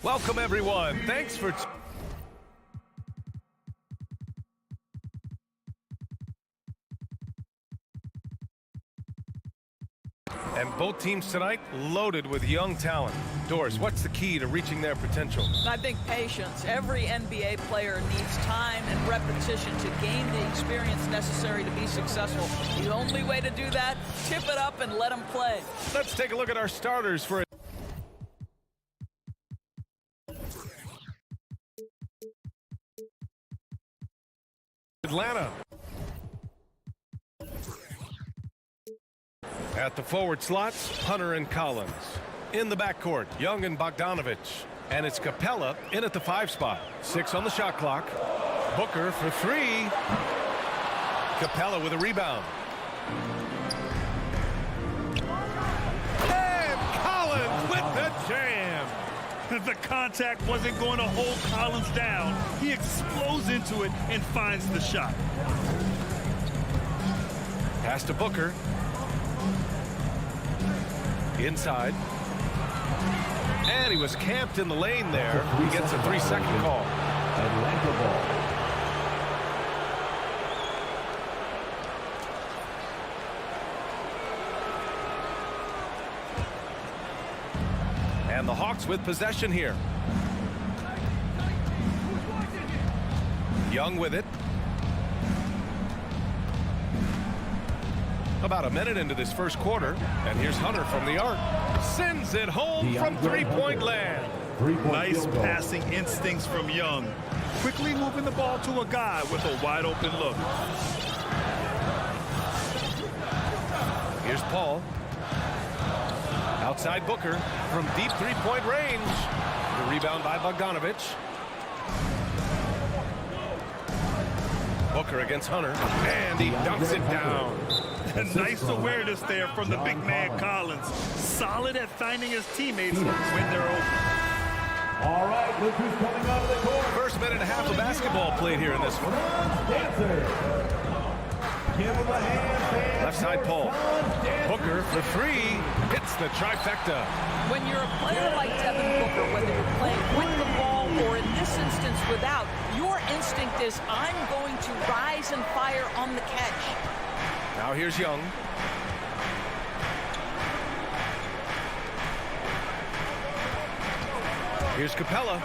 Welcome, everyone. Thanks for... And both teams tonight loaded with young talent. Doris, what's the key to reaching their potential? I think patience. Every NBA player needs time and repetition to gain the experience necessary to be successful. The only way to do that, tip it up and let them play. Let's take a look at our starters for Atlanta. At the forward slots, Hunter and Collins. In the backcourt, Young and Bogdanovich. And it's Capella in at the 5 spot. 6 on the shot clock. Booker for 3. Capella with a rebound. And Collins with the jam. The contact wasn't going to hold Collins down. He explodes into it and finds the shot. Pass to Booker. Inside. And he was camped in the lane there. He gets a 3-second call. Atlanta ball. And the Hawks with possession here. Young with it. About a minute into this first quarter, and here's Hunter from the arc. Sends it home from three-point land. Nice passing instincts from Young. Quickly moving the ball to a guy with a wide-open look. Here's Paul. Outside Booker from deep three-point range. The rebound by Bogdanovich. Booker against Hunter, and he dunks it down. Nice awareness there from the big man Collins. Solid at finding his teammates when they're open. All right, look who's coming out of the court. First minute and a half of basketball played here in this one. Give him a hand. Left side Paul. Booker for 3. Hits the trifecta. When you're a player like Devin Booker, whether you're playing with the ball or in this instance without, your instinct is, I'm going to rise and fire on the catch. Now here's Young. Here's Capella.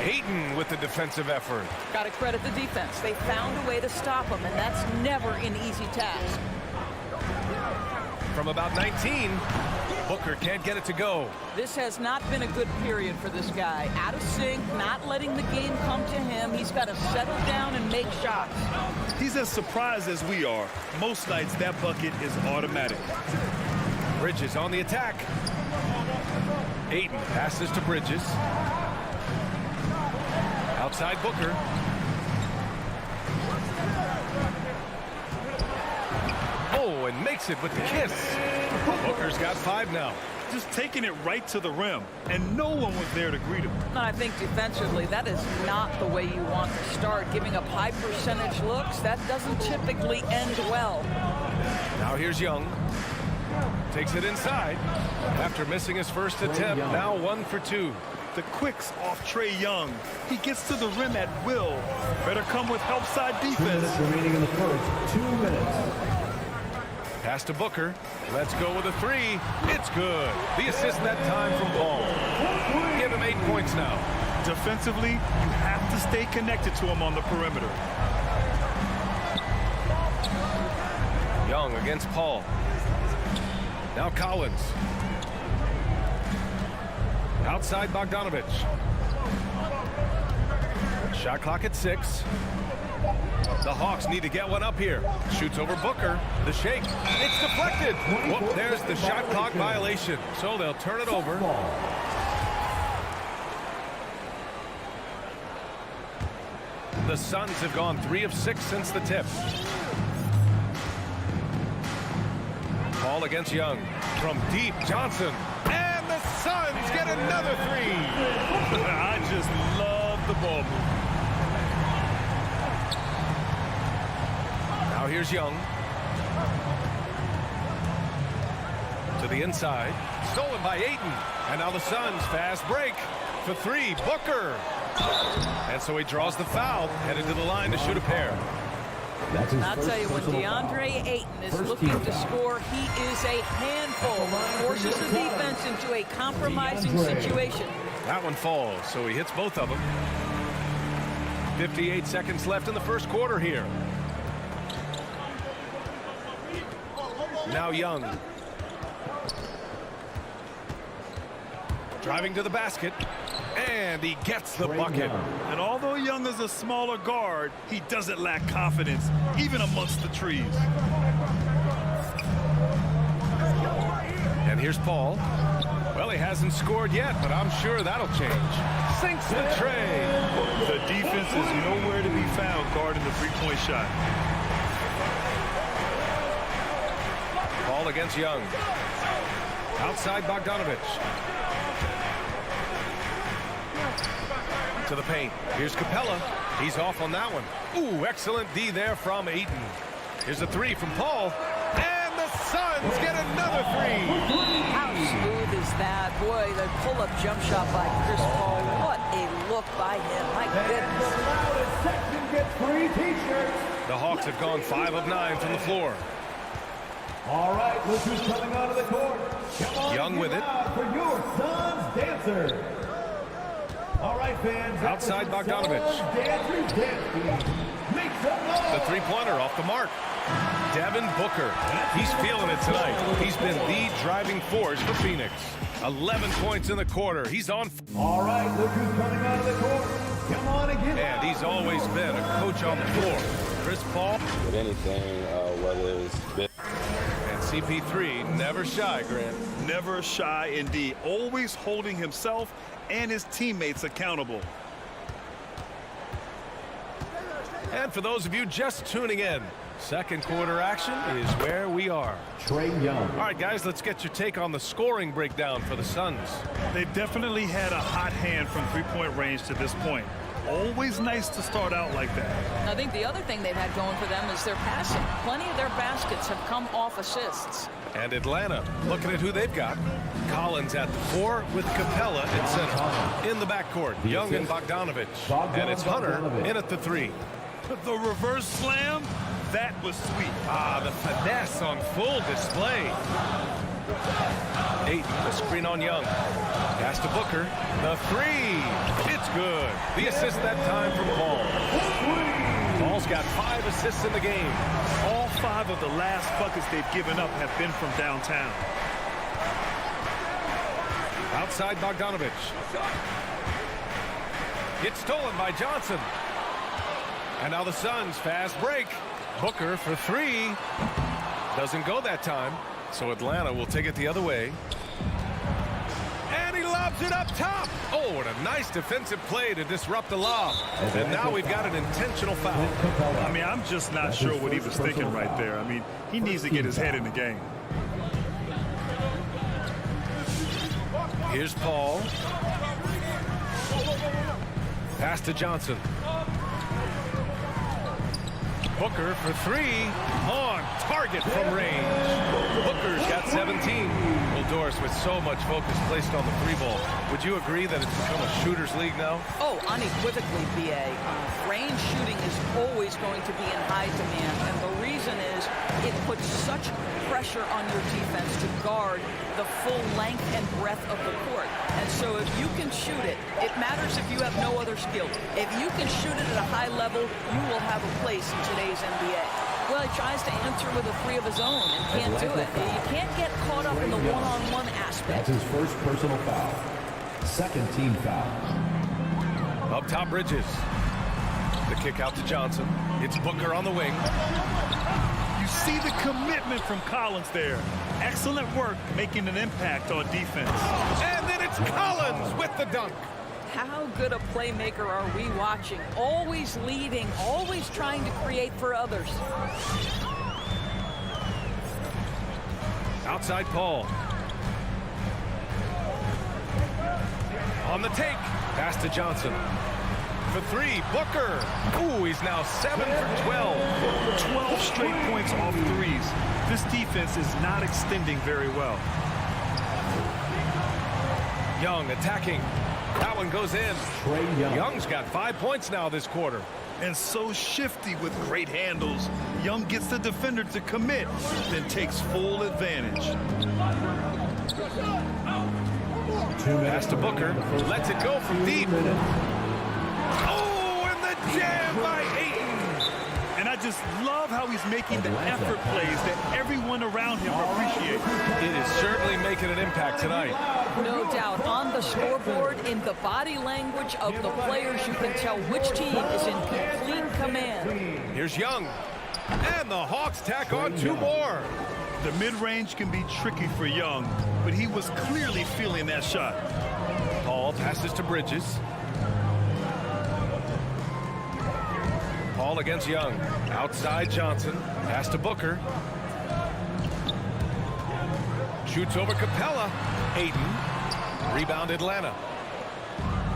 Ayton with the defensive effort. Got to credit the defense. They found a way to stop him, and that's never an easy task. From about 19, Booker can't get it to go. This has not been a good period for this guy. Out of sync, not letting the game come to him. He's got to settle down and make shots. He's as surprised as we are. Most nights, that bucket is automatic. Bridges on the attack. Ayton passes to Bridges. Outside Booker. Oh, and makes it with the kiss. Booker's got 5 now. Just taking it right to the rim, and no one was there to greet him. And I think defensively, that is not the way you want to start. Giving up high percentage looks, that doesn't typically end well. Now here's Young. Takes it inside. After missing his first attempt, now 1 for 2. The quicks off Trae Young. He gets to the rim at will. Better come with help side 2 defense. minutes remaining in the first. 2 minutes. Pass to Booker. Let's go with a 3. It's good. The assist that time from Paul. Give him 8 points now. Defensively, you have to stay connected to him on the perimeter. Young against Paul. Now Collins. Outside Bogdanovich. Shot clock at 6. The Hawks need to get one up here. Shoots over Booker. The shake. It's deflected. Whoop, there's the shot clock violation. So they'll turn it over. The Suns have gone 3 of 6 since the tip. Ball against Young. From deep, Johnson. And the Suns get another 3. I just love the ball move. Now here's Young. To the inside. Stolen by Ayton. And now the Suns fast break. For three, Booker. And so he draws the foul. Headed to the line to shoot a pair. I'll tell you, when DeAndre Ayton is looking to score, he is a handful. Forces the defense into a compromising situation. That one falls, so he hits both of them. 58 seconds left in the first quarter here. Now Young. Driving to the basket. And he gets the bucket. And although Young is a smaller guard, he doesn't lack confidence, even amongst the trees. And here's Paul. Well, he hasn't scored yet, but I'm sure that'll change. Sinks the tray. The defense is nowhere to be found guarding the three-point shot. Paul against Young. Outside Bogdanovich. To the paint. Here's Capella. He's off on that one. Ooh, excellent D there from Ayton. Here's a three from Paul. And the Suns get another three. How smooth is that? Boy, the pull-up jump shot by Chris Paul. What a look by him. My goodness. Section gets free T-shirts. The Hawks have gone 5 of 9 from the floor. All right, look who's coming onto the court. Come on, Young with it. For your Suns dancer. All right, fans. Outside Bogdanovich. The three-pointer off the mark. Devin Booker. He's feeling it tonight. He's been the driving force for Phoenix. 11 points in the quarter. He's on. All right, look who's coming onto the court. Come on again. And he's always been a coach on the floor. Chris Paul. With anything, whether it's been. And CP3, never shy, Grant. Never shy indeed. Always holding himself and his teammates accountable. And for those of you just tuning in, second quarter action is where we are. Trey Young. All right, guys, let's get your take on the scoring breakdown for the Suns. They've definitely had a hot hand from three-point range to this point. Always nice to start out like that. I think the other thing they've had going for them is their passing. Plenty of their baskets have come off assists. And Atlanta, looking at who they've got. Collins at the 4 with Capella at center. In the backcourt, Young and Bogdanovich. And it's Hunter in at the 3. The reverse slam, that was sweet. Ah, the finesse on full display. Ayton, the screen on Young. Pass to Booker. The 3. It's good. The assist that time from Paul. Paul's got 5 assists in the game. All 5 of the last buckets they've given up have been from downtown. Outside Bogdanovich. It's stolen by Johnson. And now the Suns fast break. Booker for 3. Doesn't go that time. So Atlanta will take it the other way. And he lobs it up top. Oh, what a nice defensive play to disrupt the lob. And now we've got an intentional foul. I mean, I'm just not sure what he was thinking right there. I mean, he needs to get his head in the game. Here's Paul. Pass to Johnson. Booker for 3. On target from range. Booker's got 17. Well, Doris, with so much focus placed on the 3 ball, would you agree that it's become a shooter's league now? Oh, unequivocally, BA. Range shooting is always going to be in high demand, and the reason is it puts such pressure on your defense to guard the full length and breadth of the court. And so if you can shoot it, it matters if you have no other skill. If you can shoot it at a high level, you will have a place in today's NBA. Well, he tries to answer with a 3 of his own and can't do it. You can't get caught up in the one-on-one aspect. That's his first personal foul. Second team foul. Up top, Bridges. The kick out to Johnson. It's Booker on the wing. You see the commitment from Collins there. Excellent work making an impact on defense. And then it's Collins with the dunk. How good a playmaker are we watching? Always leading, always trying to create for others. Outside Paul. On the take. Pass to Johnson. For 3, Booker. Ooh, he's now 7 for 12. 12 straight points off threes. This defense is not extending very well. Young attacking. That one goes in. Trae Young. Young's got 5 points now this quarter. And so shifty with great handles. Young gets the defender to commit, then takes full advantage. 2 minutes. Pass to Booker. Lets it go from deep. Oh, and the jam by Ayton. And I just love how he's making the effort plays that everyone around him appreciates. It is certainly making an impact tonight. No doubt. On the scoreboard, in the body language of the players, you can tell which team is in complete command. Here's Young. And the Hawks tack on 2 more. The mid-range can be tricky for Young, but he was clearly feeling that shot. Paul passes to Bridges. Paul against Young. Outside Johnson. Pass to Booker. Shoots over Capella. Ayton. Rebound Atlanta.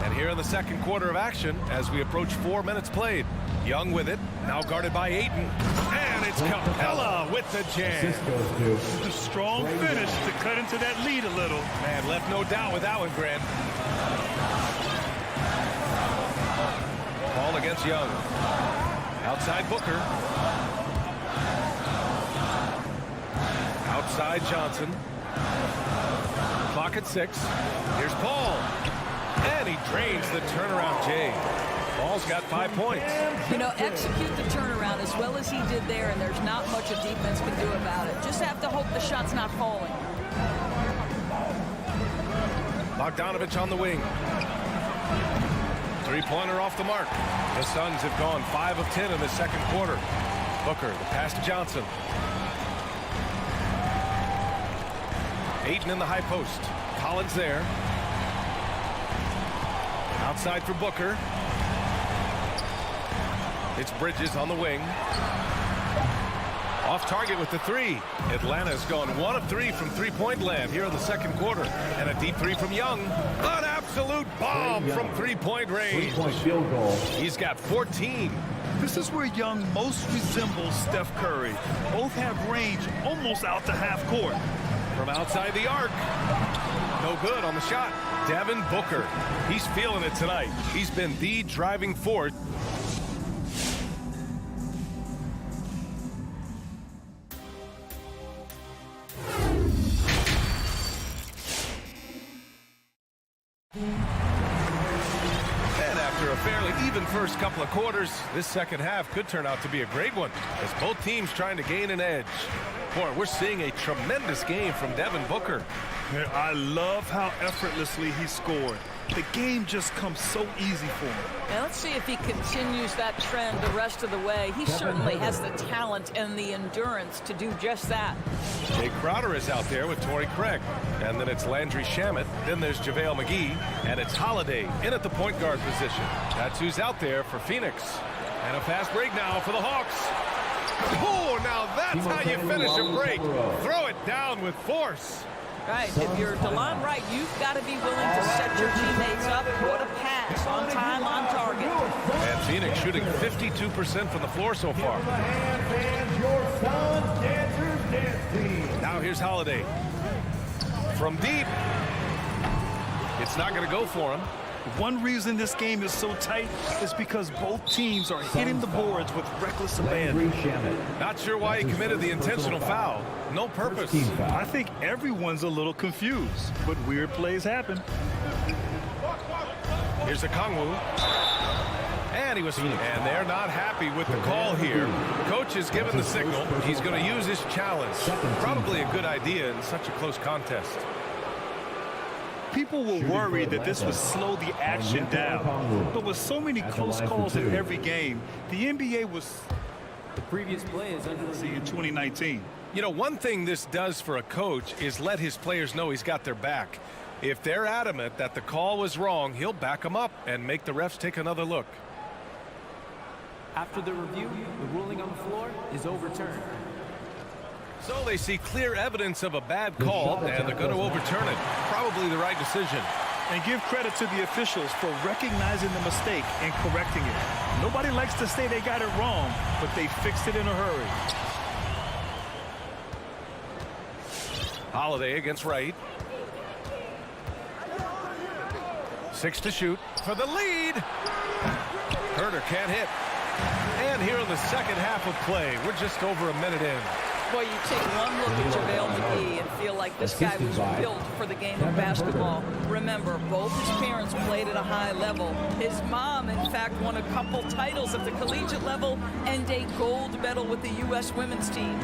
And here in the second quarter of action as we approach 4 minutes played. Young with it. Now guarded by Ayton. And it's Capella with the jam. The strong finish to cut into that lead a little. Man, left no doubt with that one, Grant. Paul against Young. Outside Booker. Outside Johnson. Clock at 6. Here's Paul. And he drains the turnaround J. Paul's got 5 points. You know, execute the turnaround as well as he did there, and there's not much a defense can do about it. Just have to hope the shot's not falling. Bogdanovich on the wing. Three-pointer off the mark. The Suns have gone 5 of 10 in the second quarter. Booker, the pass to Johnson. Ayton in the high post. Collins there. Outside for Booker. It's Bridges on the wing. Off target with the 3. Atlanta's gone 1 of 3 from three-point land here in the second quarter. And a deep 3 from Young. An absolute bomb from three-point range. 3-point field goal. He's got 14. This is where Young most resembles Steph Curry. Both have range almost out to half court. From outside the arc. No good on the shot. Devin Booker. He's feeling it tonight. He's been the driving force. And after a fairly even first couple of quarters, this second half could turn out to be a great one as both teams trying to gain an edge. Boy, we're seeing a tremendous game from Devin Booker. I love how effortlessly he scored. The game just comes so easy for him. Now let's see if he continues that trend the rest of the way. He certainly has the talent and the endurance to do just that. Jay Crowder is out there with Torrey Craig. And then it's Landry Shamet. Then there's Javale Mcgee. And it's Holiday in at the point guard position. That's who's out there for Phoenix. And a fast break now for the Hawks. Oh, now that's how you finish a break. Throw it down with force. Right, if you're DeLon Wright, you've got to be willing to set your teammates up. What a pass, on time, on target. And Phoenix shooting 52% from the floor so far. Now here's Holiday. From deep. It's not going to go for him. One reason this game is so tight is because both teams are hitting the boards with reckless abandon. Not sure why he committed the intentional foul. No purpose. I think everyone's a little confused, but weird plays happen. Here's a Kongwu. And they're not happy with the call here. Coach has given the signal. He's going to use his challenge. Probably a good idea in such a close contest. People were worried that this would slow the action down. But with so many close calls in every game, the NBA was the previous play is under in 2019. You know, one thing this does for a coach is let his players know he's got their back. If they're adamant that the call was wrong, he'll back them up and make the refs take another look. After the review, the ruling on the floor is overturned. So they see clear evidence of a bad call, and they're going to overturn it. Probably the right decision. And give credit to the officials for recognizing the mistake and correcting it. Nobody likes to say they got it wrong, but they fixed it in a hurry. Holiday against Wright. 6 to shoot for the lead. Herder can't hit. And here in the second half of play, we're just over a minute in. Boy, you take one look at Javale Mcgee and feel like this guy was built for the game of basketball. Remember, both his parents played at a high level. His mom, in fact, won a couple titles at the collegiate level and a gold medal with the U.S. women's team.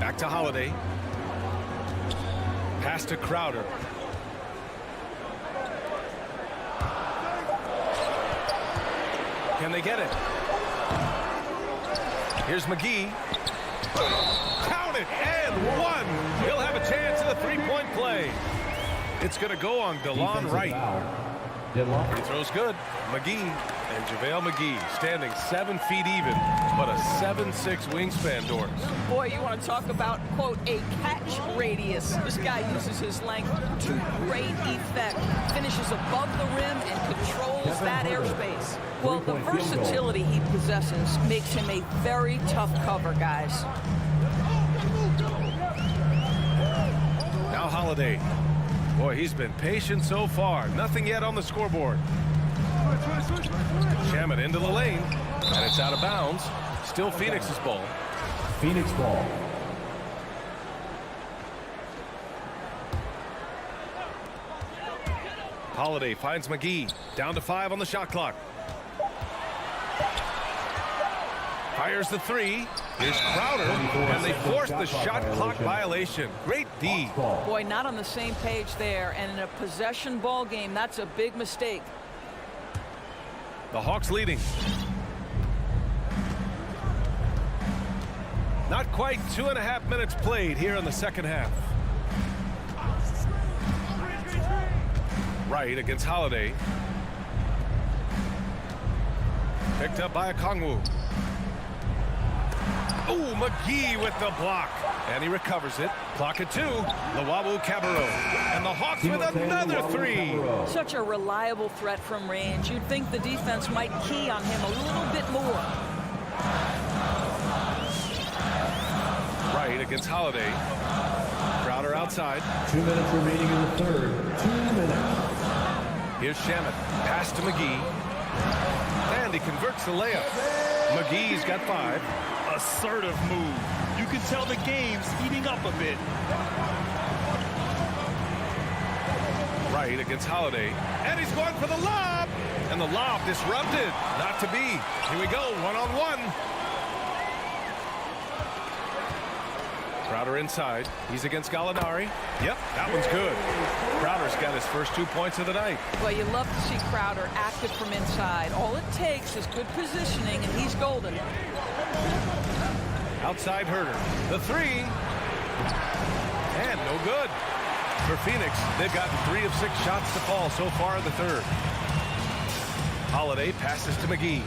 Back to Holiday. Pass to Crowder. Can they get it? Here's Mcgee. Count it, and one. He'll have a chance in the three-point play. It's going to go on DeLon Wright. He throws good. Mcgee and Javale Mcgee standing 7 feet even, but a 7'6" wingspan, Doris. Boy, you want to talk about, quote, a catch radius. This guy uses his length to great effect. Finishes above the rim and controls that airspace. Well, the versatility he possesses makes him a very tough cover, guys. Now Holiday. Boy, he's been patient so far. Nothing yet on the scoreboard. Shamet into the lane, and it's out of bounds. Still Phoenix's ball. Phoenix ball. Holiday finds Mcgee. Down to 5 on the shot clock. Fires the 3. Here's Crowder, and they force the shot clock violation. Great D. Boy, not on the same page there, and in a possession ball game, that's a big mistake. The Hawks leading. Not quite 2.5 minutes played here in the second half. Wright against Holiday. Picked up by Okongwu. Oh, Mcgee with the block. And he recovers it. Clock at 2. Luwawu Cabarrot. And the Hawks with another 3. Such a reliable threat from range. You'd think the defense might key on him a little bit more. Wright against Holiday. Crowder outside. 2 minutes remaining in the third. 2 minutes. Here's Shamet. Pass to Mcgee. And he converts the layup. Mcgee's got 5. Assertive move. You can tell the game's heating up a bit. Wright against Holiday. And he's going for the lob. And the lob disrupted. Not to be. Here we go. 1-on-1. Crowder inside. He's against Gallinari. Yep, that one's good. Crowder's got his first 2 points of the night. Well, you love to see Crowder active from inside. All it takes is good positioning, and he's golden. Outside Herder. The 3. And no good. For Phoenix, they've gotten 3 of 6 shots to fall so far in the third. Holiday passes to Mcgee.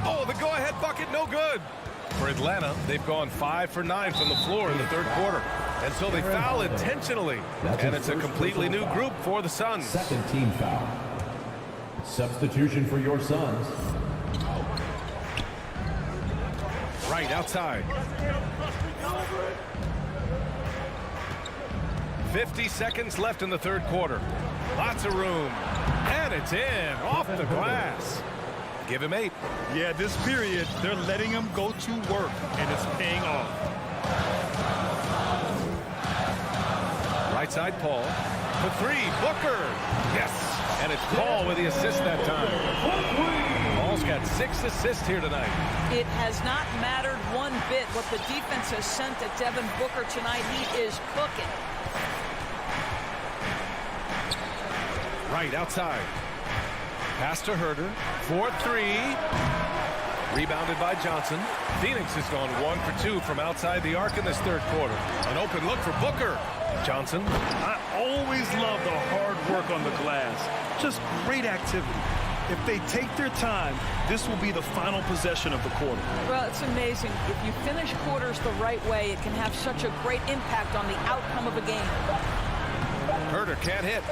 Oh, the go-ahead bucket, no good. For Atlanta, they've gone 5 for 9 from the floor in the third quarter. And so they foul intentionally. And it's a completely new group for the Suns. Second team foul. Substitution for your Suns. Right outside. 50 seconds left in the third quarter. Lots of room. And it's in. Off the glass. Give him 8. Yeah, this period, they're letting him go to work, and it's paying off. Right side, Paul. The 3, Booker. Yes. And it's Paul with the assist that time. Paul's got 6 assists here tonight. It has not mattered one bit what the defense has sent at Devin Booker tonight. He is cooking. Right outside. Pass to Herder. 4-3. Rebounded by Johnson. Phoenix has gone 1 for 2 from outside the arc in this third quarter. An open look for Booker. Johnson. I always love the hard work on the glass. Just great activity. If they take their time, this will be the final possession of the quarter. Well, it's amazing. If you finish quarters the right way, it can have such a great impact on the outcome of a game. Herder can't hit.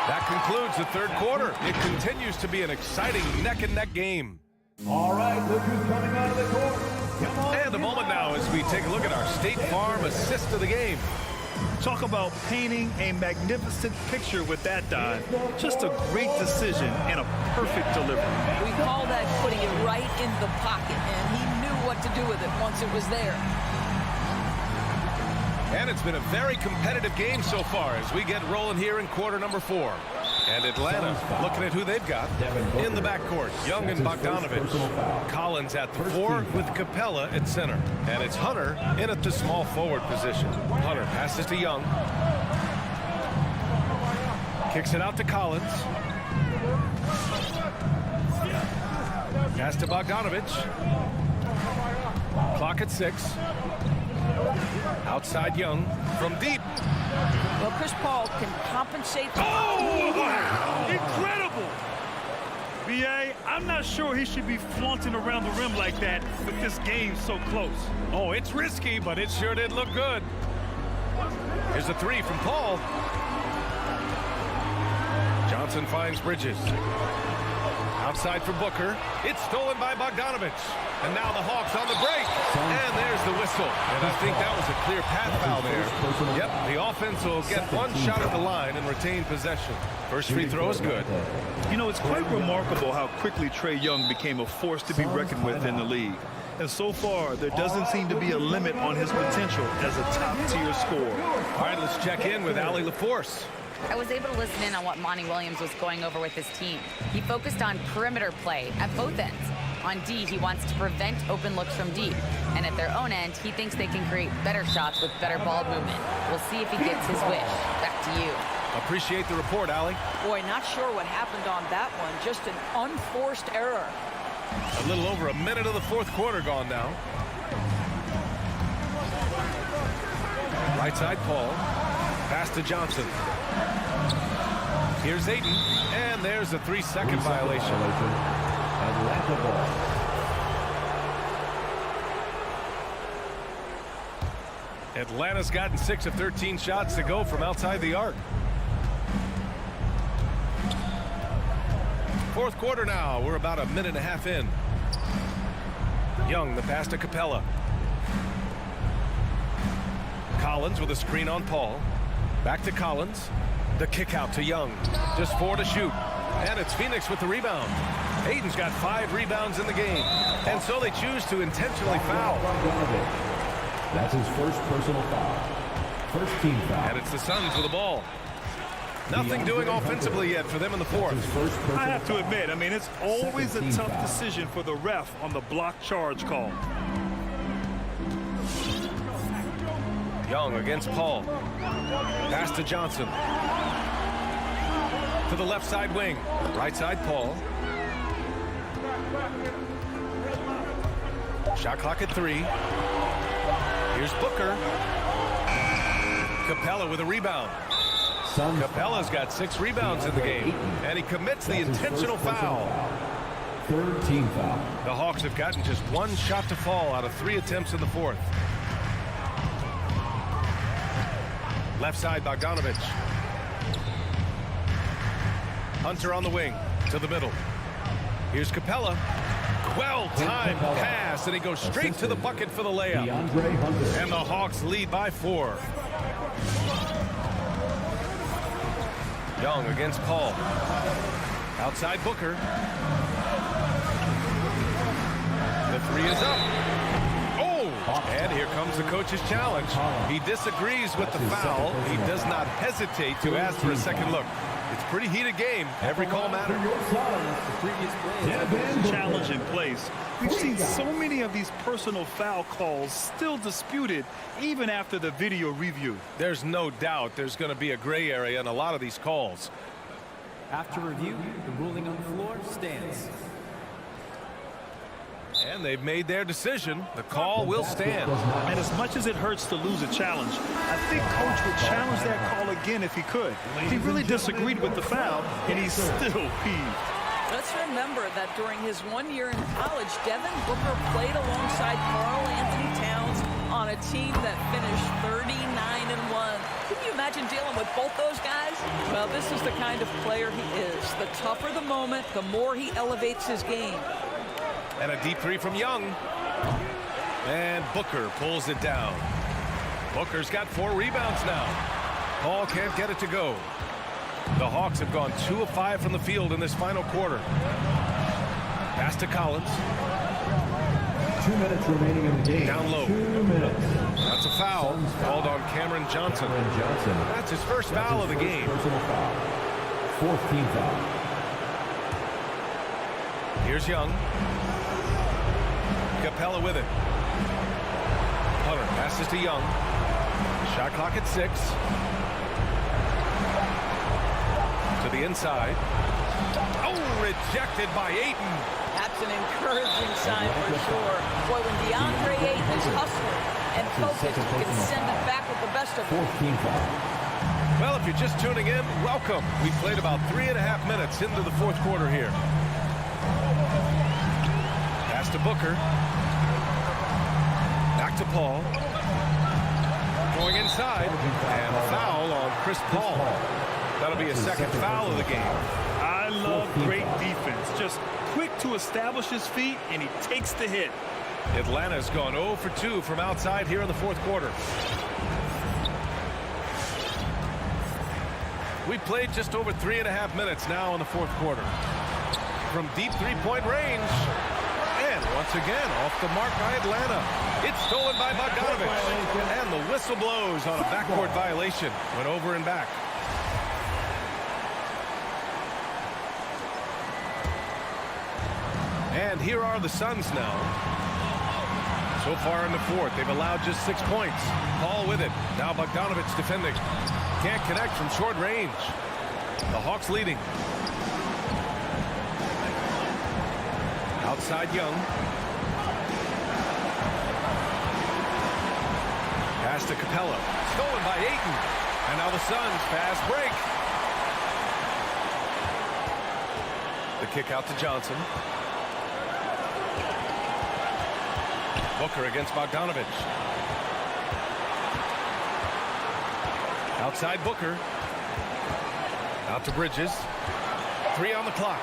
That concludes the third quarter. It continues to be an exciting neck-and-neck game. All right, look who's coming out of the court. And a moment now as we take a look at our State Farm assist of the game. Talk about painting a magnificent picture with that dive. Just a great decision and a perfect delivery. We call that putting it right in the pocket, and he knew what to do with it once it was there. And it's been a very competitive game so far as we get rolling here in quarter number 4. And Atlanta looking at who they've got in the backcourt. Young and Bogdanovich. Collins at the 4 with Capella at center. And it's Hunter in at the small forward position. Hunter passes to Young. Kicks it out to Collins. Pass to Bogdanovich. Clock at 6. Outside Young from deep. Well, Chris Paul can compensate. Oh, incredible. B.A., I'm not sure he should be flaunting around the rim like that with this game so close. Oh, it's risky, but it sure did look good. Here's a 3 from Paul. Johnson finds Bridges. Outside for Booker. It's stolen by Bogdanovich. And now the Hawks on the break. And there's the whistle. And I think that was a clear path foul there. Yep, the offense will get one shot at the line and retain possession. First free throw is good. You know, it's quite remarkable how quickly Trae Young became a force to be reckoned with in the league. And so far, there doesn't seem to be a limit on his potential as a top-tier scorer. All right, let's check in with Allie LaForce. I was able to listen in on what Monty Williams was going over with his team. He focused on perimeter play at both ends. On D, he wants to prevent open looks from deep. And at their own end, he thinks they can create better shots with better ball movement. We'll see if he gets his wish. Back to you. Appreciate the report, Allie. Boy, not sure what happened on that one. Just an unforced error. A little over a minute of the fourth quarter gone now. Right side, Paul. Pass to Johnson. Here's Ayton, and there's a 3-second violation. Atlanta ball. Atlanta's gotten 6 of 13 shots to go from outside the arc. Fourth quarter now. We're about a minute and a half in. Young, the pass to Capella. Collins with a screen on Paul. Back to Collins. The kick out to Young. Just 4 to shoot. And it's Phoenix with the rebound. Ayton's got 5 rebounds in the game. And so they choose to intentionally foul. That's his first personal foul. First team foul. And it's the Suns with the ball. Nothing doing offensively yet for them in the fourth. I have to admit, I mean, it's always a tough decision for the ref on the block charge call. Young against Paul. Pass to Johnson. To the left side wing. Right side, Paul. Shot clock at 3. Here's Booker. Capella with a rebound. Capella's got 6 rebounds in the game. And he commits the intentional foul. Third team foul. The Hawks have gotten just 1 shot to fall out of 3 attempts in the fourth. Left side, Bogdanovich. Hunter on the wing to the middle. Here's Capella. Well-timed pass, and he goes straight to the bucket for the layup. And the Hawks lead by 4. Young against Paul. Outside Booker. The 3 is up. And here comes the coach's challenge. He disagrees with the foul. He does not hesitate to ask for a second look. It's a pretty heated game. Every call matters. Challenge in place. We've seen so many of these personal foul calls still disputed even after the video review. There's no doubt there's going to be a gray area in a lot of these calls. After review, the ruling on the floor stands. And they've made their decision. The call will stand. And as much as it hurts to lose a challenge, I think Coach would challenge that call again if he could. He really disagreed with the foul, and he's still peeved. Let's remember that during his 1 year in college, Devin Booker played alongside Karl Anthony Towns on a team that finished 39-1. Can you imagine dealing with both those guys? Well, this is the kind of player he is. The tougher the moment, the more he elevates his game. And a deep 3 from Young. And Booker pulls it down. Booker's got 4 rebounds now. Paul can't get it to go. The Hawks have gone 2 of 5 from the field in this final quarter. Pass to Collins. 2 minutes remaining in the game. Down low. 2 minutes. That's a foul called on Cameron Johnson. That's his first foul of the game. Personal foul. 4th team foul. Here's Young. Capella with it. Hunter passes to Young. Shot clock at 6. To the inside. Oh, rejected by Ayton. That's an encouraging sign for sure. Boy, when DeAndre Ayton is hustling and focused, he can send it back with the best of them. 4th team foul. Well, if you're just tuning in, welcome. We played about 3.5 minutes into the 4th quarter here. Pass to Booker. Back to Paul. Going inside. And a foul on Chris Paul. That'll be a second foul of the game. I love great defense. Just quick to establish his feet, and he takes the hit. Atlanta's gone 0 for 2 from outside here in the 4th quarter. We played just over 3.5 minutes now in the 4th quarter. From deep 3-point range. And once again, off the mark by Atlanta. It's stolen by Bogdanovich. And the whistle blows on a backcourt violation. Went over and back. And here are the Suns now. So far in the 4th, they've allowed just 6 points. Paul with it. Now Bogdanovich defending. Can't connect from short range. The Hawks leading. Outside Young. Pass to Capella. Stolen by Ayton. And now the Suns fast break. The kick out to Johnson. Booker against Bogdanovich. Outside Booker. Out to Bridges. 3 on the clock.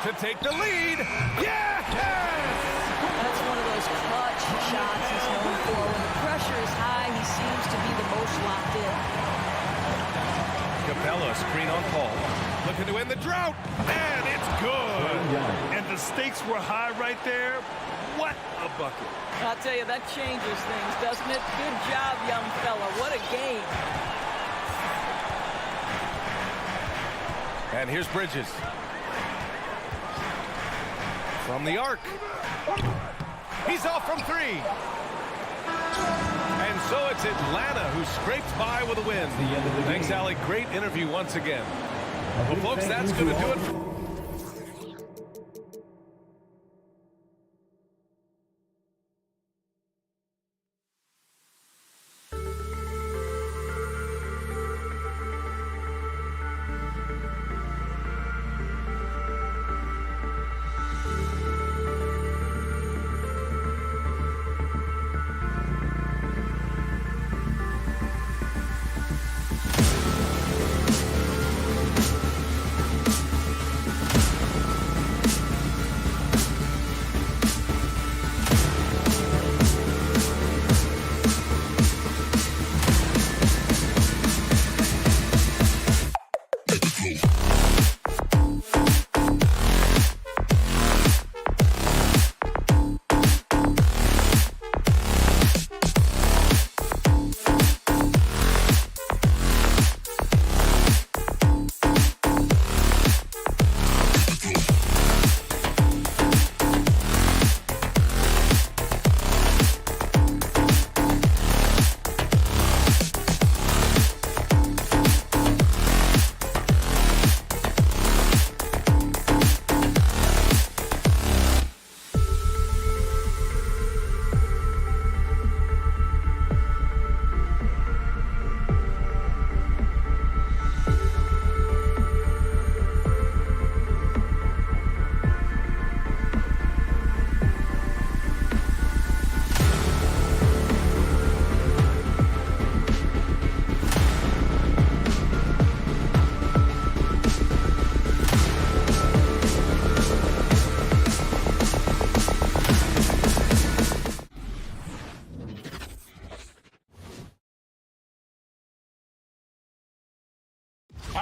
To take the lead. Yes! That's one of those clutch shots he's known for. When the pressure is high, he seems to be the most locked in. Capella screen on Paul. Looking to end the drought. And it's good. And the stakes were high right there. What a bucket. I'll tell you, that changes things, doesn't it? Good job, young fella. What a game. And here's Bridges. From the arc. He's off from 3. And so it's Atlanta who scrapes by with a win. Thanks, Allie. Great interview once again. Well, folks, that's going to do it.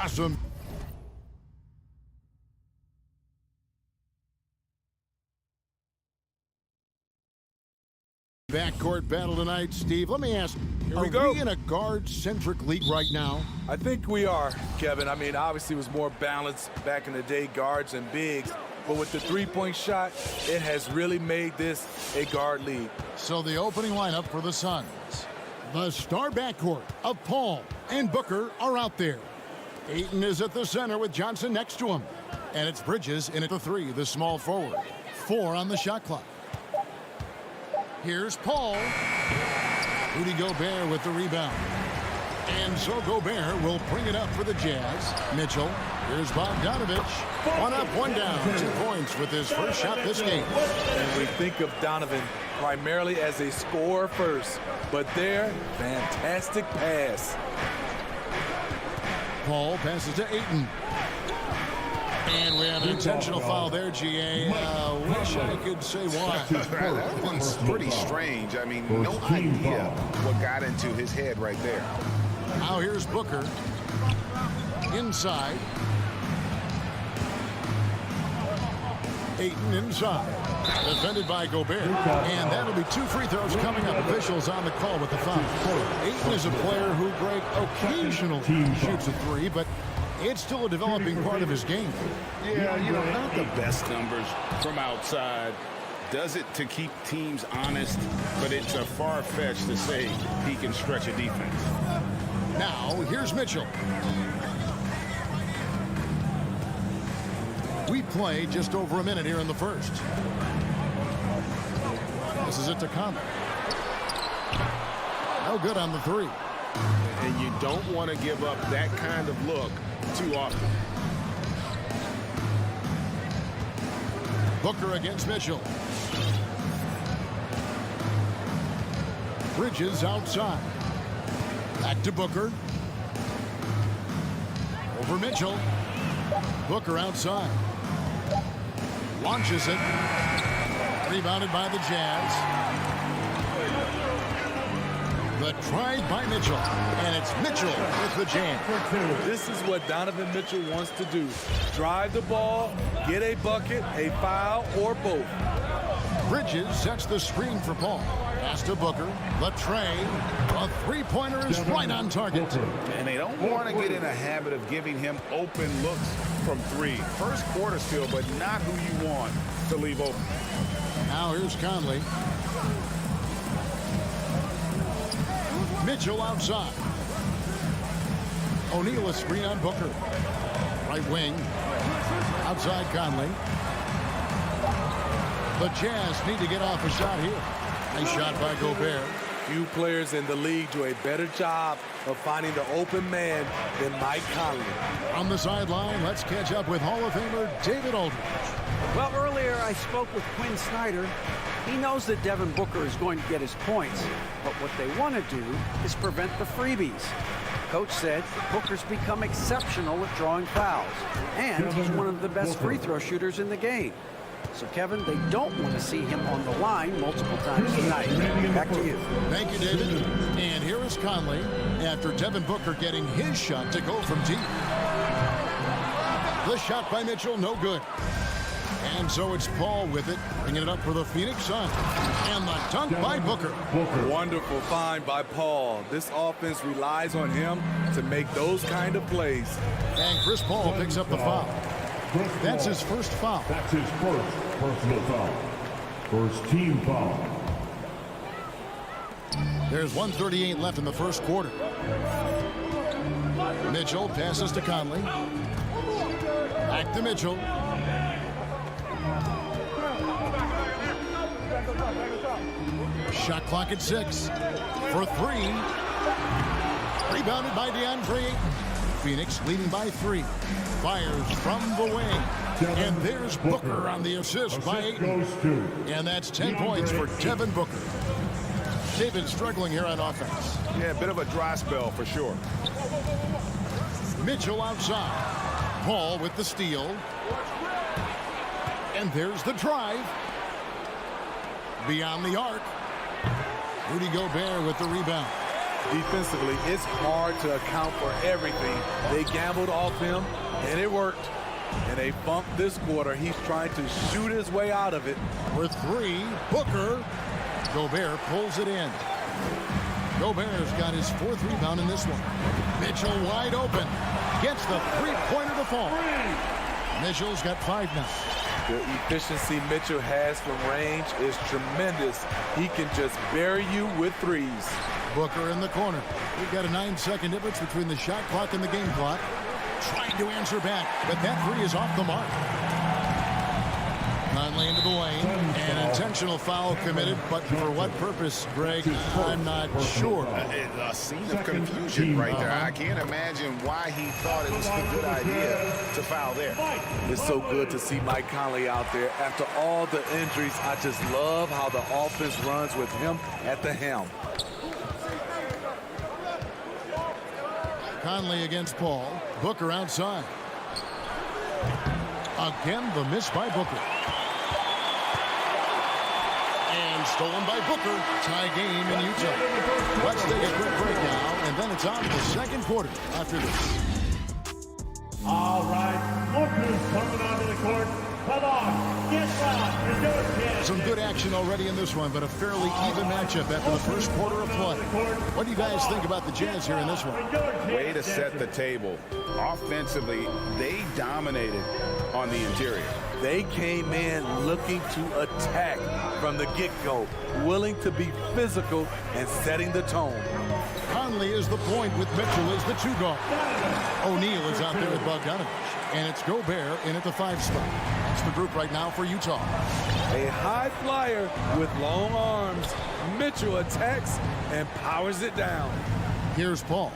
awesome. Backcourt battle tonight, Steve. Let me ask, are we in a guard-centric league right now? I think we are, Kevin. I mean, obviously it was more balanced back in the day, guards and bigs. But with the three-point shot, it has really made this a guard league. So the opening lineup for the Suns. The star backcourt of Paul and Booker are out there. Ayton is at the center with Johnson next to him. And it's Bridges in at the three, the small forward. 4 on the shot clock. Here's Paul. Rudy Gobert with the rebound. And so Gobert will bring it up for the Jazz. Mitchell. Here's Bogdanovich. 1 up, 1 down. 2 points with his first shot this game. And we think of Donovan primarily as a scorer first. But there, fantastic pass. Paul passes to Ayton. And we have an intentional foul there, GA. Wish I could say why. That one's pretty strange. I mean, no idea what got into his head right there. Now here's Booker. Inside. Ayton inside. Defended by Gobert. And that'll be 2 free throws coming up. Officials on the call with the foul. Ayton is a player who, Greg, occasionally shoots a 3, but it's still a developing part of his game. Yeah, you know, not the best numbers from outside. Does it to keep teams honest, but it's a far-fetched to say he can stretch a defense. Now, here's Mitchell. We play just over a minute here in the first. This is it to Conley. No good on the 3. And you don't want to give up that kind of look too often. Booker against Mitchell. Bridges outside. Back to Booker. Over Mitchell. Booker outside. Launches it. Rebounded by the Jazz. The try by Mitchell. And it's Mitchell with the jam. This is what Donovan Mitchell wants to do. Drive the ball, get a bucket, a foul, or both. Bridges sets the screen for Paul. Pass to Booker. The tray. A three-pointer is right on target. And they don't want to get in a habit of giving him open looks from 3. First quarter still, but not who you want to leave open. Now here's Conley. Mitchell outside. O'Neal a screen on Booker. Right wing. Outside Conley. The Jazz need to get off a shot here. Nice shot by Gobert. Few players in the league do a better job of finding the open man than Mike Conley. On the sideline, let's catch up with Hall of Famer David Aldridge. Well, earlier I spoke with Quinn Snyder. He knows that Devin Booker is going to get his points, but what they want to do is prevent the freebies. Coach said Booker's become exceptional at drawing fouls, and he's one of the best free throw shooters in the game. So, Kevin, they don't want to see him on the line multiple times tonight. Back to you. Thank you, David. And here is Conley after Devin Booker getting his shot to go from deep. The shot by Mitchell, no good. And so it's Paul with it, bringing it up for the Phoenix Suns. And the dunk by Booker. Wonderful find by Paul. This offense relies on him to make those kind of plays. And Chris Paul picks up the foul. That's his first foul. That's his first personal foul. First team foul. There's 1:38 left in the first quarter. Mitchell passes to Conley. Back to Mitchell. Shot clock at 6. For 3. Rebounded by DeAndre Ayton. Phoenix leading by 3. Fires from the wing. And there's Booker on the assist by Ayton. And that's 10 points for Devin Booker. David struggling here on offense. Yeah, a bit of a dry spell for sure. Mitchell outside. Paul with the steal. And there's the drive. Beyond the arc. Rudy Gobert with the rebound. defensively, it's hard to account for everything. They gambled off him, and it worked. And they bumped this quarter. He's trying to shoot his way out of it. With 3, Booker. Gobert pulls it in. Gobert's got his 4th rebound in this one. Mitchell wide open. Gets the three-pointer to fall. Mitchell's got 5 now. The efficiency Mitchell has from range is tremendous. He can just bury you with threes. Booker in the corner. We've got a 9-second difference between the shot clock and the game clock. Trying to answer back, but that 3 is off the mark. Conley into the lane. An intentional foul committed, but for what purpose, Greg? I'm not sure. A scene of confusion right there. I can't imagine why he thought it was a good idea to foul there. It's so good to see Mike Conley out there. After all the injuries, I just love how the offense runs with him at the helm. Conley against Paul. Booker outside. Again, the miss by Booker. And stolen by Booker. Tie game in Utah. Let's take a quick break now, and then it's on to the second quarter after this. All right, Booker's coming onto the court. Come on, get loud. You're doing it. Some good action already in this one, but a fairly even matchup after the first quarter of play. What do you guys think about the Jazz here in this one? Way to set the table. Offensively, they dominated on the interior. They came in looking to attack from the get-go, willing to be physical and setting the tone. Conley is the point with Mitchell as the 2 guard. O'Neal is out there with Bogdanovich, and it's Gobert in at the 5 spot. That's the group right now for Utah. A high flyer with long arms. Mitchell attacks and powers it down. Here's Paul.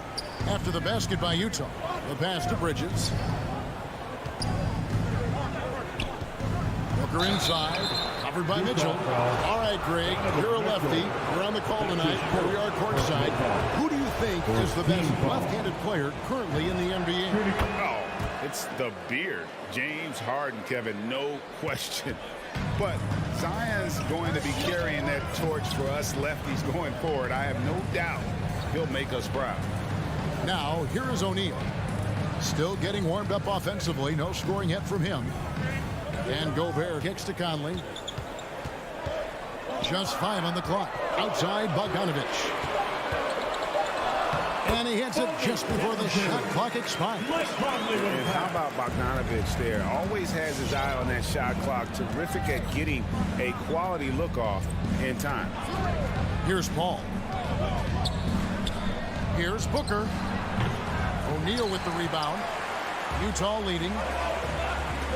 After the basket by Utah, the pass to Bridges. Booker inside, covered by Mitchell. All right, Greg, you're a lefty. You're on the call tonight. Here we are courtside. Who do you think is the best left-handed player currently in the NBA? Oh, it's the beard. James Harden, Kevin, no question. But Zion's going to be carrying that torch for us lefties going forward. I have no doubt he'll make us proud. Now, here is O'Neal. Still getting warmed up offensively. No scoring yet from him. And Gobert kicks to Conley. Just 5 on the clock. Outside, Bogdanovich. And he hits it just before the shot clock expires. And how about Bogdanovich there? Always has his eye on that shot clock. Terrific at getting a quality look off in time. Here's Paul. Here's Booker. O'Neal with the rebound. Utah leading.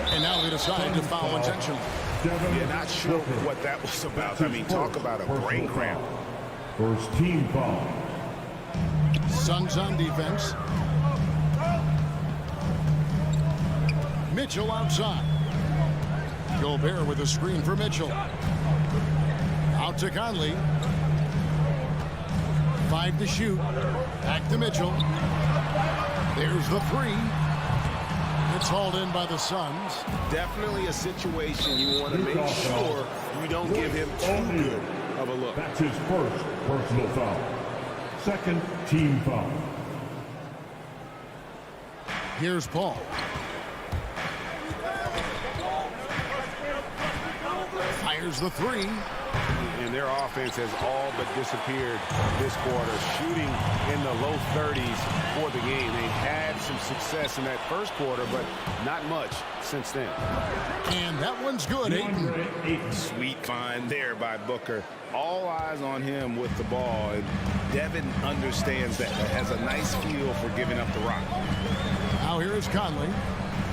And now they decide to foul intentionally. Yeah, not sure what that was about. I mean, talk about a brain cramp. First team foul. Suns on defense. Mitchell outside. Gobert with a screen for Mitchell. Out to Conley. 5 to shoot. Back to Mitchell. There's the 3. It's hauled in by the Suns. Definitely a situation you want to make sure you don't give him too good of a look. That's his first personal foul. Second team foul. Here's Paul. Fires the 3. And their offense has all but disappeared this quarter, shooting in the low 30s for the game. They had some success in that first quarter, but not much since then. And that one's good, Ayton. Sweet find there by Booker. All eyes on him with the ball, and Devin understands that, has a nice feel for giving up the rock. Now here is Conley.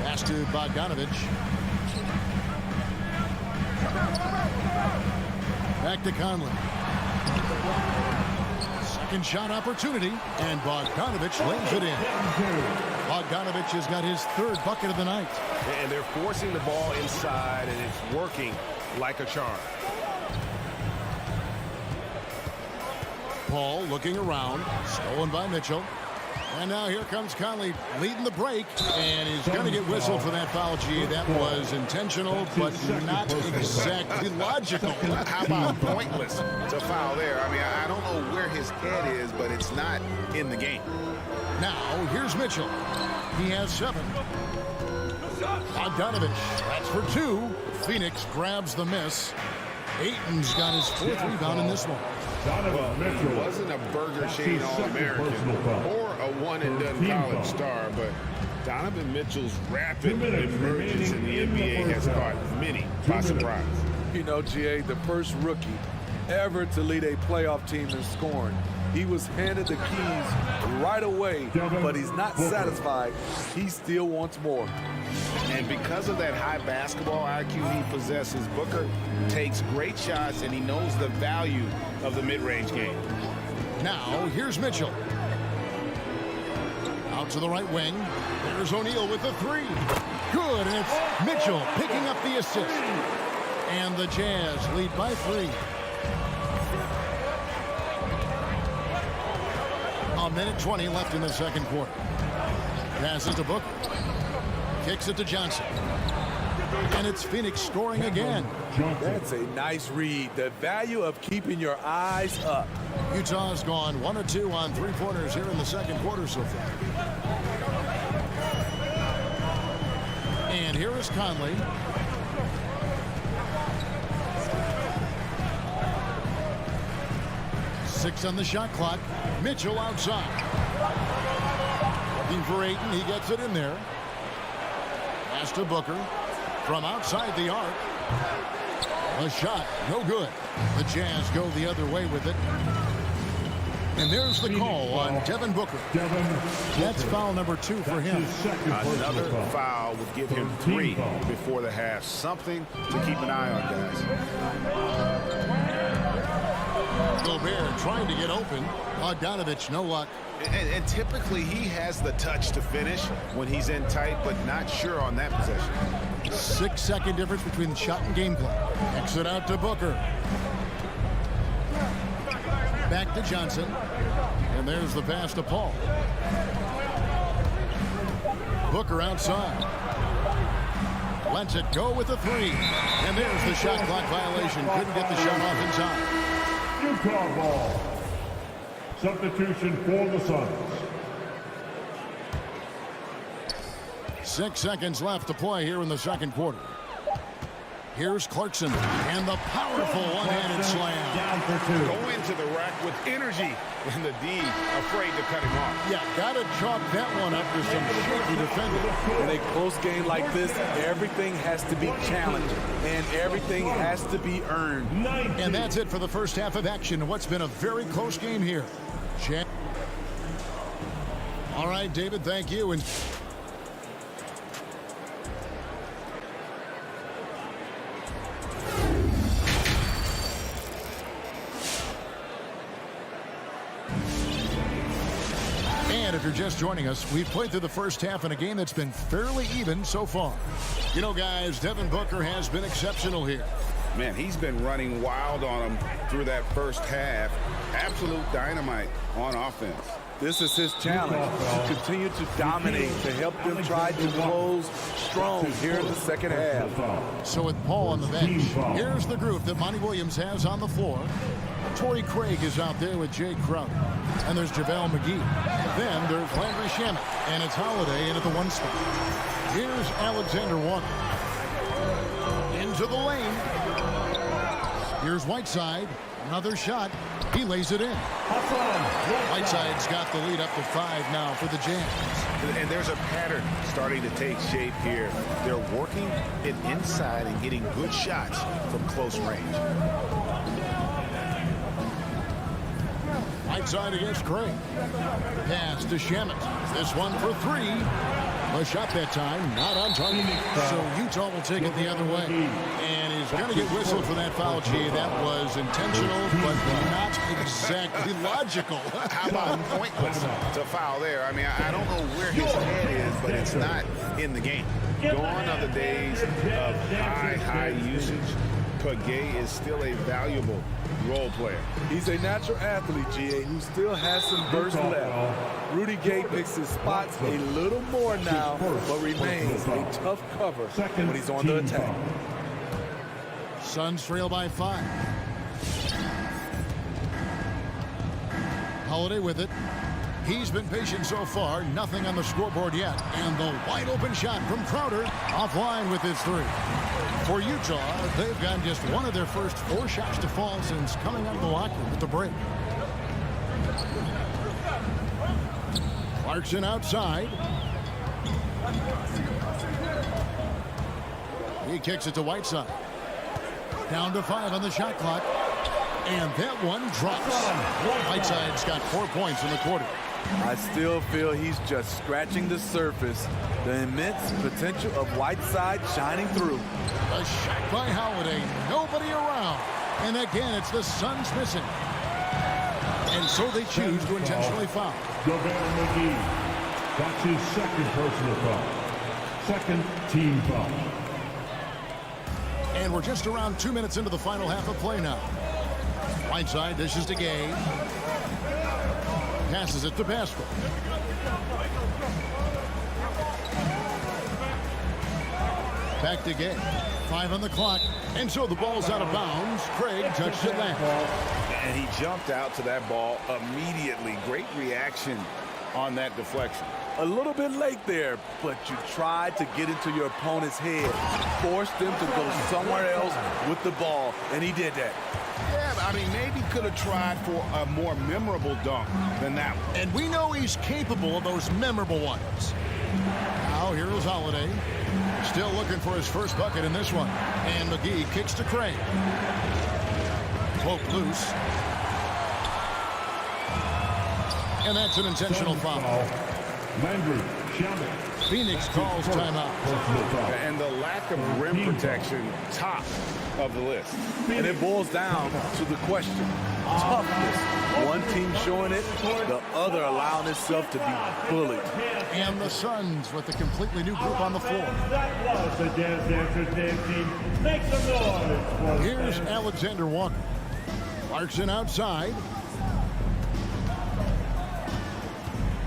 Pass to Bogdanovich. Back to Conley. Second shot opportunity, and Bogdanovich lays it in. Bogdanovich has got his 3rd bucket of the night. And they're forcing the ball inside, and it's working like a charm. Paul looking around, stolen by Mitchell. And now here comes Conley leading the break, and he's going to get whistled for that foul, G. That was intentional, but not exactly logical. How about pointless to foul there? I mean, I don't know where his head is, but it's not in the game. Now, here's Mitchell. He has 7. Bogdanovich, that's for 2. Phoenix grabs the miss. Ayton's got his 4th rebound in this one. Well, he wasn't a burger-shade All-American or a one-and-done college star, but Donovan Mitchell's rapid emergence in the NBA has caught many by surprise. You know, GA, the first rookie ever to lead a playoff team in scoring. He was handed the keys right away, but he's not satisfied. He still wants more. And because of that high basketball IQ he possesses, Booker takes great shots, and he knows the value of the mid-range game. Now, here's Mitchell. Out to the right wing. There's O'Neal with the 3. Good, and it's Mitchell picking up the assist. And the Jazz lead by 3. A minute 20 left in the second quarter. Passes to Booker. Kicks it to Johnson. And it's Phoenix scoring again. That's a nice read. The value of keeping your eyes up. Utah's gone 1 of 2 on 3-pointers here in the second quarter so far. And here is Conley. Six on the shot clock. Mitchell outside. Looking for Ayton. He gets it in there. Pass to Booker. From outside the arc. A shot. No good. The Jazz go the other way with it. And there's the call on Devin Booker. That's foul number 2 for him. Another foul would give him 3 before the half. Something to keep an eye on, guys. Gobert trying to get open. Bogdanovich, no luck. And typically he has the touch to finish when he's in tight, but not sure on that possession. 6-second difference between the shot and game clock. Exit out to Booker. Back to Johnson. And there's the pass to Paul. Booker outside. Lets it go with the 3. And there's the shot clock violation. Couldn't get the shot off in time. Utah ball. Substitution for the Suns. 6 seconds left to play here in the second quarter. Here's Clarkson and the powerful one-handed slam. Down for 2. Go into the rack with energy, and the D afraid to cut him off. Yeah, gotta chalk that one up with some shaky defending. In a close game like this, everything has to be challenged, and everything has to be earned. And that's it for the first half of action in what's been a very close game here. All right, David, thank you. And if you're just joining us, we've played through the first half in a game that's been fairly even so far. You know, guys, Devin Booker has been exceptional here. Man, he's been running wild on him through that first half. Absolute dynamite on offense. This is his challenge, to continue to dominate, to help them try to close strong here in the second half. So with Paul on the bench, here's the group that Monty Williams has on the floor. Torrey Craig is out there with Jay Crowder. And there's Javale Mcgee. Then there's Landry Shamet. And it's Holiday in at the 1 spot. Here's Alexander Walker. Into the lane. Here's Whiteside. Another shot. He lays it in. Whiteside's got the lead up to 5 now for the Jazz. And there's a pattern starting to take shape here. They're working it inside and getting good shots from close range. Whiteside against Craig. Pass to Shamet. This one for 3. A shot that time, not on target. So Utah will take it the other way. And he's going to get whistled for that foul, G. That was intentional, but not exactly logical. How about pointless to foul there? I mean, I don't know where his head is, but it's not in the game. Gone are the days of high usage Mcgee is still a valuable role player. He's a natural athlete, GA, who still has some burst left. Rudy Gay picks his spots a little more now, but remains a tough cover when he's on the attack. Suns trail by 5. Holiday with it. He's been patient so far. Nothing on the scoreboard yet. And the wide open shot from Crowder offline with his 3. For Utah, they've gotten just one of their first 4 shots to fall since coming out of the locker room at the break. Clarkson outside. He kicks it to Whiteside. Down to 5 on the shot clock. And that one drops. Whiteside's got 4 points in the quarter. I still feel he's just scratching the surface. The immense potential of Whiteside shining through. A shot by Holiday. Nobody around. And again, it's the Suns missing. And so they choose to intentionally foul. Javale Mcgee. That's his second personal foul. Second team foul. And we're just around 2 minutes into the final half of play now. Whiteside dishes to Gay. Passes it to Pascal. Back to Gay. 5 on the clock. And so the ball's out of bounds. Craig touched it last. And he jumped out to that ball immediately. Great reaction on that deflection. A little bit late there, but you tried to get into your opponent's head. Forced them to go somewhere else with the ball, and he did that. Yeah, I mean, maybe could have tried for a more memorable dunk than that one. And we know he's capable of those memorable ones. Now here is Holiday. Still looking for his first bucket in this one. And Mcgee kicks to Craig. Cloak loose. And that's an intentional foul. Phoenix calls timeout. And the lack of rim protection, top of the list. And it boils down to the question. Toughness. One team showing it, the other allowing itself to be bullied. And the Suns with a completely new group on the floor. That was the Jazz Dancers dance team. Make some noise. Here's Alexander Walker. Clarkson outside.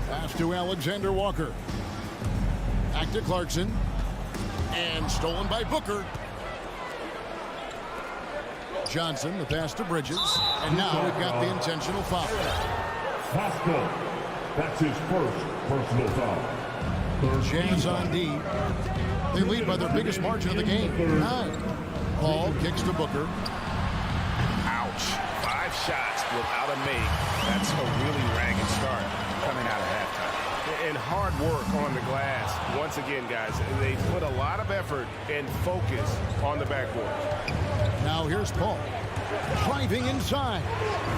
Pass to Alexander Walker. Back to Clarkson. And stolen by Booker. Johnson, the pass to Bridges. And now we've got the intentional foul. Pascal. That's his first personal foul. Jazz on D. They lead by their biggest margin of the game, 9. Paul kicks to Booker. Ouch. 5 shots without a make. That's a really ragged start coming out of halftime. And hard work on the glass. Once again, guys, they put a lot of effort and focus on the backboard. Now here's Paul. Driving inside.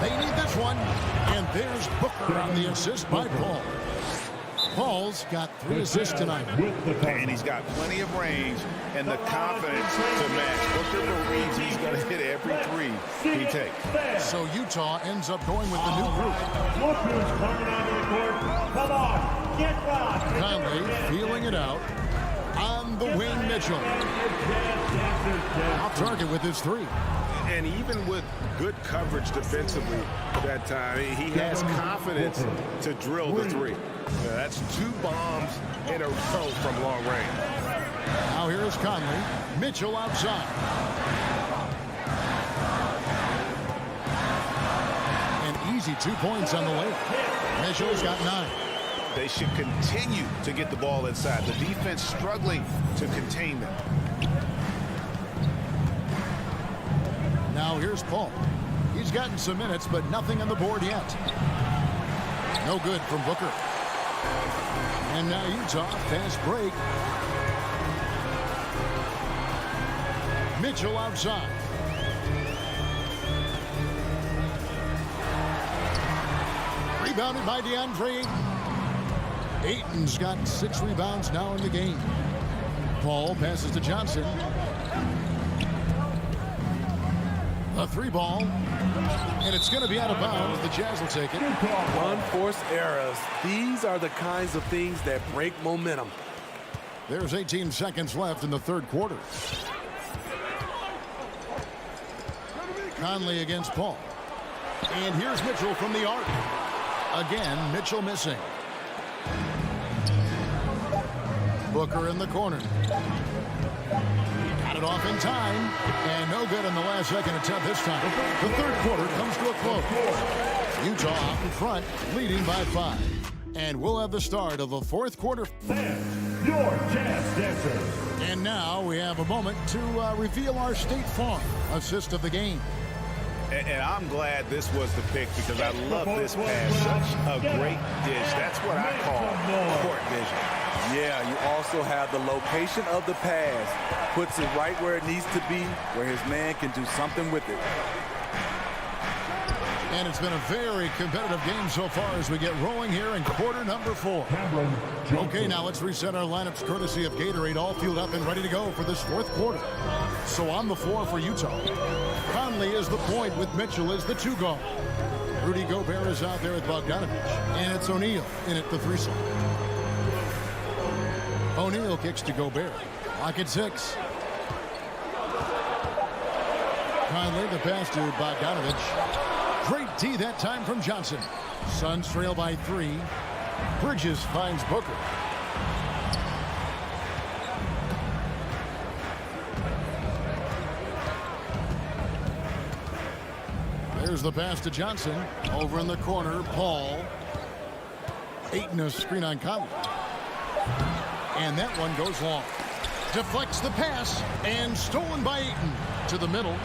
They need this one. And there's Booker on the assist by Paul. Paul's got 3 assists tonight. And he's got plenty of range and the confidence to match. Booker believes he's going to hit every 3 he takes. So Utah ends up going with the new group. Look who's coming onto the court. Come on, get rocked. Conley feeling it out. On the wing, Mitchell. Off target with his 3. And even with good coverage defensively that time, he has confidence to drill the 3. Yeah, that's 2 bombs in a row from long range. Now here's Conley. Mitchell outside. An easy 2 points on the way. Mitchell's got 9. They should continue to get the ball inside. The defense struggling to contain them. Now here's Paul. He's gotten some minutes, but nothing on the board yet. No good from Booker. And now Utah, fast break. Mitchell outside. Rebounded by DeAndre Ayton. Ayton's got 6 rebounds now in the game. Paul passes to Johnson. A 3 ball. And it's going to be out of bounds. The Jazz will take it. Unforced errors. These are the kinds of things that break momentum. There's 18 seconds left in the 3rd quarter. Conley against Paul. And here's Mitchell from the arc. Again, Mitchell missing. Booker in the corner. Got it off in time. And no good in the last second attempt this time. The third quarter comes to a close. Utah out in front, leading by 5. And we'll have the start of the fourth quarter. And your Jazz Dancers. And now we have a moment to reveal our State Farm assist of the game. And I'm glad this was the pick because I love this pass. Such a great dish. That's what I call court vision. Yeah, you also have the location of the pass. Puts it right where it needs to be, where his man can do something with it. And it's been a very competitive game so far as we get rolling here in quarter number 4. Okay, now let's reset our lineups courtesy of Gatorade, all fueled up and ready to go for this fourth quarter. So on the floor for Utah, Conley is the point with Mitchell as the 2 guard. Rudy Gobert is out there with Bogdanovich, and it's O'Neal in at the 3 slot. O'Neal kicks to Gobert. Lock at 6. Conley, the pass to Bogdanovich. Great D that time from Johnson. Suns trail by 3. Bridges finds Booker. There's the pass to Johnson. Over in the corner, Paul. Ayton a screen on Conley. And that one goes long. Deflects the pass and stolen by Ayton to the middle.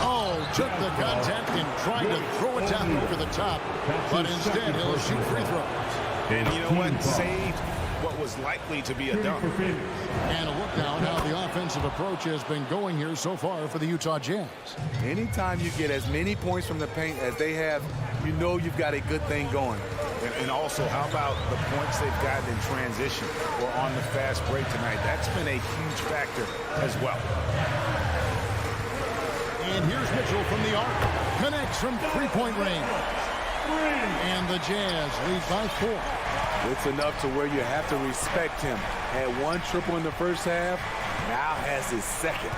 Oh, took the contact and tried to throw it down over the top, but instead he'll shoot free throws. And you know what? Saved what was likely to be a dunk. And a look now at how the offensive approach has been going here so far for the Utah Jazz. Anytime you get as many points from the paint as they have, you know you've got a good thing going. And also, how about the points they've gotten in transition or on the fast break tonight? That's been a huge factor as well. And here's Mitchell from the arc. Connects from three-point range. And the Jazz lead by 4. It's enough to where you have to respect him. Had 1 triple in the first half, now has his second.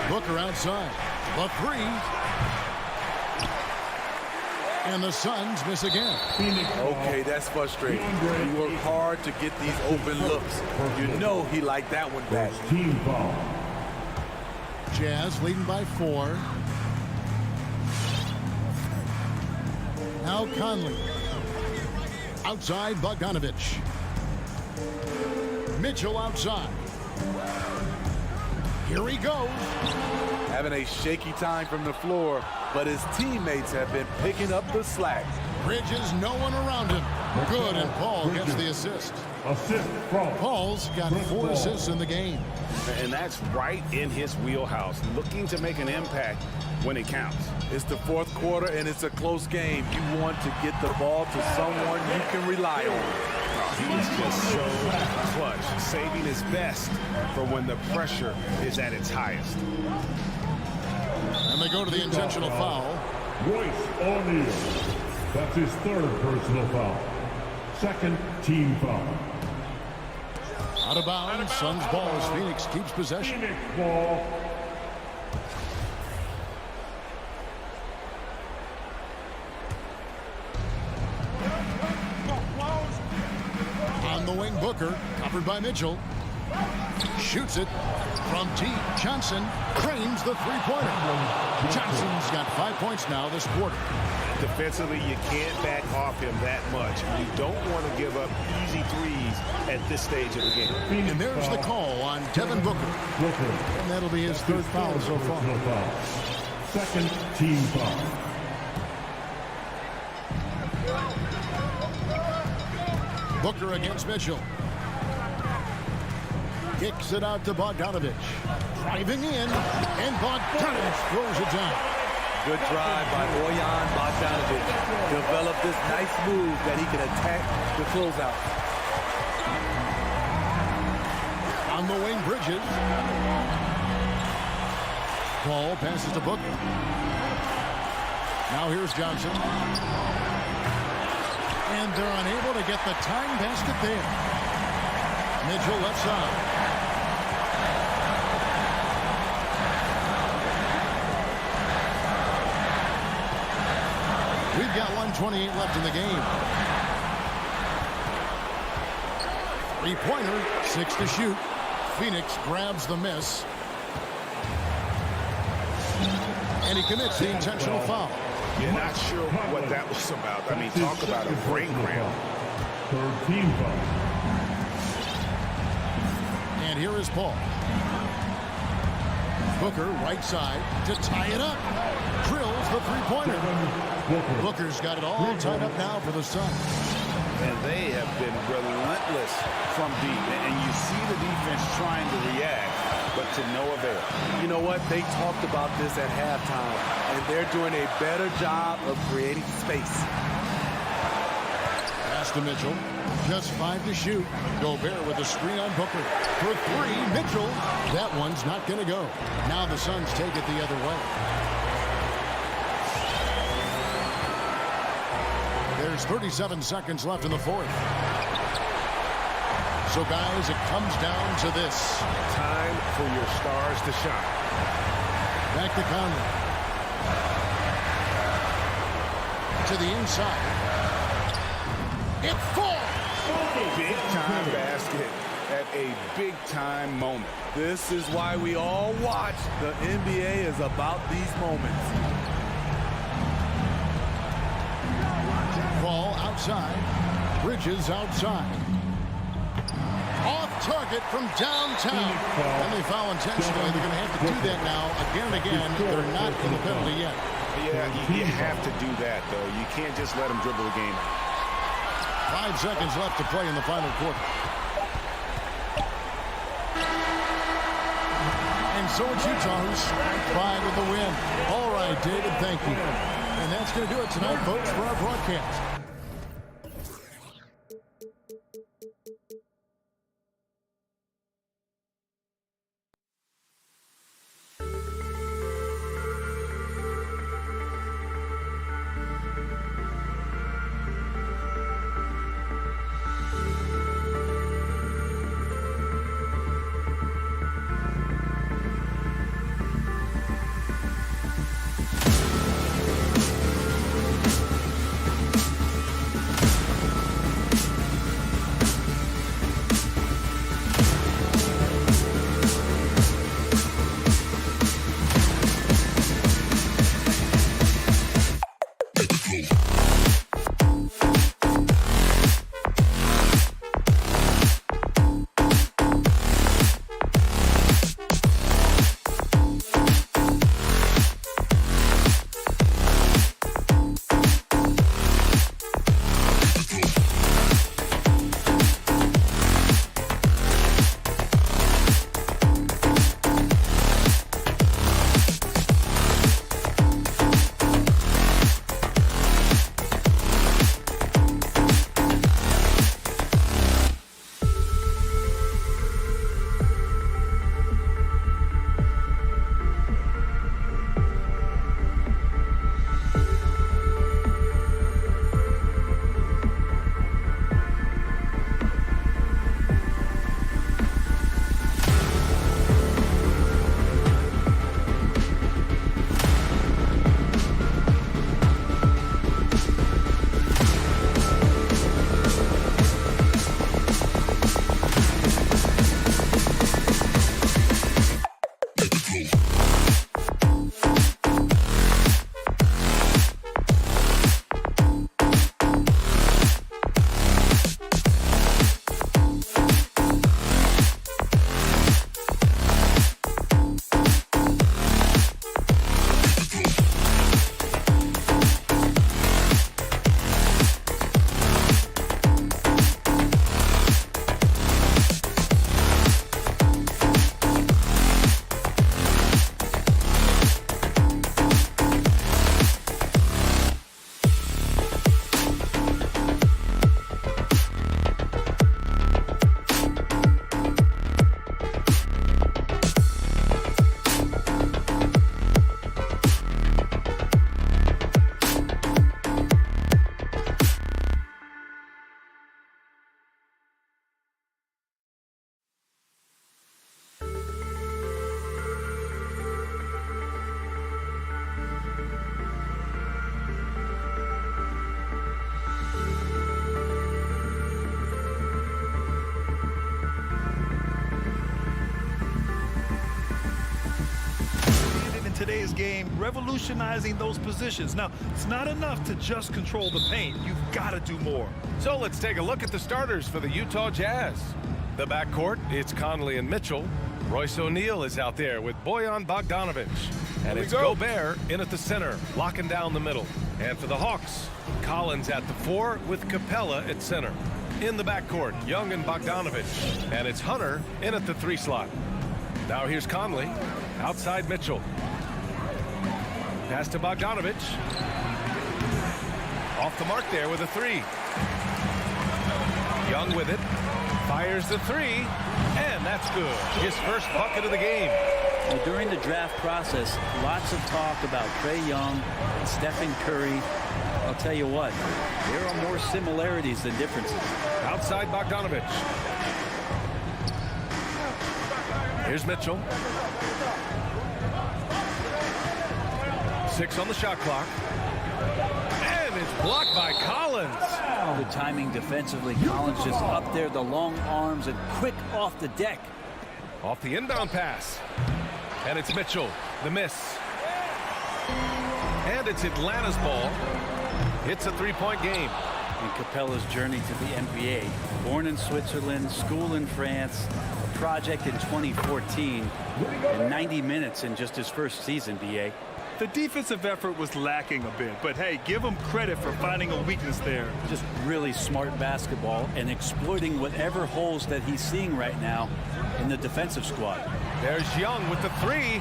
Booker outside. The 3. And the Suns miss again. Okay, that's frustrating. He worked hard to get these open looks. You know he liked that one back. Team foul. Jazz leading by 4. Now Conley. Outside Bogdanovich. Mitchell outside. Here he goes. Having a shaky time from the floor, but his teammates have been picking up the slack. Bridges, no one around him. Good, and Paul gets the assist. Assist from Paul's got 4 assists in the game. And that's right in his wheelhouse, looking to make an impact when it counts. It's the fourth quarter, and it's a close game. You want to get the ball to someone you can rely on. He is just so clutch, saving his best for when the pressure is at its highest. And they go to the intentional foul. Royce O'Neal. That's his 3rd personal foul. 2nd team foul. Out of bounds, Suns ball as Phoenix keeps possession. Phoenix ball. On the wing, Booker, covered by Mitchell. Shoots it from deep. Johnson frames the 3-pointer. Johnson's got 5 points now this quarter. Defensively, you can't back off him that much. You don't want to give up easy threes at this stage of the game. And there's the call on Devin Booker. And that'll be his 3rd foul so far. 2nd team foul. Booker against Mitchell. Kicks it out to Bogdanovich. Driving in, and Bogdanovich throws it down. Good drive by Bojan Bogdanovich. Developed this nice move that he can attack the closeout. On the wing, Bridges. Paul passes to Booker. Now here's Johnson. And they're unable to get the time basket there. Mitchell left side. We've got 1:28 left in the game. Three-pointer, 6 to shoot. Phoenix grabs the miss. And he commits the intentional foul. You're not sure what that was about. I mean, talk about a brain cramp. Third team foul. And here is Paul. Booker, right side, to tie it up. Drills the three-pointer. Booker's got it all tied up now for the Suns. And they have been relentless from deep. And you see the defense trying to react, but to no avail. You know what? They talked about this at halftime, and they're doing a better job of creating space. Pass to Mitchell. Just 5 to shoot. Gobert with a screen on Booker. For 3, Mitchell. That one's not going to go. Now the Suns take it the other way. There's 37 seconds left in the fourth. So, guys, it comes down to this. Time for your stars to shine. Back to Conley. To the inside. It falls! Big-time basket at a big-time moment. This is why we all watch. The NBA is about these moments. Ball outside. Bridges outside. Off target from downtown. And they foul intentionally. They're going to have to do that now again and again. They're not in the penalty yet. Yeah, you have to do that, though. You can't just let them dribble the game. 5 seconds left to play in the final quarter. And so it's Utah who's strike 5 with the win. All right, David, thank you. And that's going to do it tonight, folks, for our broadcast. today's game, revolutionizing those positions. Now, it's not enough to just control the paint. You've got to do more. So let's take a look at the starters for the Utah Jazz. The backcourt, it's Conley and Mitchell. Royce O'Neal is out there with Bojan Bogdanovic. And it's Gobert in at the center, locking down the middle. And for the Hawks, Collins at the 4 with Capella at center. In the backcourt, Young and Bogdanovic. And it's Hunter in at the 3 slot. Now here's Conley, outside Mitchell. Pass to Bogdanovic. Off the mark there with a 3. Young with it. Fires the 3. And that's good. His first bucket of the game. Well, during the draft process, lots of talk about Trae Young and Stephen Curry. I'll tell you what, there are more similarities than differences. Outside Bogdanovic. Here's Mitchell. 6 on the shot clock. And it's blocked by Collins. Good timing defensively. Collins just up there, the long arms, and quick off the deck. Off the inbound pass. And it's Mitchell. The miss. And it's Atlanta's ball. It's a 3-point game. And Capella's journey to the NBA. Born in Switzerland, school in France, a project in 2014, and 90 minutes in just his first season, BA. The defensive effort was lacking a bit, but hey, give him credit for finding a weakness there. Just really smart basketball and exploiting whatever holes that he's seeing right now in the defensive squad. There's Young with the 3,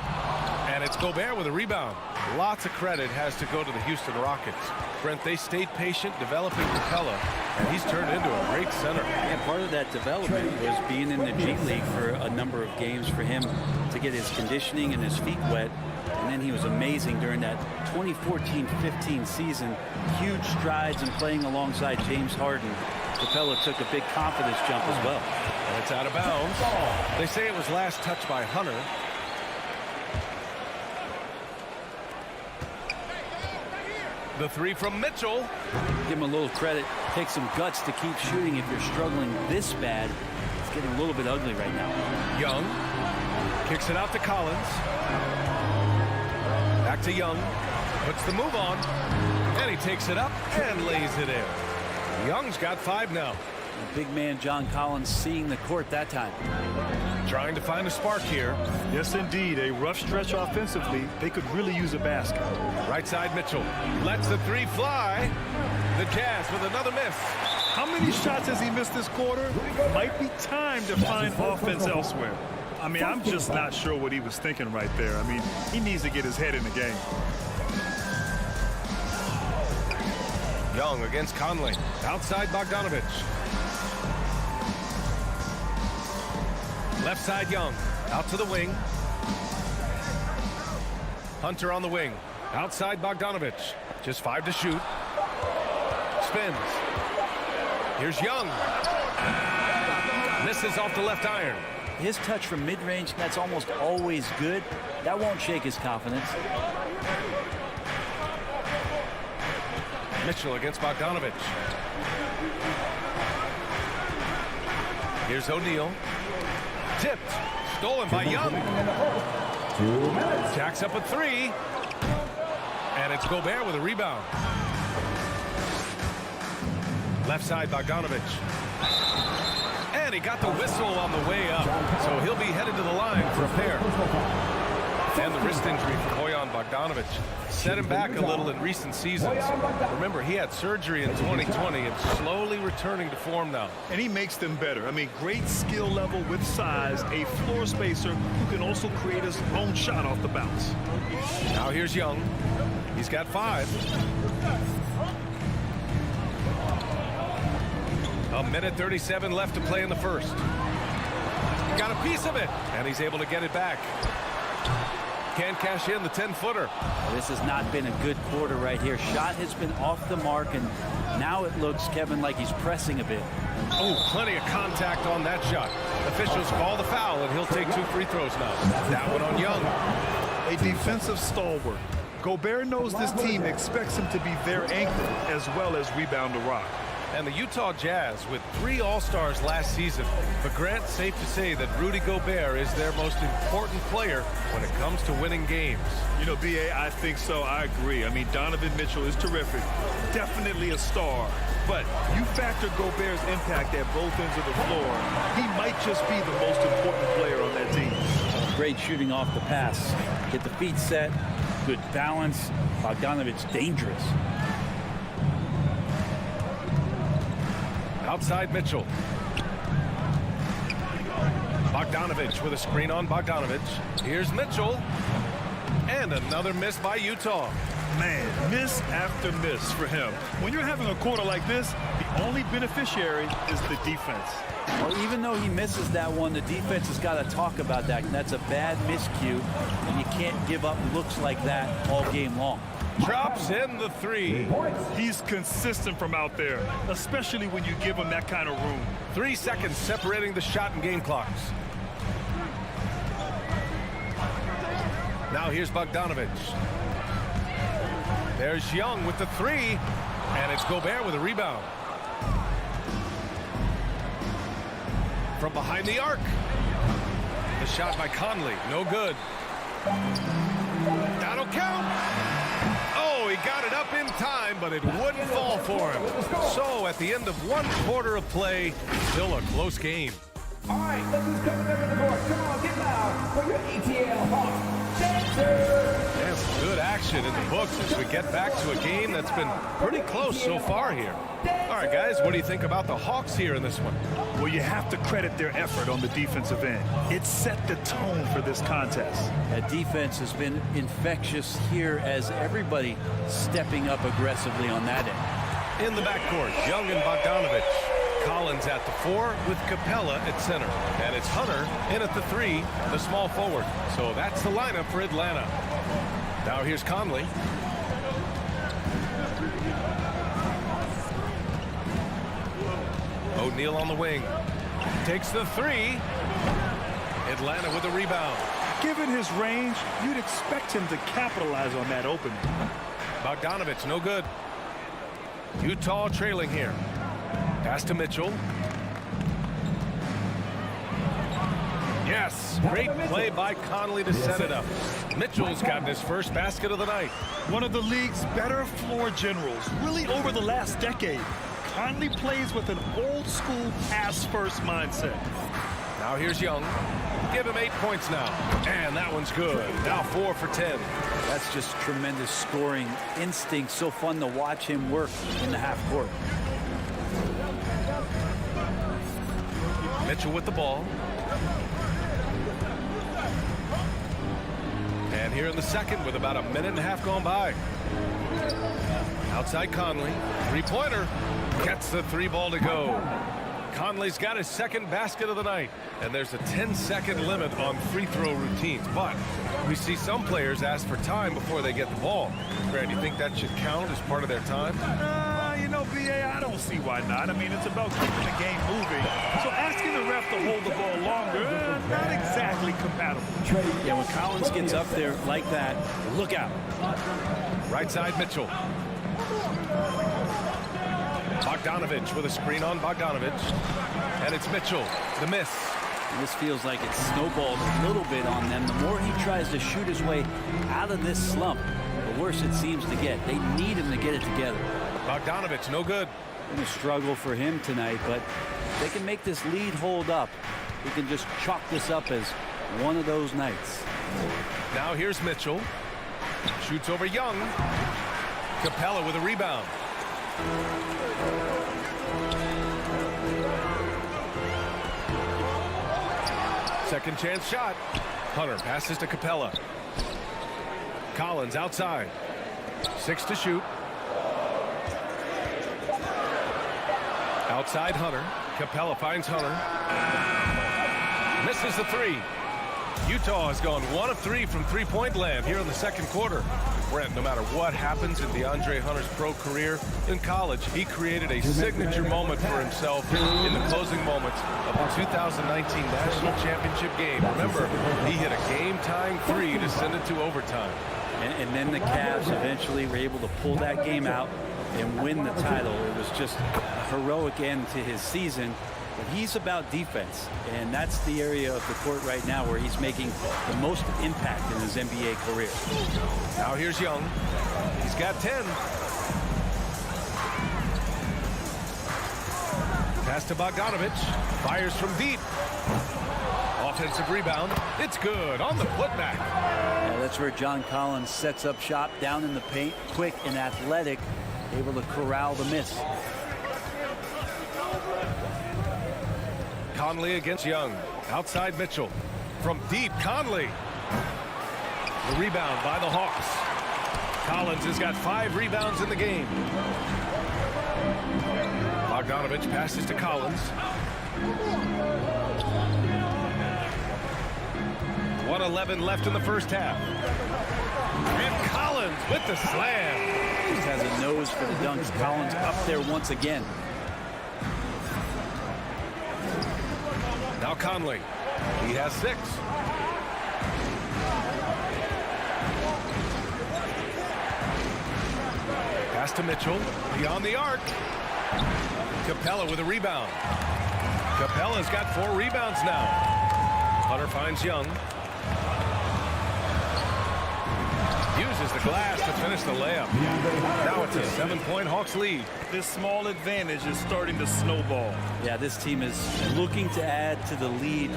and it's Gobert with a rebound. Lots of credit has to go to the Houston Rockets. Brent, they stayed patient developing Capella, and he's turned into a great center. And part of that development was being in the G League for a number of games for him to get his conditioning and his feet wet. And then he was amazing during that 2014-15 season. Huge strides in playing alongside James Harden. Capella took a big confidence jump as well. And it's out of bounds. They say it was last touched by Hunter. The 3 from Mitchell. Give him a little credit. Take some guts to keep shooting if you're struggling this bad. It's getting a little bit ugly right now. Young kicks it out to Collins. Back to Young. Puts the move on. And he takes it up and lays it in. Young's got 5 now. The big man John Collins seeing the court that time. Trying to find a spark here. Yes, indeed. A rough stretch offensively. They could really use a basket. Right side Mitchell. Lets the 3 fly. The Jazz with another miss. How many shots has he missed this quarter? Might be time to find offense elsewhere. I mean, I'm just not sure what he was thinking right there. I mean, he needs to get his head in the game. Young against Conley. Outside Bogdanovic. Left side Young. Out to the wing. Hunter on the wing. Outside Bogdanovic. Just 5 to shoot. Spins. Here's Young. Misses off the left iron. His touch from mid-range, that's almost always good. That won't shake his confidence. Mitchell against Bogdanovic. Here's O'Neal. Tipped. Stolen by Young. Jacks up a 3. And it's Gobert with a rebound. Left side Bogdanovic. And he got the whistle on the way up. So he'll be headed to the line for a pair. And the wrist injury for Bojan Bogdanovic set him back a little in recent seasons. Remember, he had surgery in 2020 and slowly returning to form now. And he makes them better. I mean, great skill level with size, a floor spacer who can also create his own shot off the bounce. Now here's Young. He's got 5. A minute 37 left to play in the first. Got a piece of it, and he's able to get it back. Can't cash in the 10-footer. This has not been a good quarter right here. Shot has been off the mark, and now it looks, Kevin, like he's pressing a bit. Oh, plenty of contact on that shot. Officials call the foul, and he'll take 2 free throws now. That one on Young. A defensive stalwart. Gobert knows this team expects him to be their anchor as well as rebound the rock. And the Utah Jazz with 3 All-Stars last season. But Grant, safe to say that Rudy Gobert is their most important player when it comes to winning games. You know, B.A., I think so. I agree. I mean, Donovan Mitchell is terrific. Definitely a star. But you factor Gobert's impact at both ends of the floor, he might just be the most important player on that team. Great shooting off the pass. Get the feet set. Good balance. Bogdanovich dangerous. Outside Mitchell. Bogdanovich with a screen on Bogdanovich. Here's Mitchell. And another miss by Utah. Man, miss after miss for him. When you're having a quarter like this, the only beneficiary is the defense. Well, even though he misses that one, the defense has got to talk about that. And that's a bad miscue. And you can't give up looks like that all game long. Drops in the 3. He's consistent from out there, especially when you give him that kind of room. 3 seconds separating the shot and game clocks. Now here's Bogdanovich. There's Young with the 3. And it's Gobert with a rebound. From behind the arc. The shot by Conley. No good. That'll count. Oh, he got it up in time, but it wouldn't fall for him. So at the end of 1 quarter of play, still a close game. All right, look who's coming over the court. Come on, get loud for your ATL Hawks. And some good action in the books as we get back to a game that's been pretty close so far here. All right, guys, what do you think about the Hawks here in this one? Well, you have to credit their effort on the defensive end. It set the tone for this contest. That defense has been infectious here as everybody stepping up aggressively on that end. In the backcourt, Young and Bogdanovich. Collins at the 4 with Capella at center. And it's Hunter in at the 3, the small forward. So that's the lineup for Atlanta. Now here's Conley. O'Neal on the wing. Takes the 3. Atlanta with a rebound. Given his range, you'd expect him to capitalize on that opening. Bogdanovich, no good. Utah trailing here. Pass to Mitchell. Yes, great play by Conley to set it up. Mitchell's gotten his first basket of the night. One of the league's better floor generals, really over the last decade. Conley plays with an old-school pass-first mindset. Now here's Young. Give him 8 points now. And that one's good. Now 4 for 10. That's just tremendous scoring instinct. So fun to watch him work in the half court. Mitchell with the ball. And here in the second with about a minute and a half gone by. Outside Conley. 3-pointer. Gets the 3 ball to go. Conley's got his second basket of the night. And there's a 10-second limit on free throw routines. But we see some players ask for time before they get the ball. Grant, you think that should count as part of their time? You know, B.A., I don't see why not. I mean, it's about keeping the game moving. So asking the ref to hold the ball longer, not exactly compatible. Yeah, when Collins gets up there like that, look out. Right side Mitchell. Bogdanovich with a screen on Bogdanovich. And it's Mitchell, the miss. And this feels like it's snowballed a little bit on them. The more he tries to shoot his way out of this slump, the worse it seems to get. They need him to get it together. Bogdanovich, no good. Been a struggle for him tonight, but they can make this lead hold up. We can just chalk this up as one of those nights. Now here's Mitchell. Shoots over Young. Capella with a rebound. Second chance shot. Hunter passes to Capella. Collins outside. 6 to shoot. Outside Hunter. Capella finds Hunter. Misses the 3. Utah has gone 1 of 3 from three-point land here in the second quarter. Brent, no matter what happens in DeAndre Hunter's pro career, in college, he created a signature moment for himself in the closing moments of the 2019 National Championship game. Remember, he hit a game-tying 3 to send it to overtime. And then the Cavs eventually were able to pull that game out. and win the title. It was just a heroic end to his season. But he's about defense, and that's the area of the court right now where he's making the most impact in his NBA career. Now here's Young. He's got 10. Pass to Bogdanovich. Fires from deep. Offensive rebound. It's good on the putback. Yeah, that's where John Collins sets up shop down in the paint, quick and athletic, able to corral the miss. Conley against Young. Outside Mitchell. From deep, Conley. The rebound by the Hawks. Collins has got 5 rebounds in the game. Bogdanovich passes to Collins. 1:11 left in the first half. And Collins with the slam. Just has a nose for the dunks. Collins up there once again. Now Conley. He has 6. Pass to Mitchell. Beyond the arc. Capella with a rebound. Capella's got 4 rebounds now. Hunter finds Young. Uses the glass to finish the layup. Now it's a 7-point Hawks lead. This small advantage is starting to snowball. Yeah, this team is looking to add to the lead,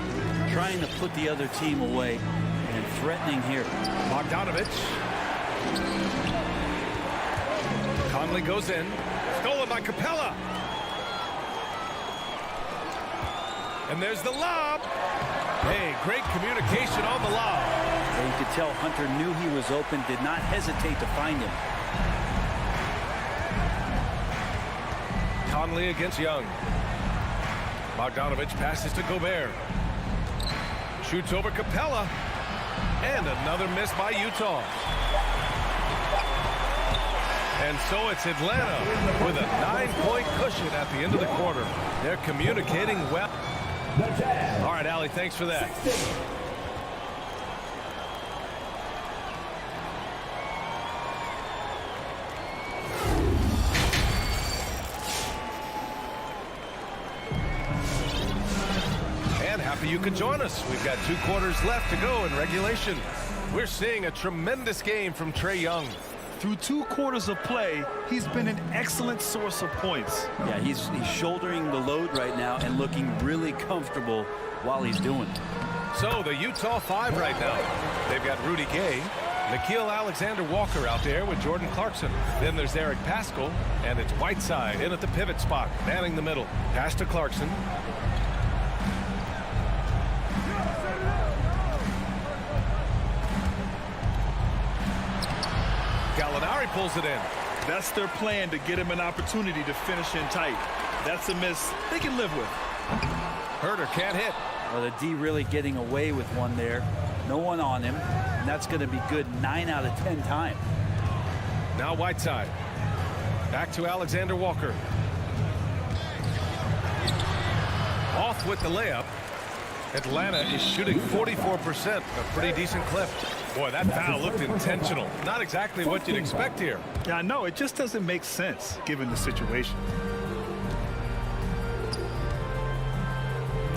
trying to put the other team away, and threatening here. Bogdanovich. Conley goes in. Stolen by Capella. And there's the lob. Hey, great communication on the lob. And you could tell Hunter knew he was open, did not hesitate to find him. Conley against Young. Bogdanovich passes to Gobert. Shoots over Capella. And another miss by Utah. And so it's Atlanta with a 9-point cushion at the end of the quarter. They're communicating well. All right, Allie, thanks for that. And happy you could join us. We've got 2 quarters left to go in regulation. We're seeing a tremendous game from Trae Young. Through 2 quarters of play, he's been an excellent source of points. Yeah, he's shouldering the load right now and looking really comfortable while he's doing it. So the Utah 5 right now. They've got Rudy Gay, Nickeil Alexander-Walker out there with Jordan Clarkson. Then there's Eric Paschall, and it's Whiteside in at the pivot spot, manning the middle. Pass to Clarkson. Gallinari pulls it in. That's their plan, to get him an opportunity to finish in tight. That's a miss they can live with. Herter can't hit. Well, the D really getting away with one there. No one on him, and that's going to be good 9 out of 10 times. Now Whiteside. Back to Alexander-Walker. Off with the layup. Atlanta is shooting 44%, a pretty decent clip. Boy, that foul looked intentional. Not exactly what you'd expect here. Yeah, I know. It just doesn't make sense given the situation.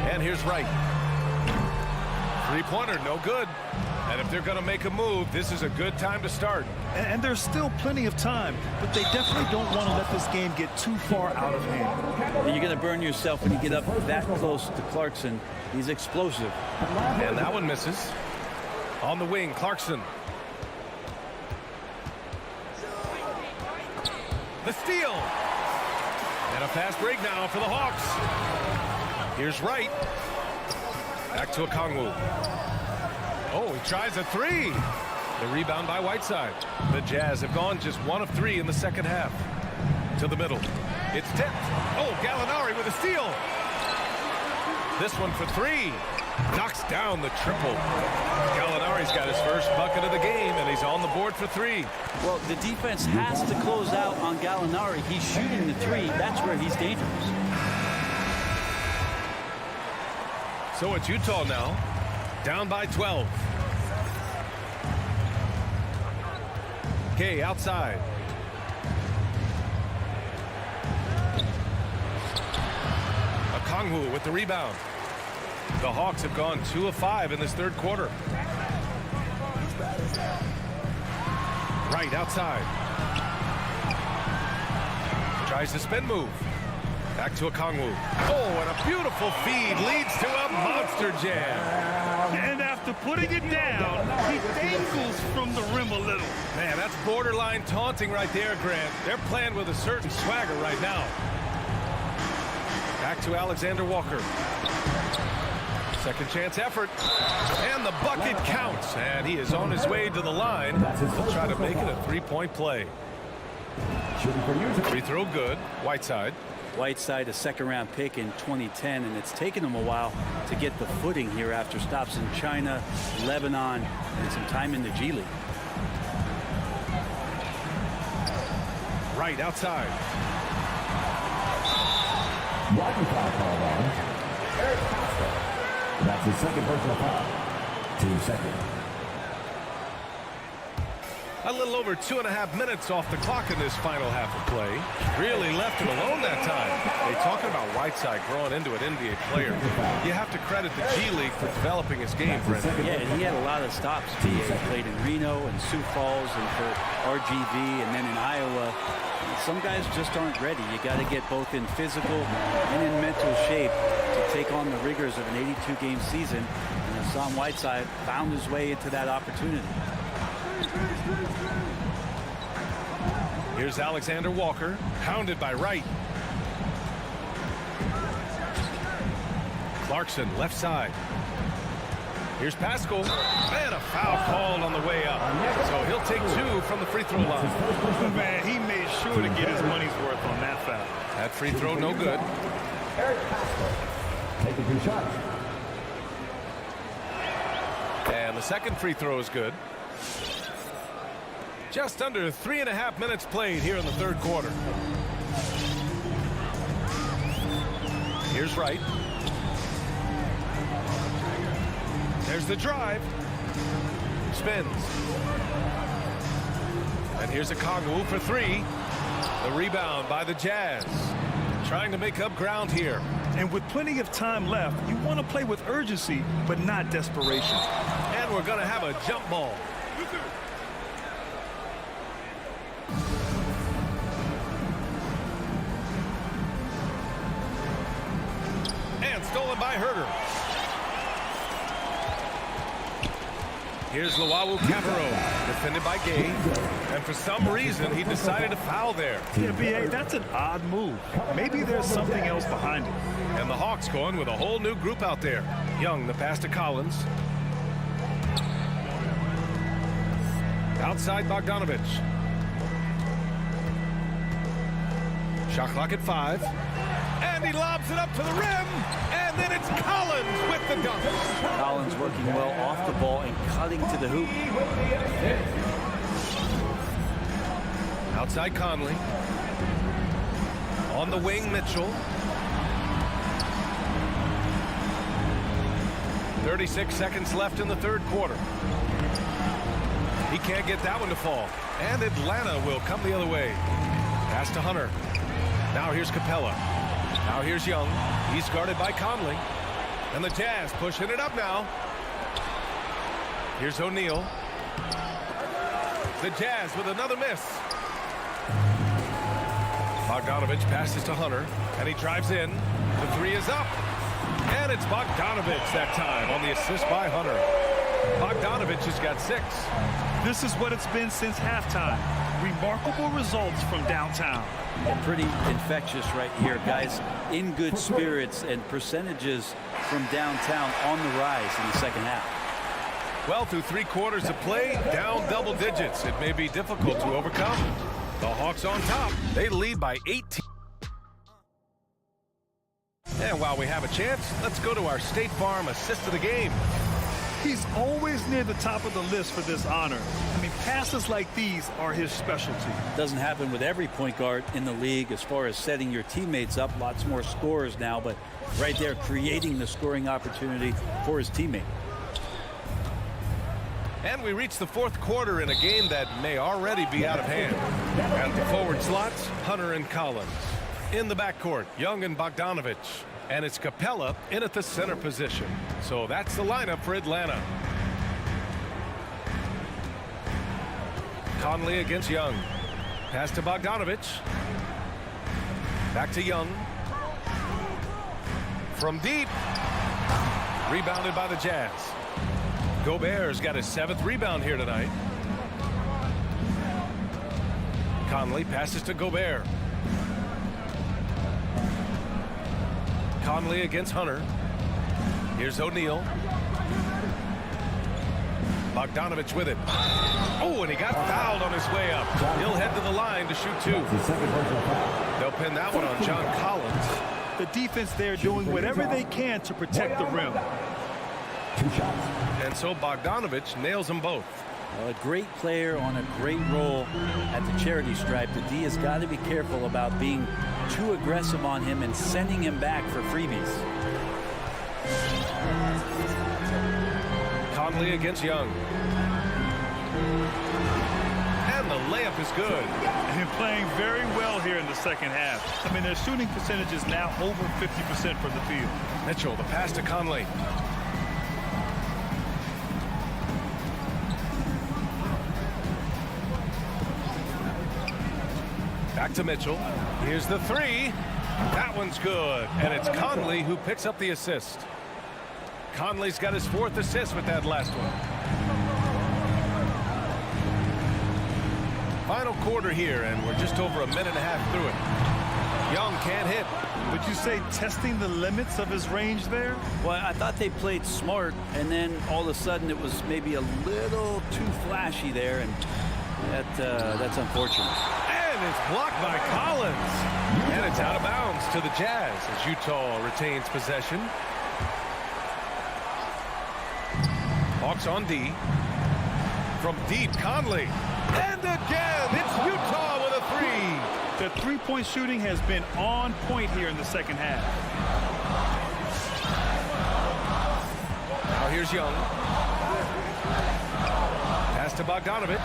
And here's Wright. 3-pointer, no good. And if they're going to make a move, this is a good time to start. And there's still plenty of time, but they definitely don't want to let this game get too far out of hand. You're going to burn yourself when you get up that close to Clarkson. He's explosive. And that one misses. On the wing, Clarkson. The steal. And a fast break now for the Hawks. Here's Wright. Back to Okongwu. Oh, he tries a 3. The rebound by Whiteside. The Jazz have gone just 1 of 3 in the second half. To the middle. It's tipped. Oh, Gallinari with a steal. This one for 3. Knocks down the triple. Gallinari's got his first bucket of the game, and he's on the board for 3. Well, the defense has to close out on Gallinari. He's shooting the 3. That's where he's dangerous. So it's Utah now, down by 12. Gay outside. Okongwu with the rebound. The Hawks have gone 2 of 5 in this third quarter. Right outside. Tries the spin move. Back to Okongwu. Oh, and a beautiful feed leads to a monster jam. And after putting it down, he dangles from the rim a little. Man, that's borderline taunting right there, Grant. They're playing with a certain swagger right now. Back to Alexander Walker. Second chance effort. And the bucket counts. And he is on his way to the line. He'll try to make it a three-point play. Free throw good. Whiteside. Whiteside, a second-round pick in 2010, and it's taken him a while to get the footing here after stops in China, Lebanon, and some time in the G League. Right outside. That's his second personal foul. Team second. A little over 2.5 minutes off the clock in this final half of play. Really left him alone that time. Hey, talking about Whiteside growing into an NBA player, you have to credit the G League for developing his game, Brent. Yeah, and he had a lot of stops. He played in Reno and Sioux Falls and for RGV and then in Iowa. Some guys just aren't ready. You got to get both in physical and in mental shape to take on the rigors of an 82-game season. And Hassan Whiteside found his way into that opportunity. Here's Alexander Walker, pounded by Wright. Clarkson, left side. Here's Pascal, and a foul called on the way up. So he'll take 2 from the free throw line. Man, he made sure to get his money's worth on that foul. That free throw no good. Taking 2 shots. And the second free throw is good. Just under 3.5 minutes played here in the third quarter. Here's Wright. There's the drive. Spins. And here's Okongwu for 3. The rebound by the Jazz. Trying to make up ground here. And with plenty of time left, you want to play with urgency, but not desperation. And we're going to have a jump ball. Stolen by Herter. Here's Luau Cabarro, defended by Gay. And for some reason, he decided to foul there. Yeah, B.A., that's an odd move. Maybe there's something else behind it. And the Hawks going with a whole new group out there. Young, the pass to Collins. Outside Bogdanovich. Shot clock at 5. And he lobs it up to the rim. And then it's Collins with the dunk. Collins working well off the ball and cutting to the hoop. Outside Conley. On the wing, Mitchell. 36 seconds left in the third quarter. He can't get that one to fall. And Atlanta will come the other way. Pass to Hunter. Now here's Capella. Now here's Young. He's guarded by Conley. And the Jazz pushing it up now. Here's O'Neal. The Jazz with another miss. Bogdanovich passes to Hunter. And he drives in. The 3 is up. And it's Bogdanovich that time on the assist by Hunter. Bogdanovich has got 6. This is what it's been since halftime. Remarkable results from downtown. Pretty infectious right here, guys. In good spirits and percentages from downtown on the rise in the second half. Well, through 3 quarters of play, down double digits. It may be difficult to overcome. The Hawks on top. They lead by 18. And while we have a chance, let's go to our State Farm assist of the game. He's always near the top of the list for this honor. I mean, passes like these are his specialty. Doesn't happen with every point guard in the league as far as setting your teammates up. Lots more scorers now, but right there creating the scoring opportunity for his teammate. And we reach the fourth quarter in a game that may already be out of hand. At the forward slots, Hunter and Collins. In the backcourt, Young and Bogdanovich. And it's Capella in at the center position. So that's the lineup for Atlanta. Conley against Young. Pass to Bogdanovich. Back to Young. From deep. Rebounded by the Jazz. Gobert's got his 7th rebound here tonight. Conley passes to Gobert. Conley against Hunter. Here's O'Neal. Bogdanovich with it. Oh, and he got fouled on his way up. He'll head to the line to shoot 2. They'll pin that one on John Collins. The defense there doing whatever they can to protect the rim. 2 shots. And so Bogdanovich nails them both. Well, a great player on a great role at the charity stripe. The D has got to be careful about being too aggressive on him and sending him back for freebies. Conley against Young. And the layup is good. And playing very well here in the second half. I mean, their shooting percentage is now over 50% from the field. Mitchell, the pass to Conley. Back to Mitchell. Here's the 3. That one's good. And it's Conley who picks up the assist. Conley's got his 4th assist with that last one. Final quarter here, and we're just over a minute and a half through it. Young can't hit. Would you say testing the limits of his range there? Well, I thought they played smart, and then all of a sudden it was maybe a little too flashy there, and that's unfortunate. And it's blocked by Collins. And it's out of bounds to the Jazz as Utah retains possession. Hawks on D. From deep, Conley. And again, it's Utah with a 3. The three-point shooting has been on point here in the second half. Now here's Young. Pass to Bogdanovich.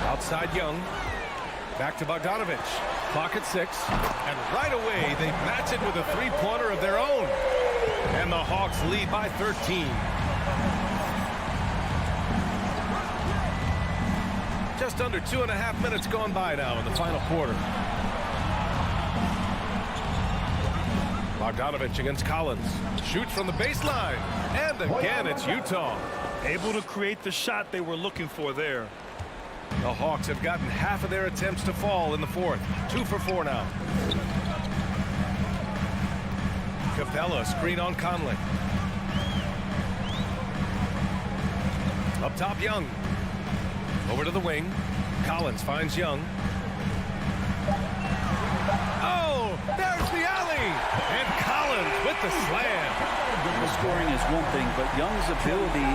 Outside Young. Back to Bogdanovich. Clock at 6. And right away, they match it with a 3-pointer of their own. And the Hawks lead by 13. Just under 2.5 minutes gone by now in the final quarter. Bogdanovich against Collins. Shoots from the baseline. And again, it's Utah. Able to create the shot they were looking for there. The Hawks have gotten half of their attempts to fall in the 4th. 2 for 4 now. Capella, screen on Conley. Up top, Young. Over to the wing. Collins finds Young. Oh, there's the alley. And Collins with the slam. The scoring is one thing, but Young's ability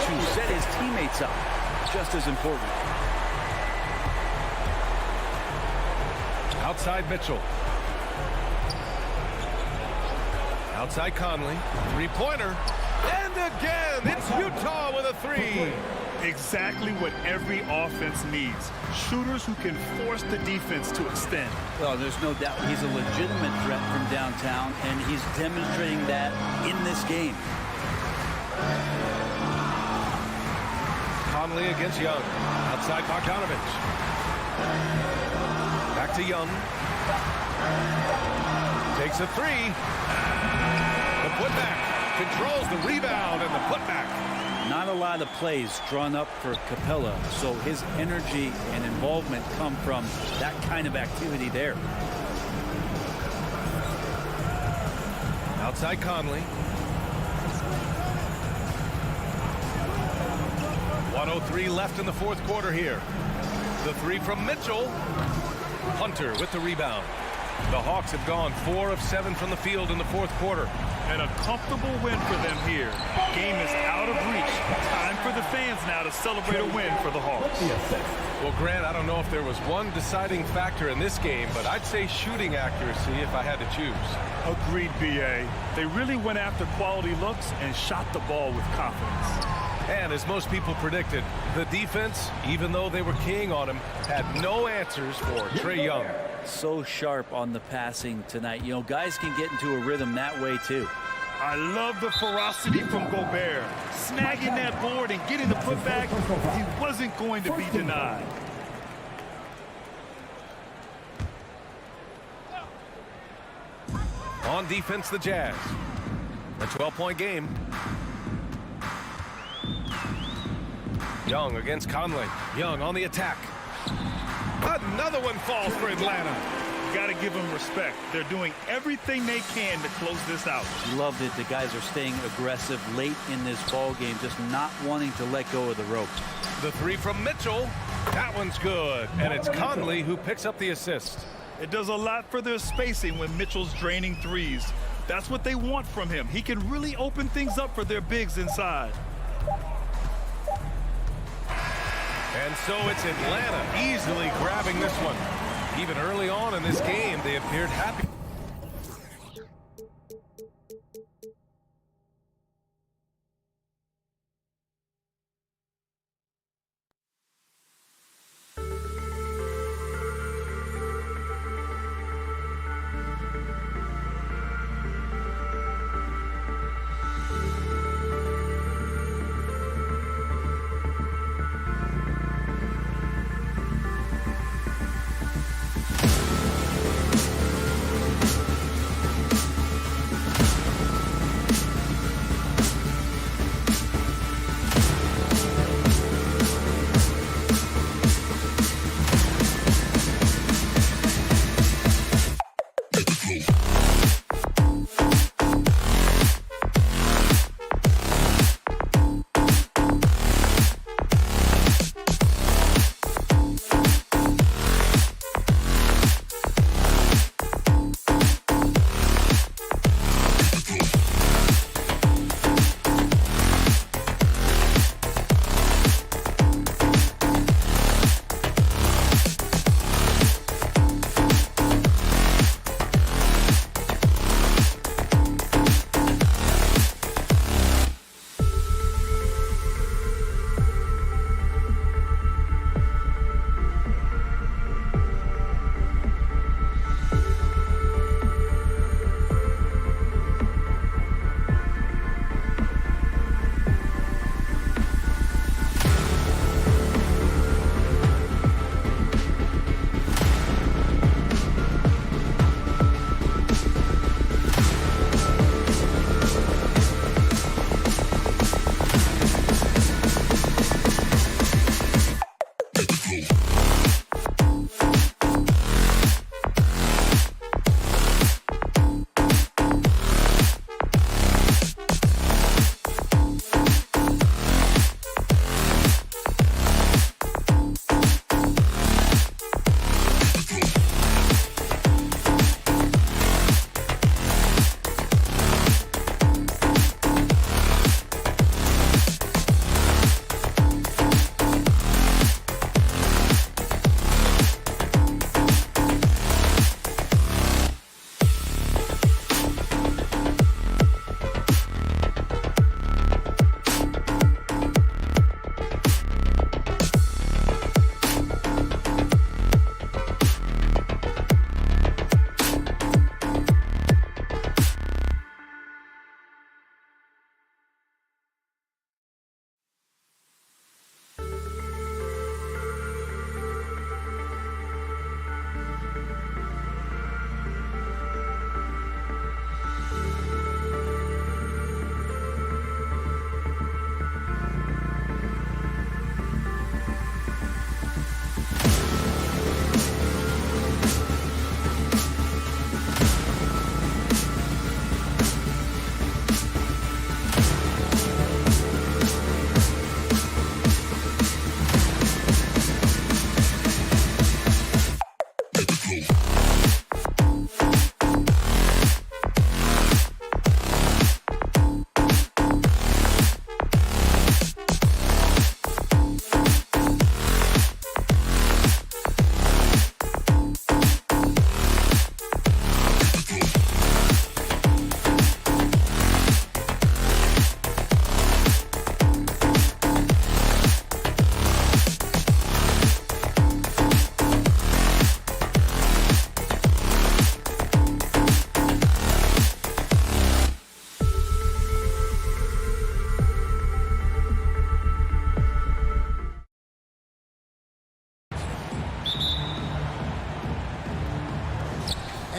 to set his teammates up just as important. Outside Mitchell. Outside Conley. 3-pointer. And again, it's Utah with a 3. Exactly what every offense needs. Shooters who can force the defense to extend. Well, there's no doubt he's a legitimate threat from downtown, and he's demonstrating that in this game. Conley against Young. Outside Bogdanovich. Back to Young. Takes a 3. The putback. Controls the rebound and the putback. Not a lot of plays drawn up for Capella, so his energy and involvement come from that kind of activity there. Outside Conley. 1:03 left in the 4th quarter here. The 3 from Mitchell. Hunter with the rebound. The Hawks have gone 4 of 7 from the field in the 4th quarter. And a comfortable win for them here. Game is out of reach. Time for the fans now to celebrate a win for the Hawks. Well, Grant, I don't know if there was one deciding factor in this game, but I'd say shooting accuracy if I had to choose. Agreed, B.A. They really went after quality looks and shot the ball with confidence. And as most people predicted, the defense, even though they were keying on him, had no answers for Trae Young. so sharp on the passing tonight. You know, guys can get into a rhythm that way too. I love the ferocity from Gobert. Snagging that board and getting the putback, he wasn't going to be denied. On defense, the Jazz. A 12-point game. Young against Conley. Young on the attack. Another one falls for Atlanta. Got to give them respect. They're doing everything they can to close this out. Loved it. The guys are staying aggressive late in this ball game, just not wanting to let go of the rope. The three from Mitchell. That one's good. And it's Conley who picks up the assist. It does a lot for their spacing when Mitchell's draining threes. That's what they want from him. He can really open things up for their bigs inside. And so it's Atlanta easily grabbing this one. Even early on in this game, they appeared happy.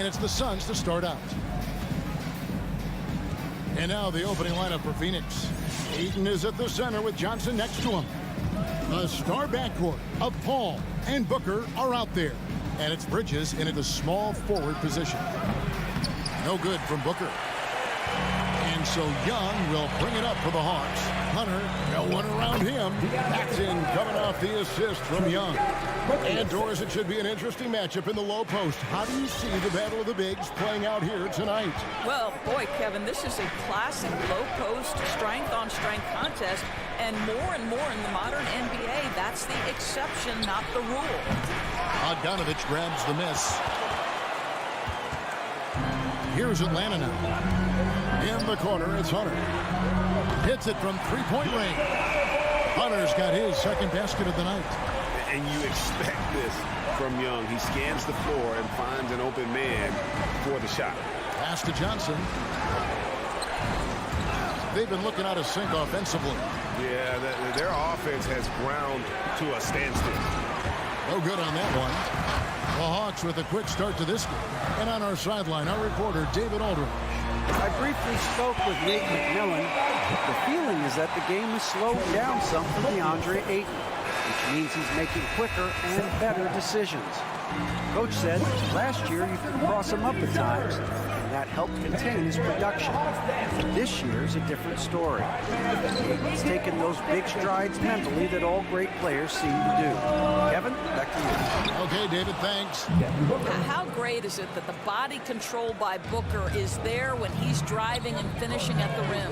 it's the Suns to start out. And now the opening lineup for Phoenix. Ayton is at the center with Johnson next to him. The star backcourt of Paul and Booker are out there. And it's Bridges in at the small forward position. No good from Booker. And so Young will bring it up for the Hawks. Hunter, no one around him. Claxton coming off the assist from Young. And Doris, it should be an interesting matchup in the low post. How do you see the battle of the bigs playing out here tonight? Well, boy, Kevin, this is a classic low post strength-on-strength contest. And more in the modern NBA, that's the exception, not the rule. Bogdanovich grabs the miss. Here's Atlanta now. In the corner, it's Hunter. Hits it from three-point range. Hunter's got his second basket of the night. And you expect this from Young. He scans the floor and finds an open man for the shot. Pass to Johnson. They've been looking out of sync offensively. Yeah, their offense has ground to a standstill. No good on that one. The Hawks with a quick start to this game. And on our sideline, our reporter, David Aldridge. I briefly spoke with Nate McMillan. The feeling is that the game is slowed down some for DeAndre Ayton, which means he's making quicker and better decisions. Coach said last year you could cross him up at times, and that helped contain his production. This year is a different story. He's taken those big strides mentally that all great players seem to do. Kevin, back to you. Okay, David, thanks. How great is it that the body control by Booker is there when he's driving and finishing at the rim?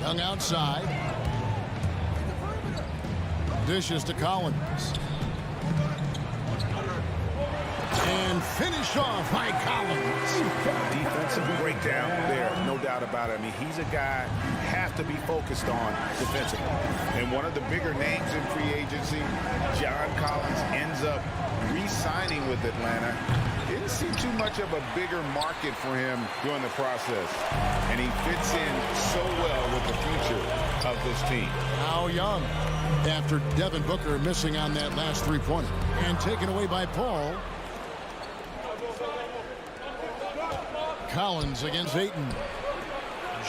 Young outside. Dishes to Collins. And finish off by Collins. Defensive breakdown there, no doubt about it. I mean, he's a guy you have to be focused on defensively. And one of the bigger names in free agency, John Collins, ends up re-signing with Atlanta. Didn't see too much of a bigger market for him during the process. And he fits in so well with the future of this team. Now Young, after Devin Booker missing on that last three-pointer. And taken away by Paul. Collins against Ayton.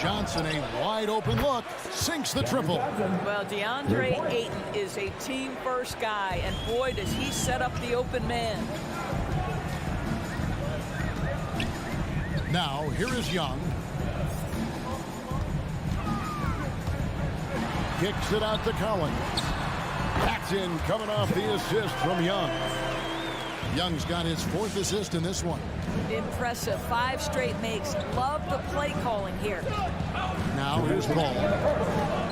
Johnson, a wide open look, sinks the triple. Well, DeAndre Ayton is a team-first guy, and boy, does he set up the open man. Now, here is Young. Kicks it out to Collins. Claxton coming off the assist from Young. Young's got his fourth assist in this one. Impressive. 5 straight makes. Love the play calling here. Now here's Paul.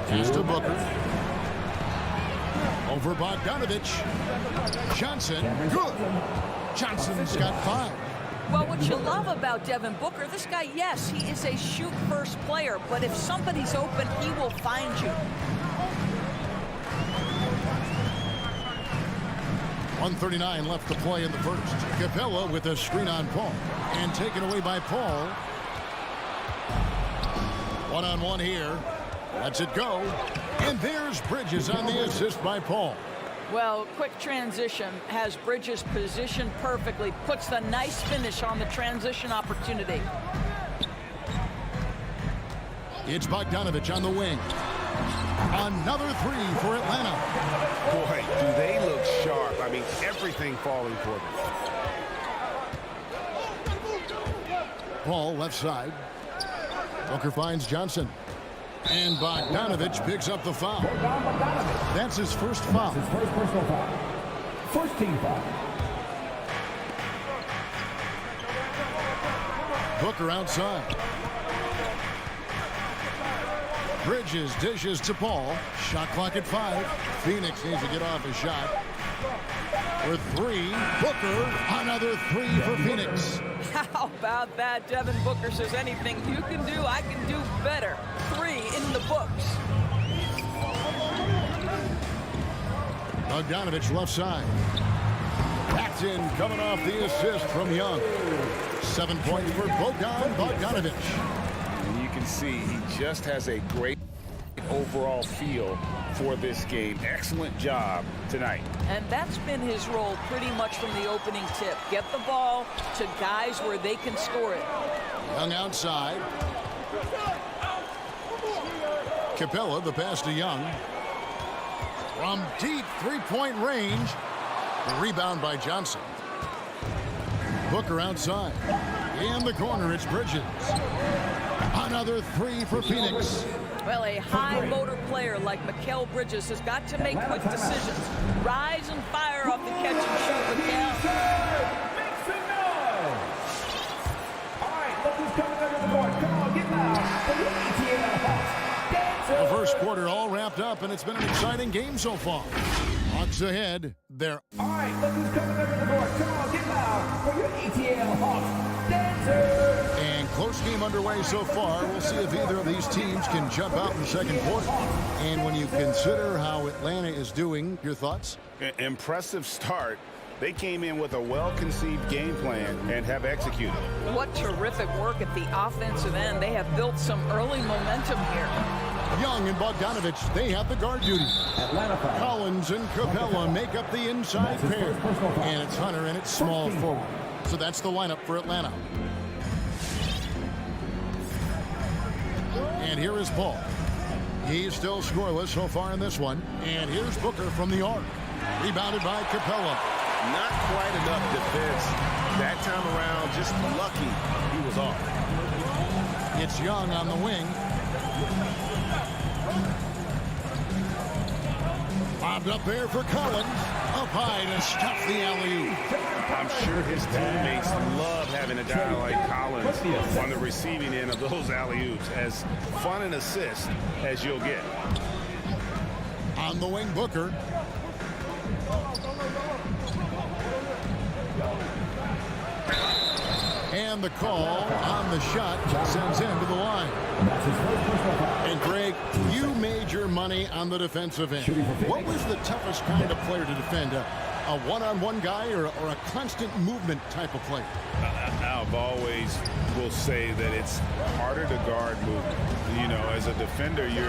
Pass to Booker. Over Bogdanovich. Johnson. Good. Johnson's got 5. Well, what you love about Devin Booker, this guy, yes, he is a shoot-first player, but if somebody's open, he will find you. 1:39 left to play in the first. Capella with a screen on Paul. And taken away by Paul. One-on-one here. Lets it go. And there's Bridges on the assist by Paul. Well, quick transition. Has Bridges positioned perfectly. Puts the nice finish on the transition opportunity. It's Bogdanovich on the wing. Another 3 for Atlanta. Boy, do they look sharp. I mean, everything falling for them. Paul left side. Booker finds Johnson. And Bogdanovich picks up the foul. That's his first foul. His first personal foul. First team foul. Booker outside. Bridges dishes to Paul. Shot clock at 5. Phoenix needs to get off a shot. For 3, Booker, another 3 for Phoenix. How about that? Devin Booker says anything you can do, I can do better. 3 in the books. Bogdanovich left side. Claxton coming off the assist from Young. 7 points for Bogdanovich. And you can see he just has a great overall feel for this game. Excellent job tonight. And that's been his role pretty much from the opening tip. Get the ball to guys where they can score it. Young outside. Capella, the pass to Young. From deep three-point range. The rebound by Johnson. Booker outside. In the corner, it's Bridges. Another three for Phoenix. Well, a high motor player like Mikal Bridges has got to make quick decisions. Rise and fire off the catch and shoot, Mikal. Make some noise! All right, look who's coming under the court. Come on, get loud for your ATL Hawks. The first quarter all wrapped up, and it's been an exciting game so far. Hawks ahead. They're all right, look who's coming under the court. Come on, get loud for your ATL Hawks. Dancers! And close game underway so far. We'll see if either of these teams can jump out in the second quarter. And when you consider how Atlanta is doing, your thoughts? Impressive start. They came in with a well-conceived game plan and have executed. What terrific work at the offensive end. They have built some early momentum here. Young and Bogdanovich, they have the guard duty. Collins and Capella make up the inside pair. And it's Hunter and it's small forward. So that's the lineup for Atlanta. And here is Paul. He's still scoreless so far in this one. And here's Booker from the arc. Rebounded by Capella. Not quite enough defense. That time around, just lucky he was off. It's Young on the wing. Bobbed up there for Collins. Up high to stuff the alley-oop. I'm sure his teammates love having a guy like Collins on the receiving end of those alley-oops. As fun an assist as you'll get. On the wing, Booker. And the call on the shot sends him to the line. And Greg, you made your money on the defensive end. What was the toughest kind of player to defend? A one-on-one guy or a constant movement type of player? I've always will say that it's harder to guard movement. You know, as a defender, you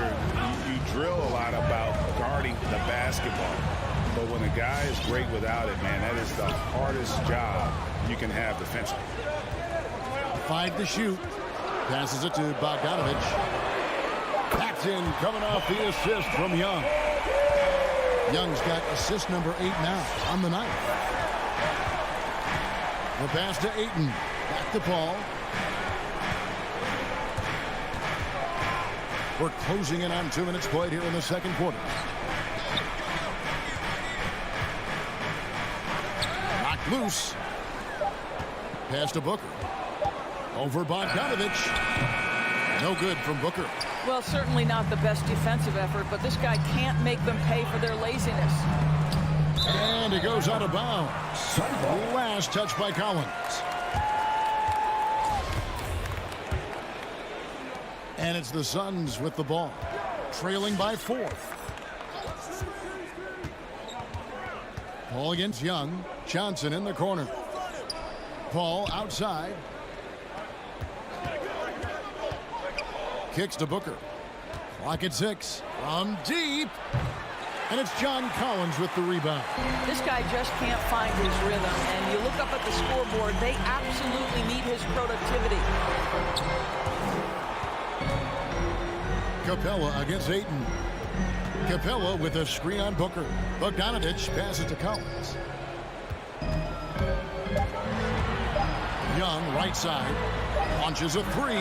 drill a lot about guarding the basketball. But when a guy is great without it, man, that is the hardest job you can have defensively. 5 to shoot. Passes it to Bogdanovich. Paxton coming off the assist from Young. Young's got assist number 8 now on the night. The pass to Ayton. Back to Paul. We're closing in on 2 minutes played here in the second quarter. Knocked loose. Pass to Booker. Over Bogdanovich. No good from Booker. Well, certainly not the best defensive effort, but this guy can't make them pay for their laziness. And it goes out of bounds. Last touch by Collins. And it's the Suns with the ball, trailing by 4. Paul against Young. Johnson in the corner. Paul outside. Kicks to Booker. Clock at 6. From deep. And it's John Collins with the rebound. This guy just can't find his rhythm. And you look up at the scoreboard, they absolutely need his productivity. Capella against Ayton. Capella with a screen on Booker. Bogdanovich passes to Collins. Young, right side. Launches a 3.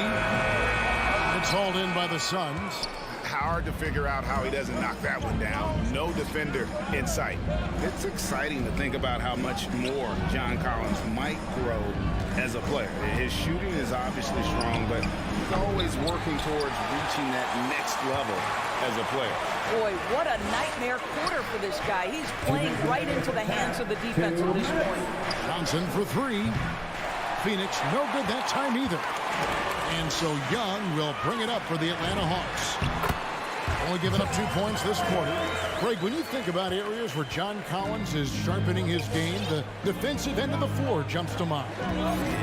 It's hauled in by the Suns. Hard to figure out how he doesn't knock that one down. No defender in sight. It's exciting to think about how much more John Collins might grow as a player. His shooting is obviously strong, but he's always working towards reaching that next level as a player. Boy, what a nightmare quarter for this guy. He's playing right into the hands of the defense at this point. Johnson for 3. Phoenix no good that time either. And so Young will bring it up for the Atlanta Hawks. Only giving up 2 points this quarter. Greg, when you think about areas where John Collins is sharpening his game, the defensive end of the floor jumps to mind.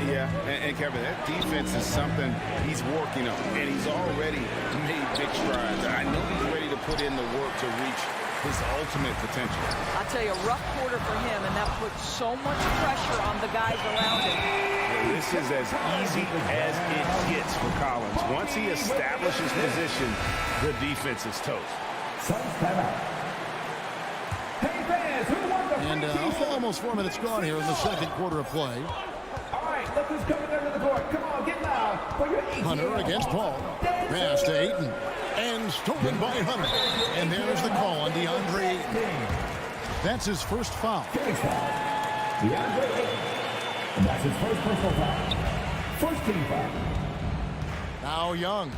Yeah, and Kevin, that defense is something he's working on, and he's already made big strides. I know he's ready to put in the work to reach his ultimate potential. I tell you, a rough quarter for him, and that puts so much pressure on the guys around him. Well, this is as easy as it gets for Collins. Once he establishes position, the defense is toast. And almost 4 minutes gone here in the second quarter of play. All right, look who's coming under the court. Come on, get loud for your ATL. Hunter against Paul. Pass to Ayton. And stolen by Hunter. And there's the call on DeAndre Ayton. That's his first foul. DeAndre Ayton. And that's his first personal foul. First team foul. Now Young.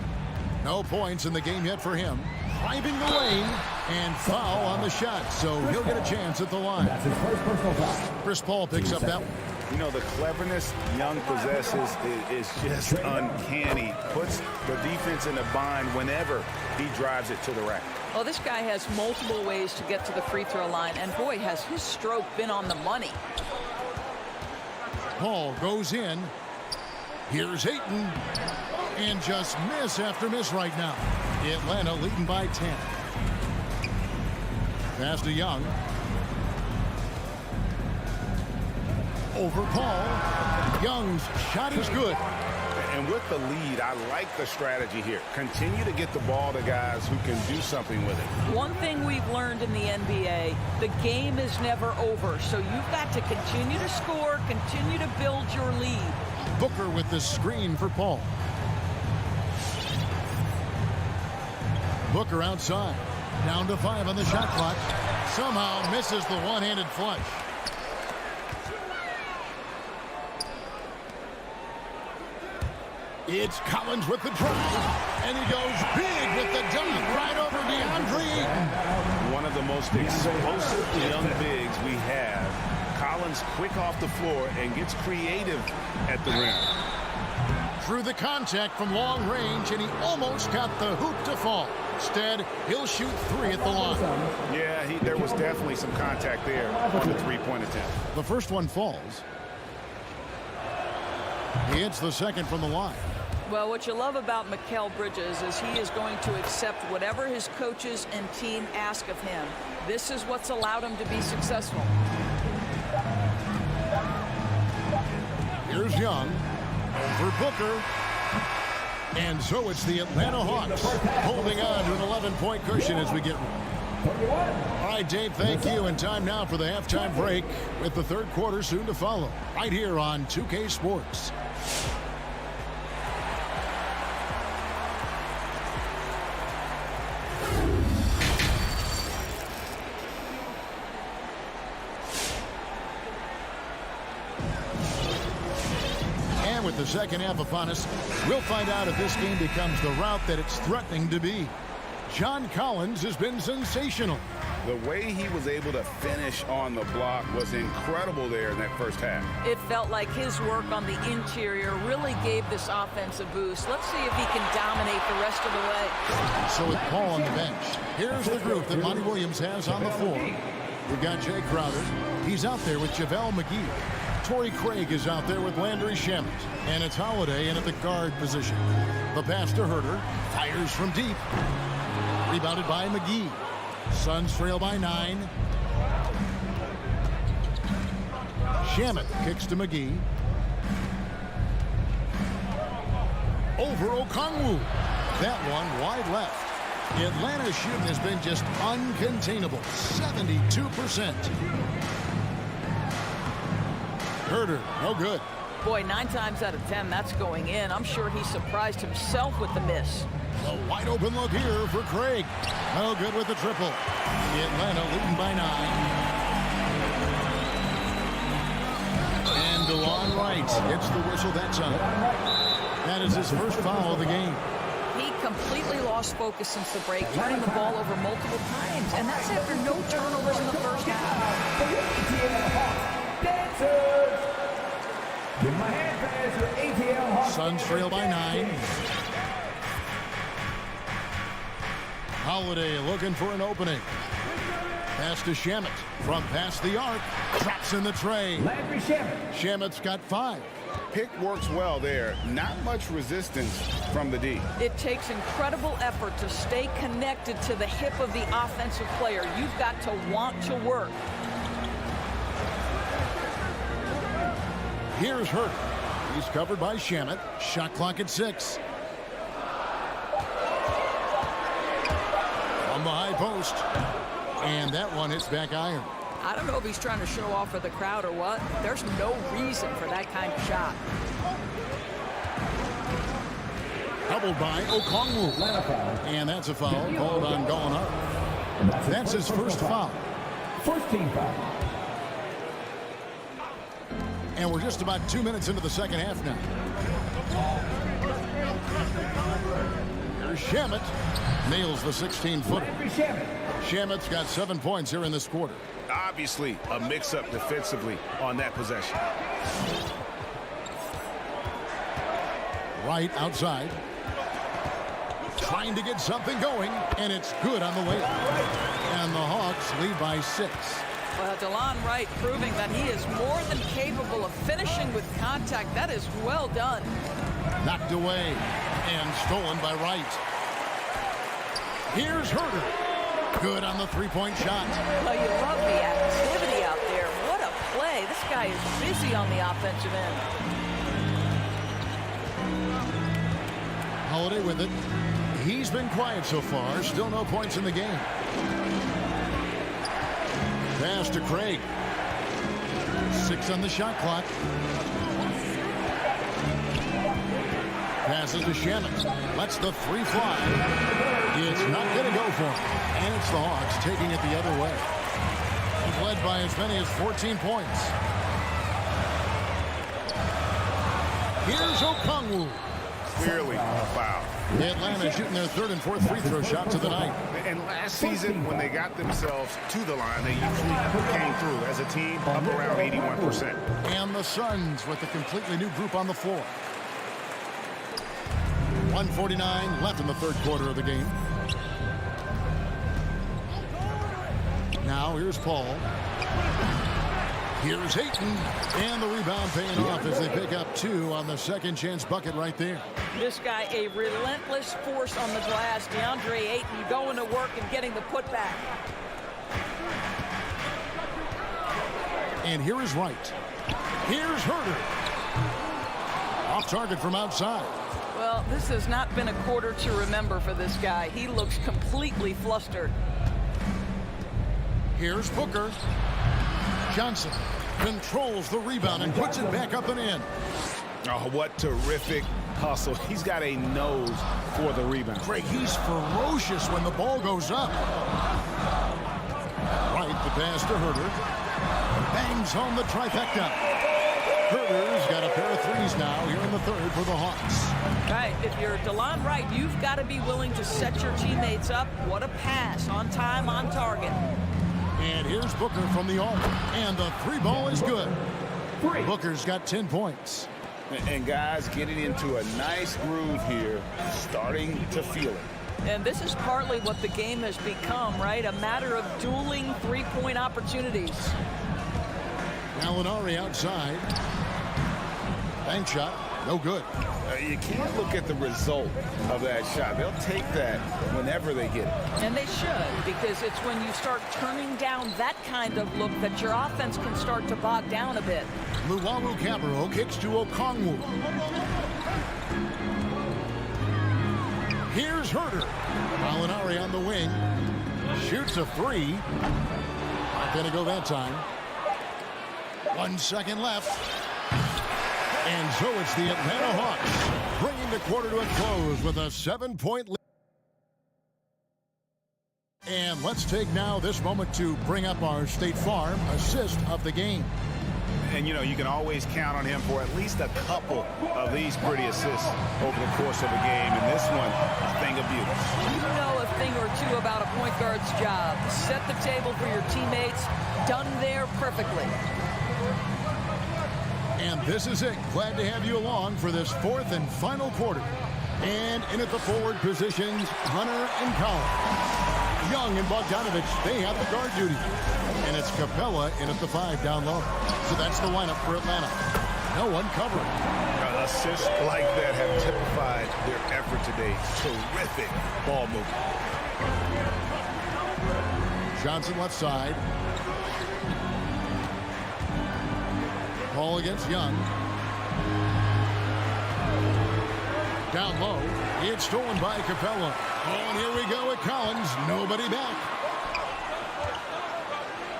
No points in the game yet for him. Driving the lane and foul on the shot, so he'll get a chance at the line. That's his first personal foul. Chris Paul picks up that one. You know, the cleverness Young possesses is just uncanny. Puts the defense in a bind whenever he drives it to the rack. Well, this guy has multiple ways to get to the free throw line, and boy, has his stroke been on the money. Paul goes in. Here's Ayton. And just miss after miss right now. Atlanta leading by 10. Pass to Young. Over Paul. Young's shot is good. And with the lead, I like the strategy here. Continue to get the ball to guys who can do something with it. One thing we've learned in the NBA, the game is never over. So you've got to continue to score, continue to build your lead. Booker with the screen for Paul. Booker outside. Down to 5 on the shot clock. Somehow misses the one-handed flush. It's Collins with the drive. And he goes big with the dunk right over DeAndre Ayton. One of the most explosive young bigs we have. Collins quick off the floor and gets creative at the rim. Through the contact from long range, and he almost got the hoop to fall. Instead, he'll shoot 3 at the line. Yeah, there was definitely some contact there on the three-point attempt. The first one falls. He hits the second from the line. Well, what you love about Mikal Bridges is he is going to accept whatever his coaches and team ask of him. This is what's allowed him to be successful. Here's Young. Over Booker. And so it's the Atlanta Hawks holding on to an 11-point cushion as we get. All right, Dave, thank you. And time now for the halftime break with the third quarter soon to follow. Right here on 2K Sports. With the second half upon us, we'll find out if this game becomes the route that it's threatening to be. John Collins has been sensational. The way he was able to finish on the block was incredible there in that first half. It felt like his work on the interior really gave this offense a boost. Let's see if he can dominate the rest of the way. So with Paul on the bench, here's the group that Monty Williams has on the floor. We've got Jay Crowder. He's out there with Javale Mcgee. Torrey Craig is out there with Landry Shamet. And it's Holiday in at the guard position. The pass to Herter. Fires from deep. Rebounded by McGee. Suns trail by 9. Shamet kicks to McGee. Over Okongwu. That one wide left. Atlanta's shooting has been just uncontainable. 72%. Herter, no good. Boy, 9 times out of 10, that's going in. I'm sure he surprised himself with the miss. A wide open look here for Craig. No good with the triple. Atlanta leading by 9. And DeLon Wright hits the whistle that time. That is his first foul of the game. He completely lost focus since the break, turning the ball over multiple times. And that's after no turnovers in the first half. Give my hand pass for ATL Hawks. Suns trail by 9. Holiday looking for an opening. Pass to Shamet from past the arc. Drops in the tray. Landry Shamet. Shamet's got 5. Pick works well there. Not much resistance from the D. It takes incredible effort to stay connected to the hip of the offensive player. You've got to want to work. Here's Hurt. He's covered by Shamet. Shot clock at 6. On the high post. And that one hits back iron. I don't know if he's trying to show off for the crowd or what. There's no reason for that kind of shot. Doubled by Okongwu. And that's a foul called on Gallinari. That's his first foul. First team foul. And we're just about 2 minutes into the second half now. Here's Shamet. Nails the 16-footer. Shamet's got 7 points here in this quarter. Obviously, a mix-up defensively on that possession. Right outside. Trying to get something going, and it's good on the way. And the Hawks lead by 6. Well, DeLon Wright proving that he is more than capable of finishing with contact. That is well done. Knocked away and stolen by Wright. Here's Herter. Good on the three-point shot. Well, you love the activity out there. What a play. This guy is busy on the offensive end. Holiday with it. He's been quiet so far. Still no points in the game. Pass to Craig. 6 on the shot clock. Passes to Shamet. Lets the 3 fly. It's not going to go for him. And it's the Hawks taking it the other way. He's led by as many as 14 points. Here's Okongwu. Clearly a foul. Atlanta shooting their 3rd and 4th free throw shots of the night. And last season, when they got themselves to the line, they usually came through as a team up around 81%. And the Suns with a completely new group on the floor. 1:49 left in the 3rd quarter of the game. Now here's Paul. Here's Ayton. And the rebound paying off as they pick up 2 on the second chance bucket right there. This guy, a relentless force on the glass. DeAndre Ayton going to work and getting the putback. And here is Wright. Here's Herter. Off target from outside. Well, this has not been a quarter to remember for this guy. He looks completely flustered. Here's Booker. Johnson controls the rebound and puts it back up and in. Oh, what terrific hustle. He's got a nose for the rebound. Craig, he's ferocious when the ball goes up. Right, the pass to Herter. Bangs home the trifecta. Herter's got a pair of threes now here in the 3rd for the Hawks. Right, if you're DeLon Wright, you've got to be willing to set your teammates up. What a pass, on time, on target. And here's Booker from the arc. And the 3 ball is good. Booker's got 10 points. And guys getting into a nice groove here, starting to feel it. And this is partly what the game has become, right? A matter of dueling 3-point opportunities. Gallinari outside. Bank shot, no good. You can't look at the result of that shot. They'll take that whenever they get it. And they should, because it's when you start turning down that kind of look that your offense can start to bog down a bit. Luwawu Cabarro kicks to Okongwu. Here's Herter. Gallinari on the wing. Shoots a 3. Not going to go that time. 1 second left. And so it's the Atlanta Hawks bringing the quarter to a close with a 7-point lead. And let's take now this moment to bring up our State Farm assist of the game. And, you know, you can always count on him for at least a couple of these pretty assists over the course of a game. And this one, a thing of beauty. You know a thing or two about a point guard's job. Set the table for your teammates. Done there perfectly. And this is it. Glad to have you along for this 4th and final quarter. And in at the forward positions, Hunter and Collins. Young and Bogdanovich, they have the guard duty. And it's Capella in at the 5 down low. So that's the lineup for Atlanta. No one covering. Assists like that have typified their effort today. Terrific ball movement. Johnson left side. Ball against Young. Down low. It's stolen by Capella. And here we go at Collins. Nobody back.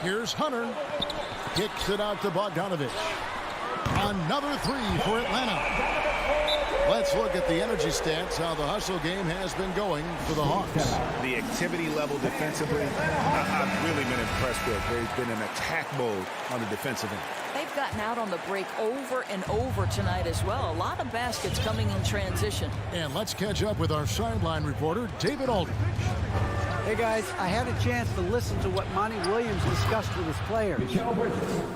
Here's Hunter. Kicks it out to Bogdanovich. Another three for Atlanta. Let's look at the energy stats, how the hustle game has been going for the Hawks. The activity level defensively, I've really been impressed with. They've been in attack mode on the defensive end. They've gotten out on the break over and over tonight as well. A lot of baskets coming in transition. And let's catch up with our sideline reporter, David Aldridge. Hey guys, I had a chance to listen to what Monty Williams discussed with his players.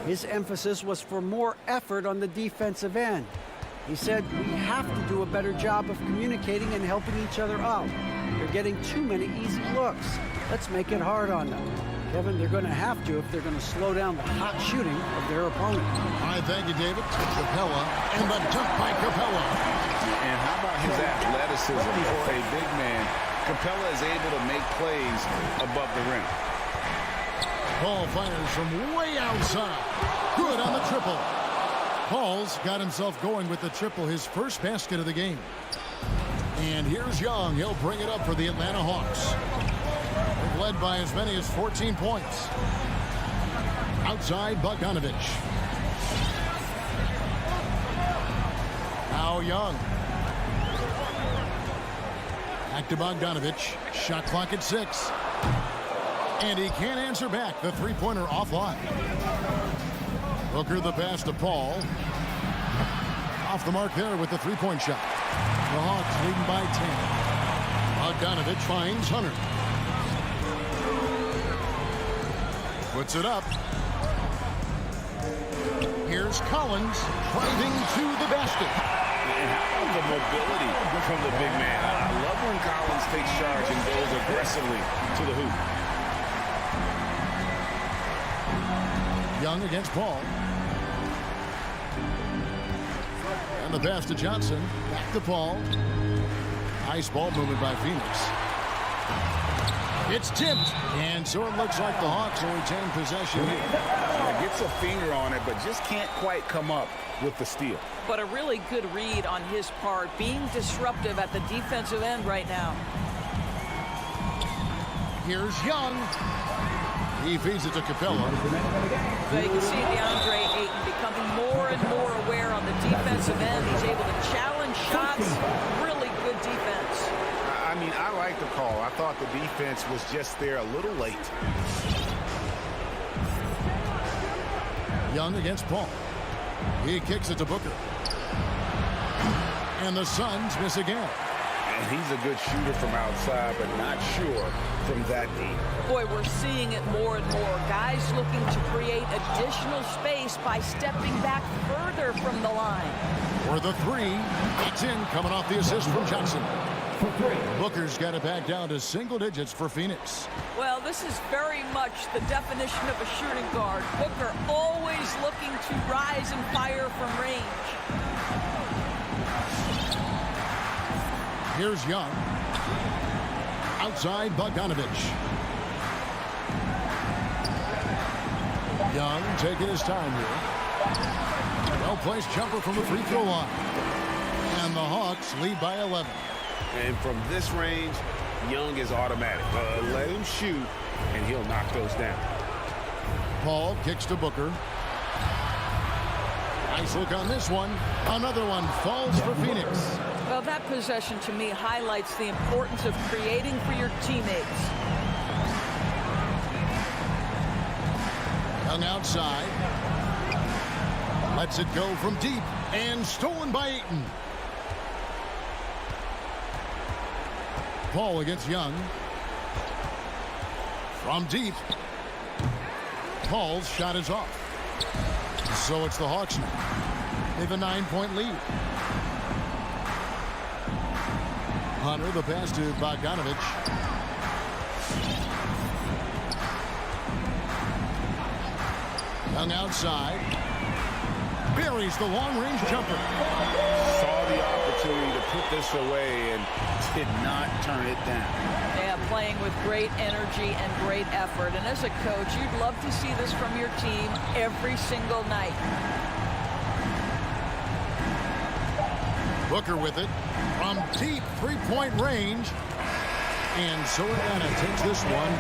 His emphasis was for more effort on the defensive end. He said we have to do a better job of communicating and helping each other out. They're getting too many easy looks. Let's make it hard on them. Kevin, they're going to have to if they're going to slow down the hot shooting of their opponent. All right, thank you, David. Capella, and the dunk by Capella. And how about his athleticism for a big man? Capella is able to make plays above the rim. Paul fires from way outside. Good on the triple. Paul's got himself going with the triple, his first basket of the game. And here's Young. He'll bring it up for the Atlanta Hawks. They've led by as many as 14 points. Outside, Bogdanovich. Now Young. Back to Bogdanovich. Shot clock at 6. And he can't answer back. The three-pointer offline. Booker the pass to Paul. Off the mark there with the three-point shot. The Hawks leading by 10. Bogdanovich finds Hunter. Puts it up. Here's Collins driving to the basket. And how about the mobility from the big man? I love when Collins takes charge and goes aggressively to the hoop. Young against Paul. And the pass to Johnson. Back to Paul. Nice ball movement by Phoenix. It's tipped. And so it looks like the Hawks will retain possession here. Gets a finger on it, but just can't quite come up with the steal. But a really good read on his part, being disruptive at the defensive end right now. Here's Young. He feeds it to Capella. So you can see DeAndre Ayton becoming more and more aware on the defensive end. He's able to challenge shots. Really good defense. I mean, I like the call. I thought the defense was just there a little late. Young against Paul. He kicks it to Booker. And the Suns miss again. And he's a good shooter from outside, but not sure from that deep. Boy, we're seeing it more and more. Guys looking to create additional space by stepping back further from the line. For the three, it's in, coming off the assist from Johnson. Booker's got it back down to single digits for Phoenix. Well, this is very much the definition of a shooting guard. Booker always looking to rise and fire from range. Here's Young. Outside, Bogdanovich. Young taking his time here. Well-placed jumper from the free throw line. And the Hawks lead by 11. And from this range, Young is automatic. Let him shoot, and he'll knock those down. Paul kicks to Booker. Nice look on this one. Another one falls for Phoenix. Well, that possession to me highlights the importance of creating for your teammates. Young outside. Lets it go from deep and stolen by Ayton. Paul against Young. From deep. Paul's shot is off. So it's the Hawks now. They have a 9-point lead. Hunter, the pass to Bogdanovich. Young outside. buries the long-range jumper. Saw the opportunity to put this away and did not turn it down. Yeah, playing with great energy and great effort. And as a coach, you'd love to see this from your team every single night. Booker with it from deep three-point range. And so Atlanta takes this one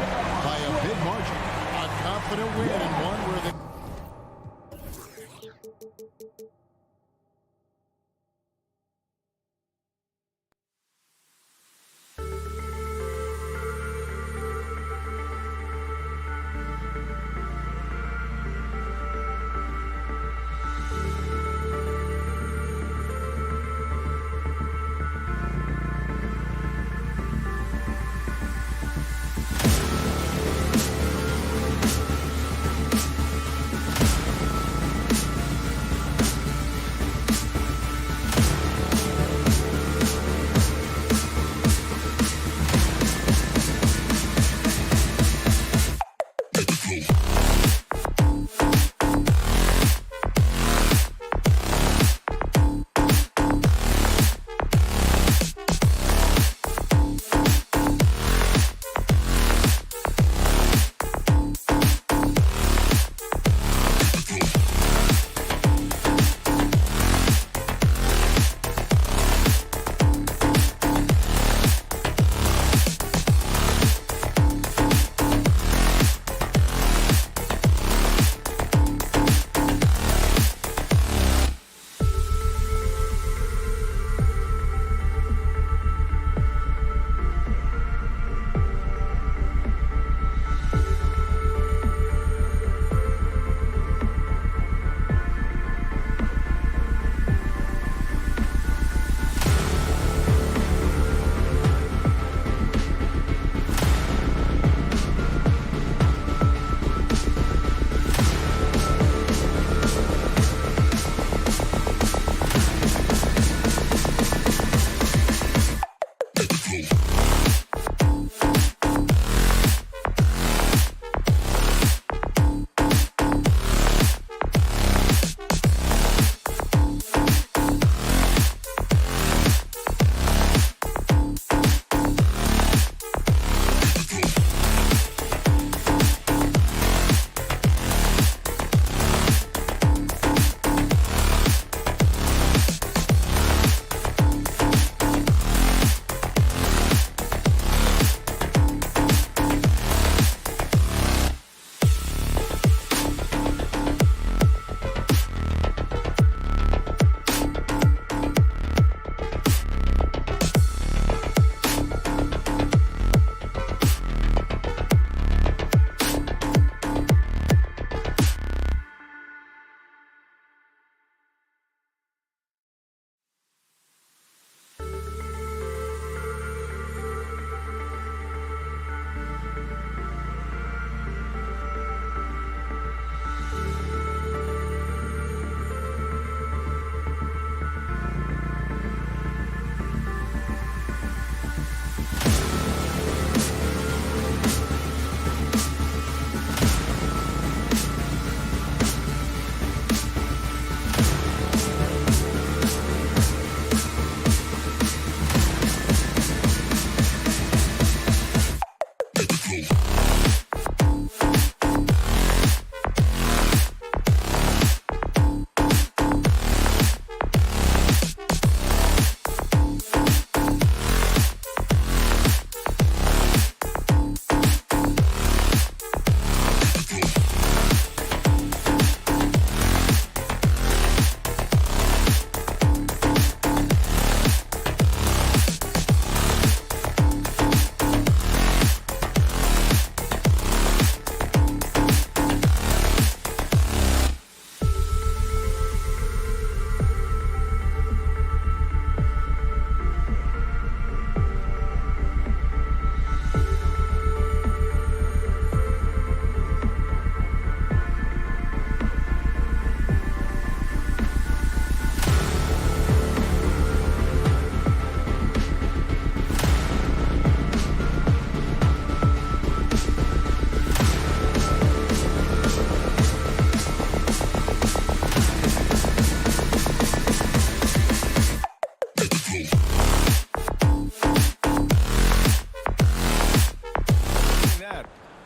by a big margin. A confident win and one where the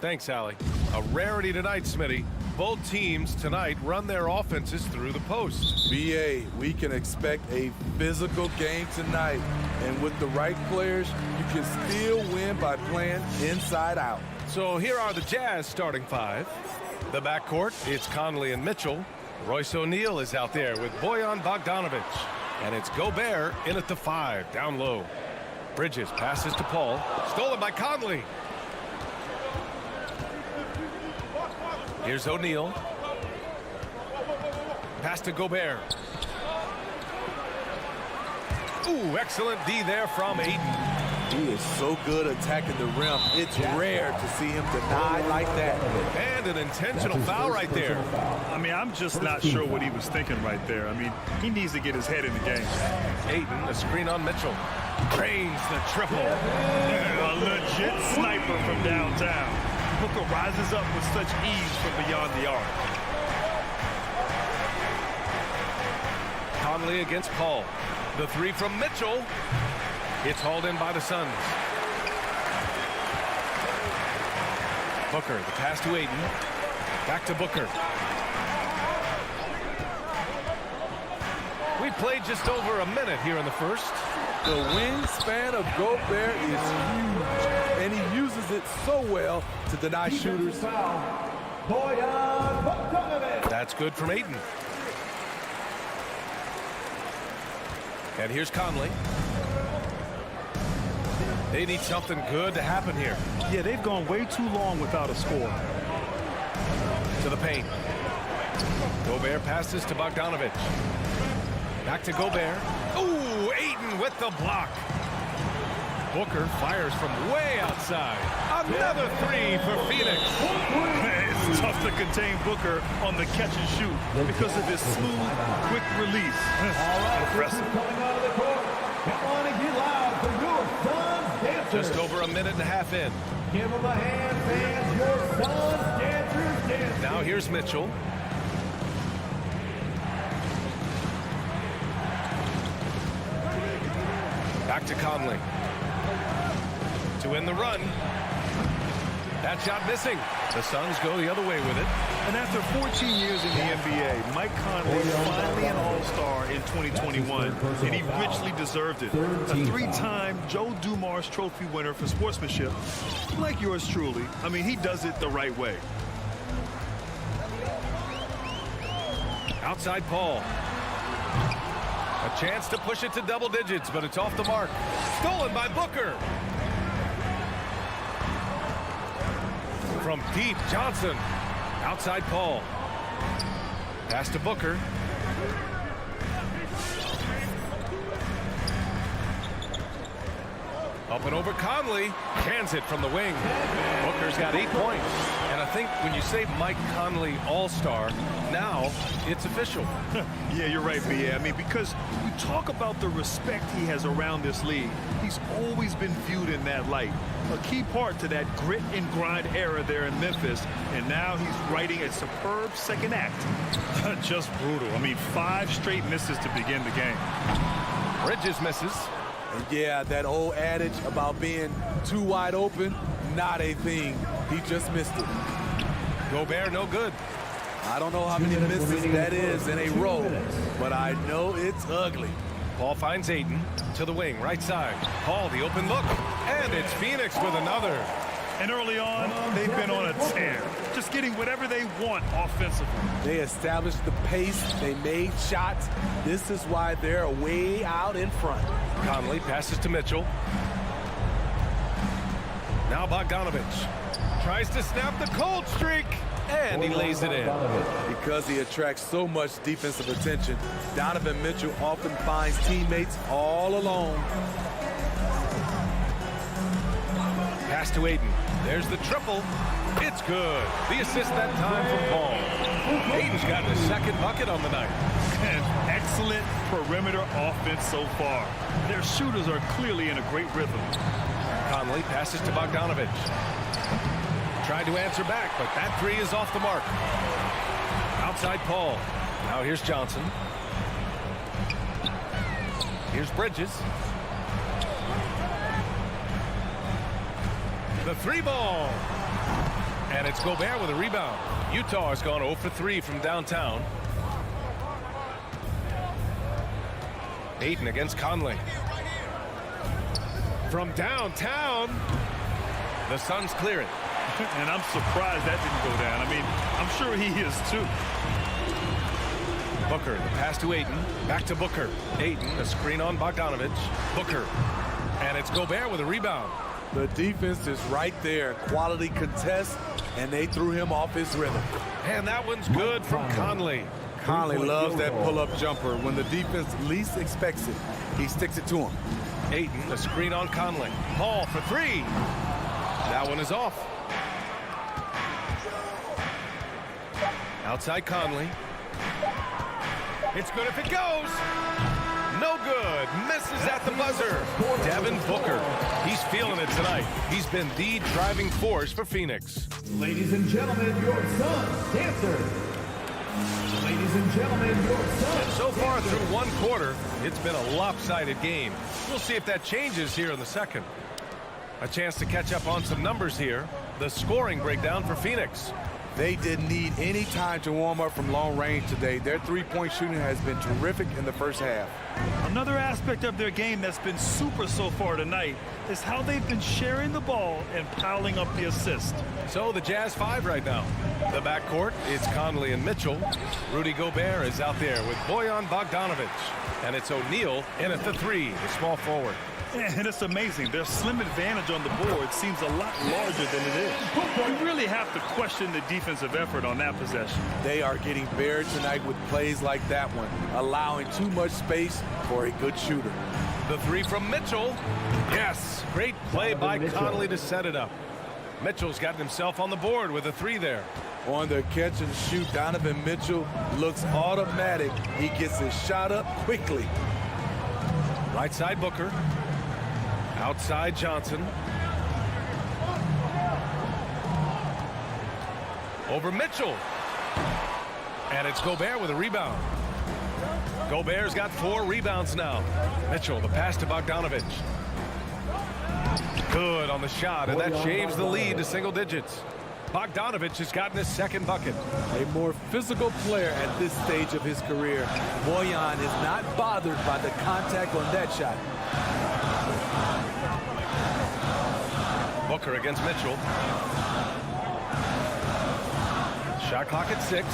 Thanks, Allie. A rarity tonight, Smitty. Both teams tonight run their offenses through the post. BA, we can expect a physical game tonight. And with the right players, you can still win by playing inside out. So here are the Jazz starting five. The backcourt, it's Conley and Mitchell. Royce O'Neal is out there with Bojan Bogdanovic. And it's Gobert in at the 5, down low. Bridges passes to Paul. Stolen by Conley. Here's O'Neal. Pass to Gobert. Ooh, excellent D there from Ayton. He is so good attacking the rim. It's rare to see him deny like that. And an intentional foul right there. I mean, I'm just not sure what he was thinking right there. I mean, he needs to get his head in the game. Ayton, a screen on Mitchell. Drains the triple. A legit sniper from downtown. Booker rises up with such ease from beyond the arc. Conley against Paul. The 3 from Mitchell. It's hauled in by the Suns. Booker, the pass to Ayton. Back to Booker. We played just over a minute here in the first. The wingspan of Gobert is huge, and he uses it so well to deny shooters. That's good from Ayton. And here's Conley. They need something good to happen here. Yeah, they've gone way too long without a score. To the paint. Gobert passes to Bogdanovic. Back to Gobert. Ooh, Ayton with the block. Booker fires from way outside. Another 3 for Phoenix. It's tough to contain Booker on the catch and shoot because of his smooth, quick release. Impressive. Come on and get loud for your Suns dancers. Just over a minute and a half in. Give them a hand, fans. Your Suns dancers dancing. Now here's Mitchell. Back to Conley. To win the run. That shot missing. The Suns go the other way with it. And after 14 years in the NBA, Mike Conley is finally an All-Star in 2021, and he richly deserved it. A 3-time Joe Dumars Trophy winner for sportsmanship, like yours truly. I mean, he does it the right way. Outside Paul. A chance to push it to double digits, but it's off the mark. Stolen by Booker. From deep, Johnson. Outside Paul. Pass to Booker. Up and over Conley. Cans it from the wing. Booker's got 8 points. And I think when you say Mike Conley All-Star, now it's official. Yeah, you're right, B.A. I mean, because we talk about the respect he has around this league. He's always been viewed in that light. A key part to that grit and grind era there in Memphis. And now he's writing a superb second act. Just brutal. I mean, 5 straight misses to begin the game. Bridges misses. And yeah, that old adage about being too wide open, not a thing. He just missed it. Gobert no good. I don't know how many misses that is in a row, but I know it's ugly. Paul finds Ayton to the wing, right side. Paul, the open look, and it's Phoenix with another. And early on, they've been on a tear, just getting whatever they want offensively. They established the pace. They made shots. This is why they're way out in front. Conley passes to Mitchell. Now Bogdanovic tries to snap the cold streak, and he lays it in. Because he attracts so much defensive attention, Donovan Mitchell often finds teammates all alone. Pass to Ayton. There's the triple. It's good. The assist that time from Paul. Ayton's gotten his second bucket on the night. And excellent perimeter offense so far. Their shooters are clearly in a great rhythm. Conley passes to Bogdanovic. Tried to answer back, but that 3 is off the mark. Outside Paul. Now here's Johnson. Here's Bridges. The 3 ball. And it's Gobert with a rebound. Utah has gone 0 for 3 from downtown. Ayton against Conley. From downtown, the Suns clear it. And I'm surprised that didn't go down. I mean, I'm sure he is too. Booker, the pass to Ayton. Back to Booker. Ayton, a screen on Bogdanovich. Booker. And it's Gobert with a rebound. The defense is right there. Quality contest, and they threw him off his rhythm. And that one's good from Conley. Conley loves that pull-up jumper. When the defense least expects it, he sticks it to him. Ayton, a screen on Conley. Paul for 3. That one is off. Outside Conley. It's good if it goes. No good. Misses at the buzzer. Devin Booker. He's feeling it tonight. He's been the driving force for Phoenix. Ladies and gentlemen, your Suns dancer. Ladies and gentlemen, your Suns. So far through one quarter, it's been a lopsided game. We'll see if that changes here in the second. A chance to catch up on some numbers here. The scoring breakdown for Phoenix. They didn't need any time to warm up from long range today. Their three-point shooting has been terrific in the first half. Another aspect of their game that's been super so far tonight is how they've been sharing the ball and piling up the assist. So the Jazz 5 right now. The backcourt, it's Conley and Mitchell. Rudy Gobert is out there with Bojan Bogdanovich. And it's O'Neal in at the 3, the small forward. And it's amazing. Their slim advantage on the board seems a lot larger than it is. You really have to question the defensive effort on that possession. They are getting buried tonight with plays like that one, allowing too much space for a good shooter. The 3 from Mitchell. Yes, great play by Conley to set it up. Mitchell's gotten himself on the board with a 3 there. On the catch and shoot, Donovan Mitchell looks automatic. He gets his shot up quickly. Right side Booker. Outside Johnson. Over Mitchell. And it's Gobert with a rebound. Gobert's got 4 rebounds now. Mitchell, the pass to Bogdanovich. Good on the shot, and that shaves the lead to single digits. Bogdanovich has gotten his second bucket. A more physical player at this stage of his career. Bojan is not bothered by the contact on that shot. Booker against Mitchell. Shot clock at 6.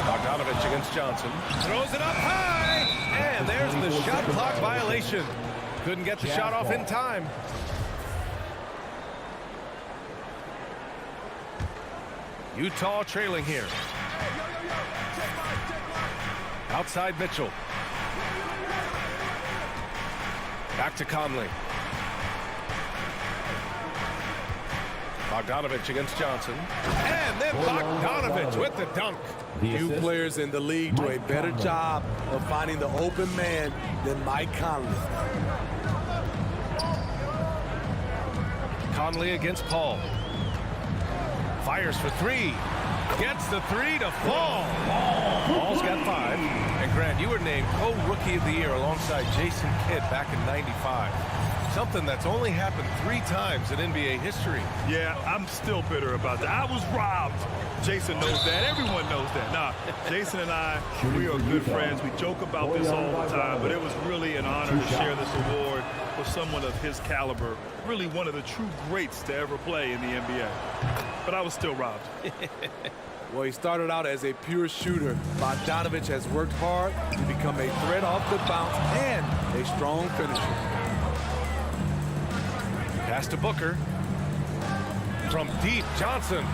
Bogdanovich against Johnson. Throws it up high. And there's the shot clock violation. Couldn't get the shot off in time. Utah trailing here. Outside Mitchell. Back to Conley. Bogdanovich against Johnson. And then Bogdanovich with the dunk. Few players in the league do a better job of finding the open man than Mike Conley. Conley against Paul. Fires for 3. Gets the 3 to fall. Paul's got 5. And Grant, you were named co-rookie of the year alongside Jason Kidd back in '95. Something that's only happened 3 times in NBA history. Yeah, I'm still bitter about that. I was robbed. Jason knows that. Everyone knows that. Nah, Jason and I, we are good friends. We joke about this all the time, but it was really an honor to share this award with someone of his caliber. Really one of the true greats to ever play in the NBA. But I was still robbed. Well, he started out as a pure shooter. Bogdanovich has worked hard to become a threat off the bounce and a strong finisher. Pass to Booker. From deep, Johnson.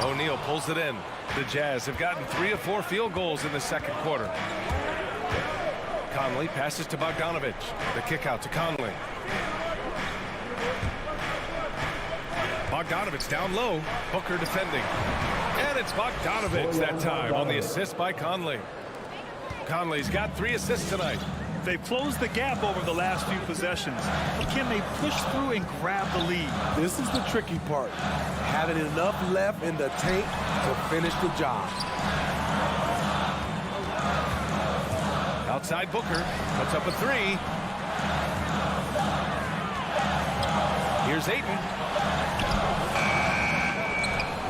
O'Neal pulls it in. The Jazz have gotten 3 of 4 field goals in the second quarter. Conley passes to Bogdanovich. The kick out to Conley. Bogdanovich down low. Booker defending. And it's Bogdanovich that time on the assist by Conley. Conley's got 3 assists tonight. They've closed the gap over the last few possessions. But can they push through and grab the lead? This is the tricky part. Having enough left in the tank to finish the job. Outside Booker puts up a 3. Here's Ayton.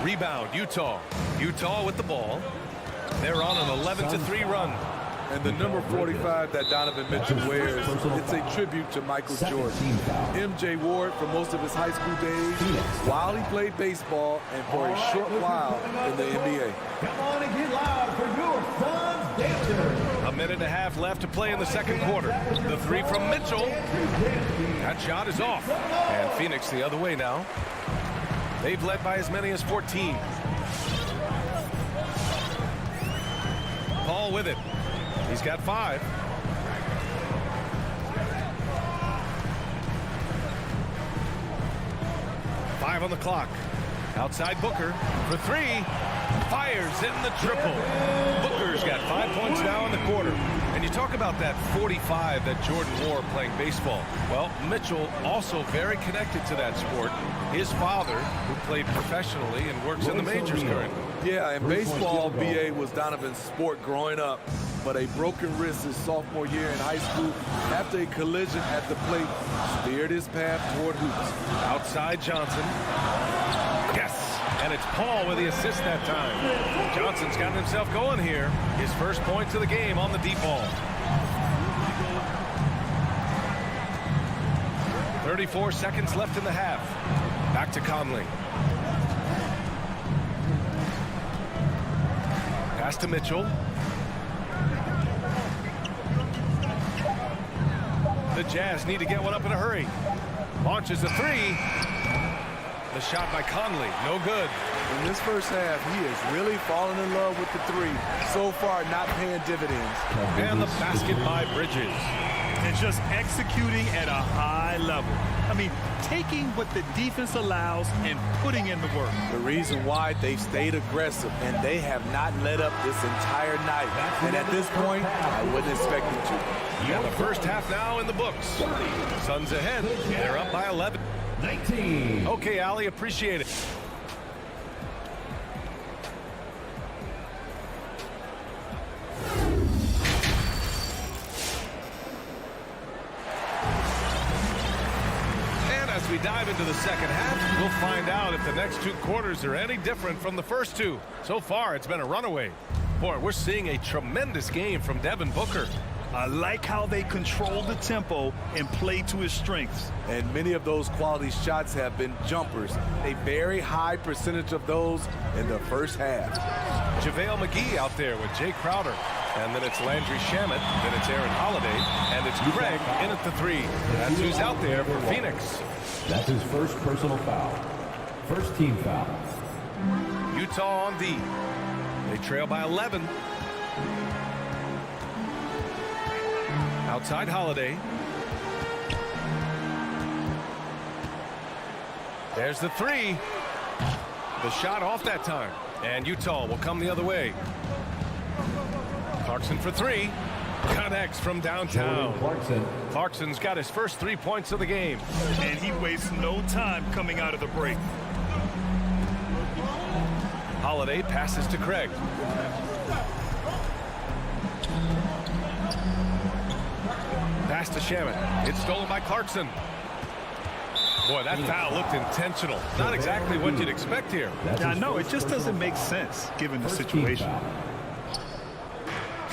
Rebound, Utah. Utah with the ball. They're on an 11-3 run. And the number 45 that Donovan Mitchell wears, it's a tribute to Michael Jordan. MJ wore it for most of his high school days while he played baseball and for a short while in the NBA. Come on and get loud for your Suns dancer. A minute and a half left to play in the second quarter. The three from Mitchell. That shot is off. And Phoenix the other way now. They've led by as many as 14. Paul with it. He's got 5. Five on the clock. Outside Booker for 3. Fires in the triple. Booker's got 5 points now in the quarter. And you talk about that 45 that Jordan wore playing baseball. Well, Mitchell also very connected to that sport. His father, who played professionally and works in the majors currently. Yeah, and baseball, BA, was Donovan's sport growing up. But a broken wrist his sophomore year in high school after a collision at the plate steered his path toward hoops. Outside Johnson. Yes! And it's Paul with the assist that time. Johnson's gotten himself going here. His first points of the game on the deep ball. 34 seconds left in the half. Back to Conley. Pass to Mitchell. The Jazz need to get one up in a hurry. Launches a 3. The shot by Conley, no good. In this first half, he is really falling in love with the 3. So far, not paying dividends. And the basket by Bridges. And just executing at a high level. I mean, taking what the defense allows and putting in the work. The reason why they've stayed aggressive and they have not let up this entire night. And at this point, I wouldn't expect them to. And the first half now in the books. Suns ahead. They're up by 11. 19. Okay, Ali, appreciate it. And as we dive into the second half, we'll find out if the next 2 quarters are any different from the first 2. So far, it's been a runaway. Boy, we're seeing a tremendous game from Devin Booker. I like how they control the tempo and play to his strengths. And many of those quality shots have been jumpers. A very high percentage of those in the first half. Javale Mcgee out there with Jay Crowder. And then it's Landry Shamet. Then it's Aaron Holiday. And it's Craig in at the 3. That's who's out there for Phoenix. That's his first personal foul. First team foul. Utah on D. They trail by 11. Outside Holiday. There's the 3. The shot off that time. And Utah will come the other way. Clarkson for 3. Connects from downtown. Clarkson's got his first 3 points of the game. And he wastes no time coming out of the break. Holiday passes to Craig. Pass to Shamet. It's stolen by Clarkson. Boy, that foul looked intentional. Not exactly what you'd expect here. I know, it just doesn't make sense given the situation.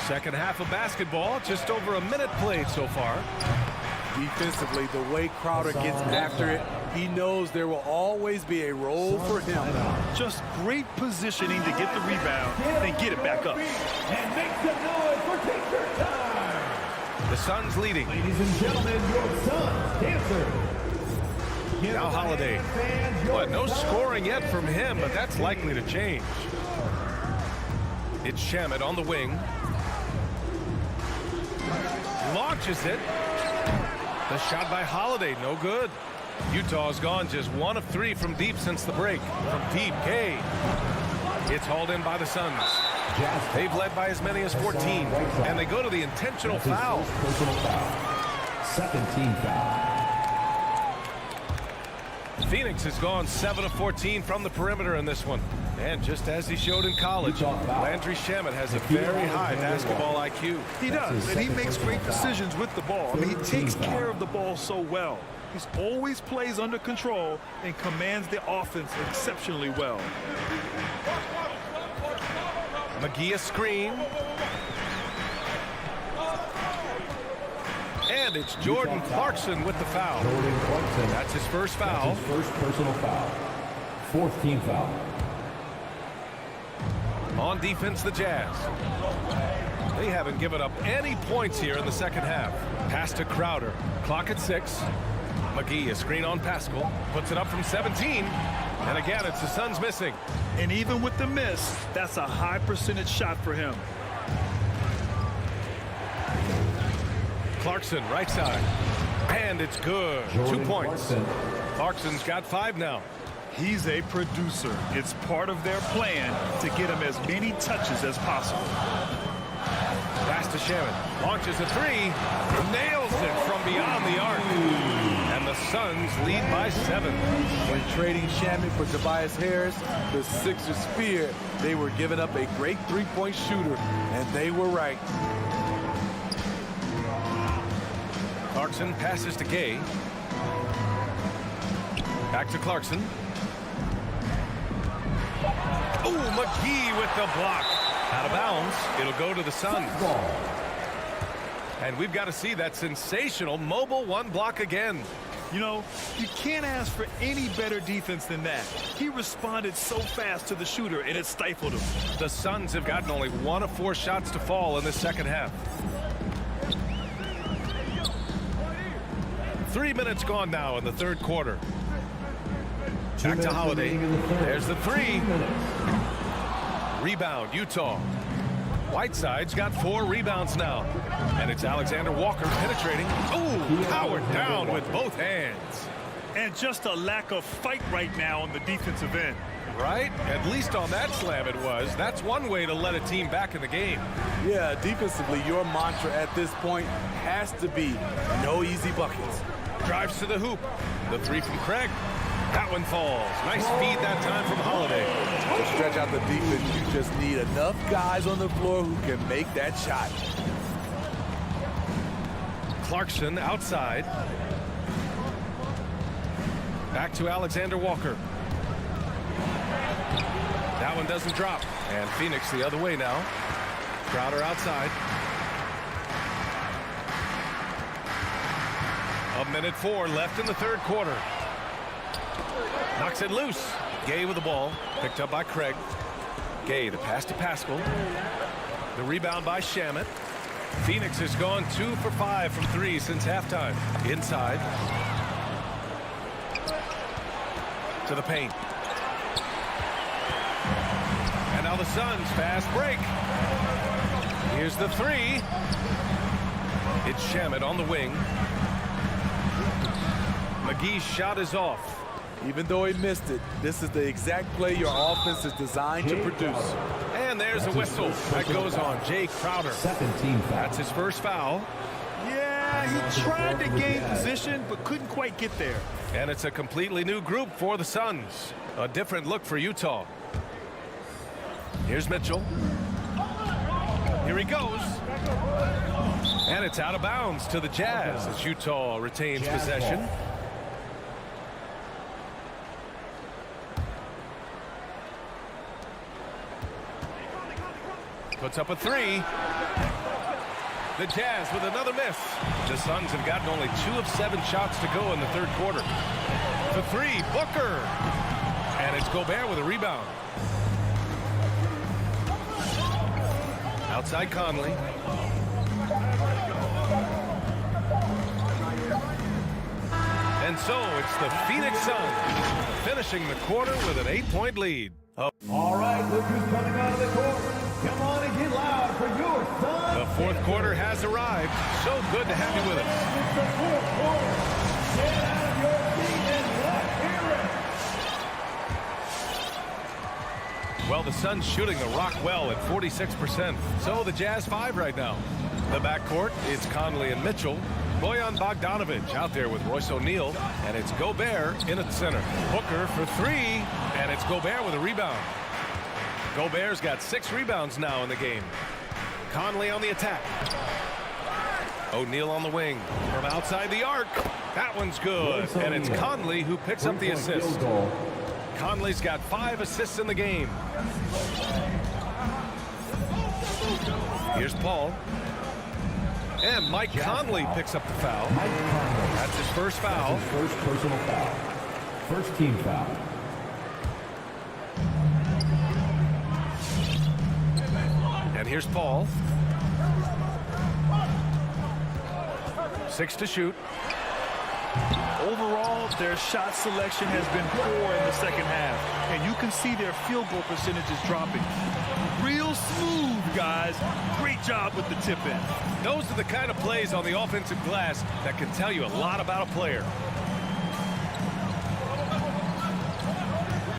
Second half of basketball, just over a minute played so far. Defensively, the way Crowder gets after it, he knows there will always be a role for him. Just great positioning to get the rebound and get it back up. And make some noise for Teacher Time. The Suns leading. Ladies and gentlemen, your Suns dancer. Now Holiday. But no scoring yet from him, but that's likely to change. It's Shamet on the wing. Launches it. The shot by Holiday, no good. Utah's gone just 1 of 3 from deep since the break. From deep, K. It's hauled in by the Suns. They've led by as many as 14. And they go to the intentional foul. Second team foul. Phoenix has gone 7 of 14 from the perimeter in this one. And just as he showed in college, Landry Shamet has a very high basketball IQ. He does, and he makes great decisions with the ball. I mean, he takes care of the ball so well. He's always plays under control and commands the offense exceptionally well. McGee a screen. And it's Jordan Clarkson with the foul. Jordan Clarkson. That's his first foul. That's his first personal foul. Fourth team foul. On defense, the Jazz. They haven't given up any points here in the second half. Pass to Crowder. Clock at 6. McGee a screen on Pascal. Puts it up from 17. And again, it's the Suns missing. And even with the miss, that's a high percentage shot for him. Clarkson, right side. And it's good. Jordan 2 points. Clarkson. Clarkson's got 5 now. He's a producer. It's part of their plan to get him as many touches as possible. Pass to Shannon. Launches a 3. Nails it from beyond the arc. And the Suns lead by 7. When trading Shaman for Tobias Harris, the Sixers feared they were giving up a great three-point shooter, and they were right. Clarkson passes to Gay. Back to Clarkson. Oh, McGee with the block. Out of bounds. It'll go to the Suns. And we've got to see that sensational mobile one block again. You know, you can't ask for any better defense than that. He responded so fast to the shooter, and it stifled him. The Suns have gotten only 1 of 4 shots to fall in the second half. 3 minutes gone now in the third quarter. Back to Holiday. There's the 3. Rebound, Utah. Whiteside's got 4 rebounds now. And it's Alexander Walker penetrating. Oh, powered down with both hands. And just a lack of fight right now on the defensive end. Right? At least on that slam it was. That's one way to let a team back in the game. Yeah, defensively, your mantra at this point has to be no easy buckets. Drives to the hoop. The 3 from Craig. That one falls. Nice feed that time from Holiday. To stretch out the defense, you just need enough guys on the floor who can make that shot. Clarkson outside. Back to Alexander Walker. That one doesn't drop. And Phoenix the other way now. Crowder outside. 1:04 left in the third quarter. Knocks it loose. Gay with the ball. Picked up by Craig. Gay, the pass to Pascal. The rebound by Shamet. Phoenix has gone 2 for 5 from 3 since halftime. Inside. To the paint. And now the Suns fast break. Here's the 3. It's Shamet on the wing. McGee's shot is off. Even though he missed it, this is the exact play your offense is designed to produce. And there's a whistle. That goes on Jay Crowder. Second team foul. That's his first foul. Yeah, he tried to gain position, but couldn't quite get there. And it's a completely new group for the Suns. A different look for Utah. Here's Mitchell. Here he goes. And it's out of bounds to the Jazz as Utah retains possession. Puts up a 3. The Jazz with another miss. The Suns have gotten only 2 of 7 shots to go in the third quarter. The 3, Booker. And it's Gobert with a rebound. Outside Conley. And so it's the Phoenix Suns finishing the quarter with an 8-point lead. All right, look who's coming out of the court. Come on and get loud for your Suns. The fourth quarter has arrived. So good to have you with us. It's the fourth quarter. Get out of your seat and let's hear it. Well, the Suns shooting the rock well at 46%. So the Jazz 5 right now. The backcourt, it's Conley and Mitchell. Bojan Bogdanovic out there with Royce O'Neal. And it's Gobert in at the center. Booker for 3. And it's Gobert with a rebound. Gobert's got 6 rebounds now in the game. Conley on the attack. O'Neal on the wing from outside the arc. That one's good, and it's Conley who picks up the assist. Conley's got 5 assists in the game. Here's Paul. And Mike Conley picks up the foul. That's his first foul. That's his first personal foul. First team foul. And here's Paul. 6 to shoot. Overall, their shot selection has been poor in the second half, and you can see their field goal percentages dropping. Real smooth, guys. Great job with the tip in. Those are the kind of plays on the offensive glass that can tell you a lot about a player.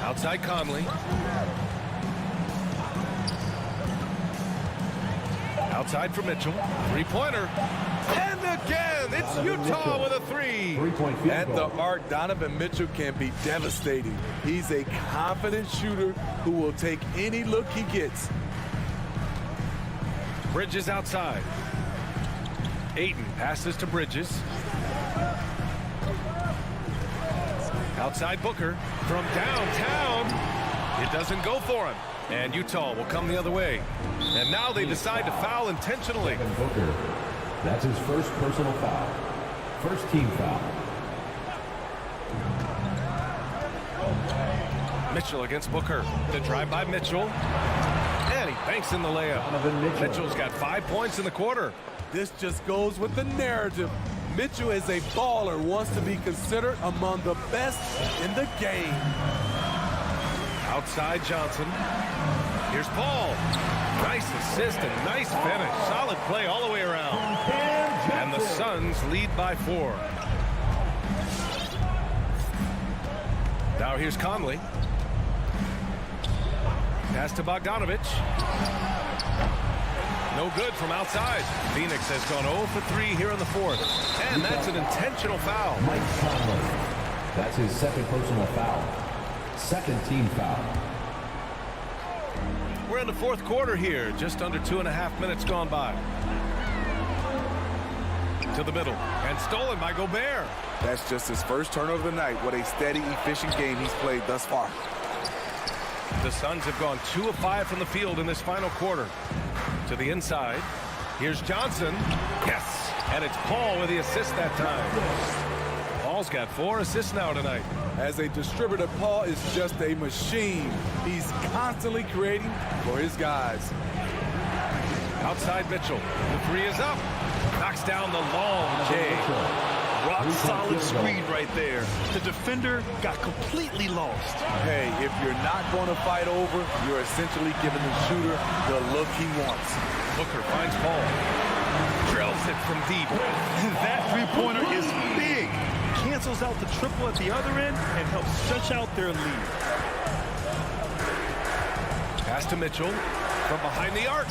Outside Conley. Outside for Mitchell. Three-pointer. And again, it's Utah with a 3. At the arc, Donovan Mitchell can be devastating. He's a confident shooter who will take any look he gets. Bridges outside. Ayton passes to Bridges. Outside Booker from downtown. It doesn't go for him. And Utah will come the other way. And now they decide to foul intentionally. Booker. That's his first personal foul. First team foul. Mitchell against Booker. The drive by Mitchell. And he banks in the layup. Mitchell's got 5 points in the quarter. This just goes with the narrative. Mitchell is a baller, wants to be considered among the best in the game. Outside Johnson. Here's Paul. Nice assist and nice finish. Solid play all the way around. And the Suns lead by 4. Now here's Conley. Pass to Bogdanovich. No good from outside. Phoenix has gone 0 for 3 here in the 4th. And that's an intentional foul. Mike Conley. That's his second personal foul. Second team foul. We're in the 4th quarter here. Just under 2.5 minutes gone by. To the middle. And stolen by Gobert. That's just his first turnover of the night. What a steady, efficient game he's played thus far. The Suns have gone 2 of 5 from the field in this final quarter. To the inside. Here's Johnson. Yes. And it's Paul with the assist that time. Paul's got 4 assists now tonight. As a distributor, Paul is just a machine. He's constantly creating for his guys. Outside Mitchell. The 3 is up. Knocks down the long J. Rock solid screen right there. The defender got completely lost. Hey, if you're not going to fight over, you're essentially giving the shooter the look he wants. Booker finds Paul. Drills it from deep. That three-pointer is big. Cancels out the triple at the other end and helps stretch out their lead. Pass to Mitchell from behind the arc.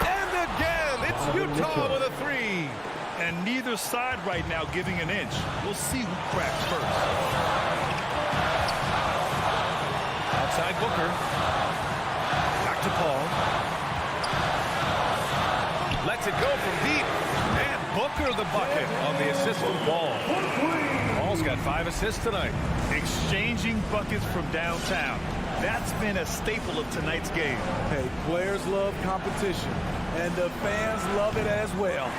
And again, it's Utah with a 3. And neither side right now giving an inch. We'll see who cracks first. Outside Booker. Back to Paul. Lets it go from deep. And Booker the bucket on the assist from Paul. Paul's got 5 assists tonight. Exchanging buckets from downtown. That's been a staple of tonight's game. Hey, players love competition, and the fans love it as well.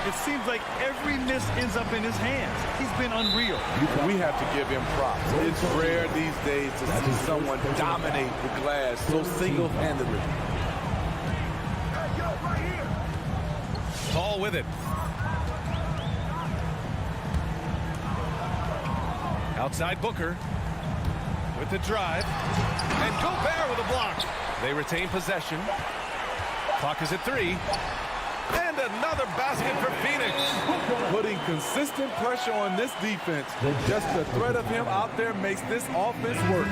It seems like every miss ends up in his hands. He's been unreal. We have to give him props. It's rare these days to see someone dominate the glass so single-handedly. Paul with it. Outside Booker with the drive. And Gobert with a block. They retain possession. Clock is at 3. And another basket for Phoenix. Putting consistent pressure on this defense. Just the threat of him out there makes this offense work.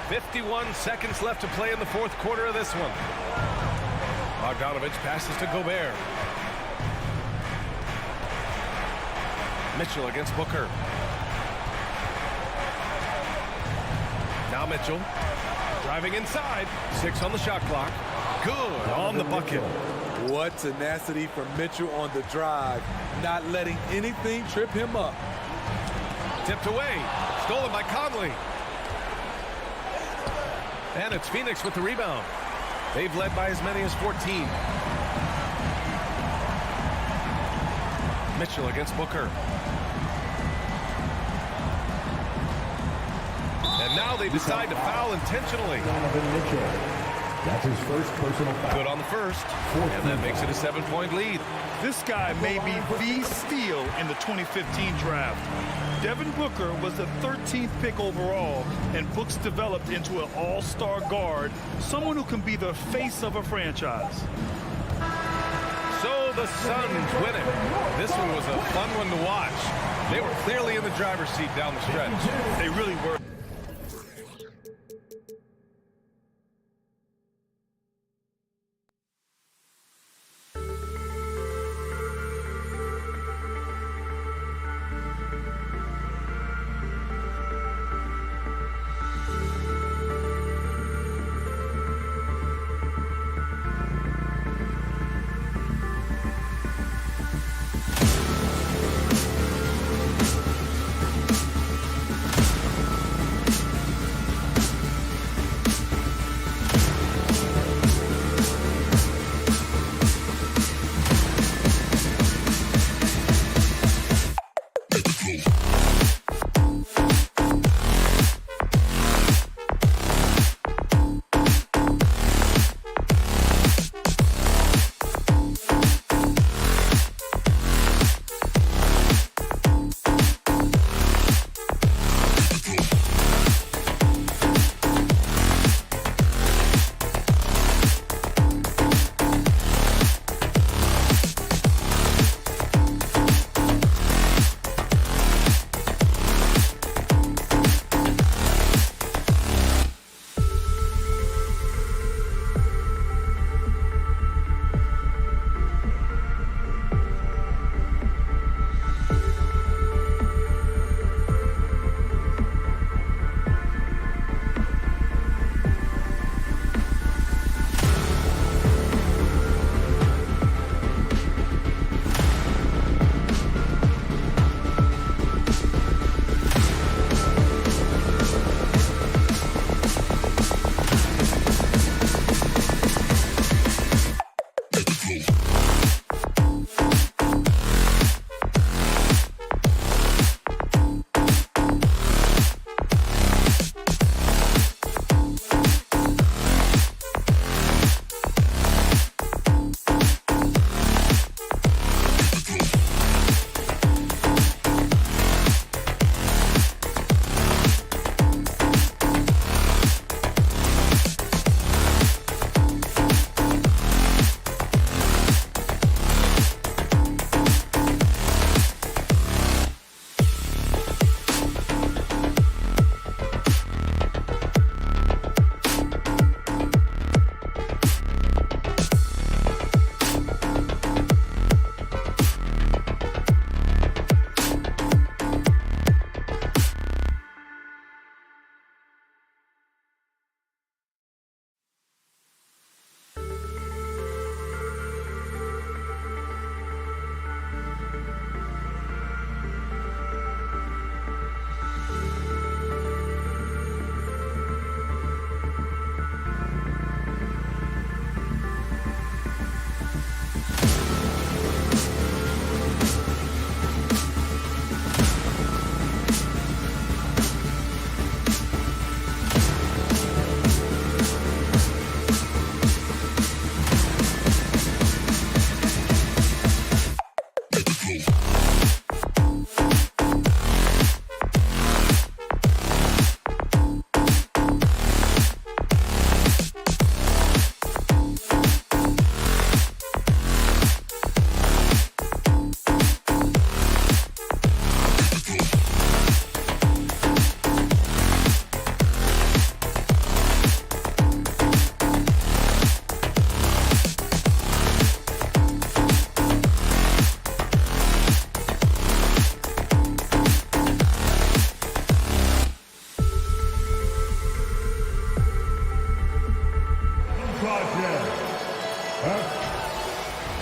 51 seconds left to play in the 4th quarter of this one. Bogdanovich passes to Gobert. Mitchell against Booker. Now Mitchell. Driving inside. 6 on the shot clock. Good on the bucket. What tenacity from Mitchell on the drive, not letting anything trip him up. Tipped away. Stolen by Conley. And it's Phoenix with the rebound. They've led by as many as 14. Mitchell against Booker. And now they decide to foul intentionally. That's his first personal foul. Good on the first. And that makes it a 7-point lead. This guy may be the steal in the 2015 draft. Devin Booker was the 13th pick overall, and Books developed into an all-star guard, someone who can be the face of a franchise. So the Suns win it. This one was a fun one to watch. They were clearly in the driver's seat down the stretch. They really were.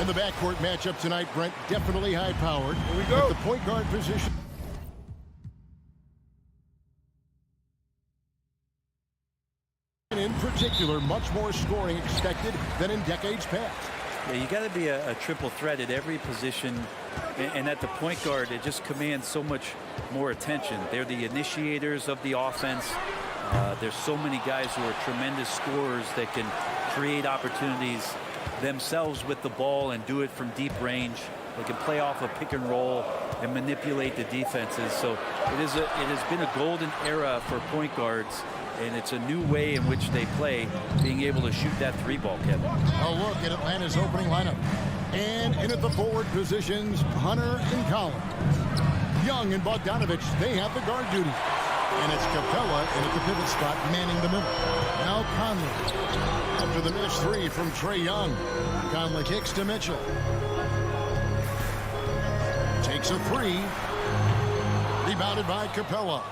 In the backcourt matchup tonight, Brent, definitely high-powered. Here we go. At the point guard position. In particular, much more scoring expected than in decades past. Yeah, you got to be a triple threat at every position, and at the point guard, it just commands so much more attention. They're the initiators of the offense. There's so many guys who are tremendous scorers that can create opportunities themselves with the ball and do it from deep range. They can play off a pick and roll and manipulate the defenses. So it has been a golden era for point guards, and it's a new way in which they play, being able to shoot that three ball, Kevin. A look at Atlanta's opening lineup. And in at the forward positions, Hunter and Collins. Young and Bogdanovich, they have the guard duty. And it's Capella in at the pivot spot, manning the middle. Now Conley. After the missed three from Trae Young. Conley kicks to Mitchell. Takes a three. Rebounded by Capella.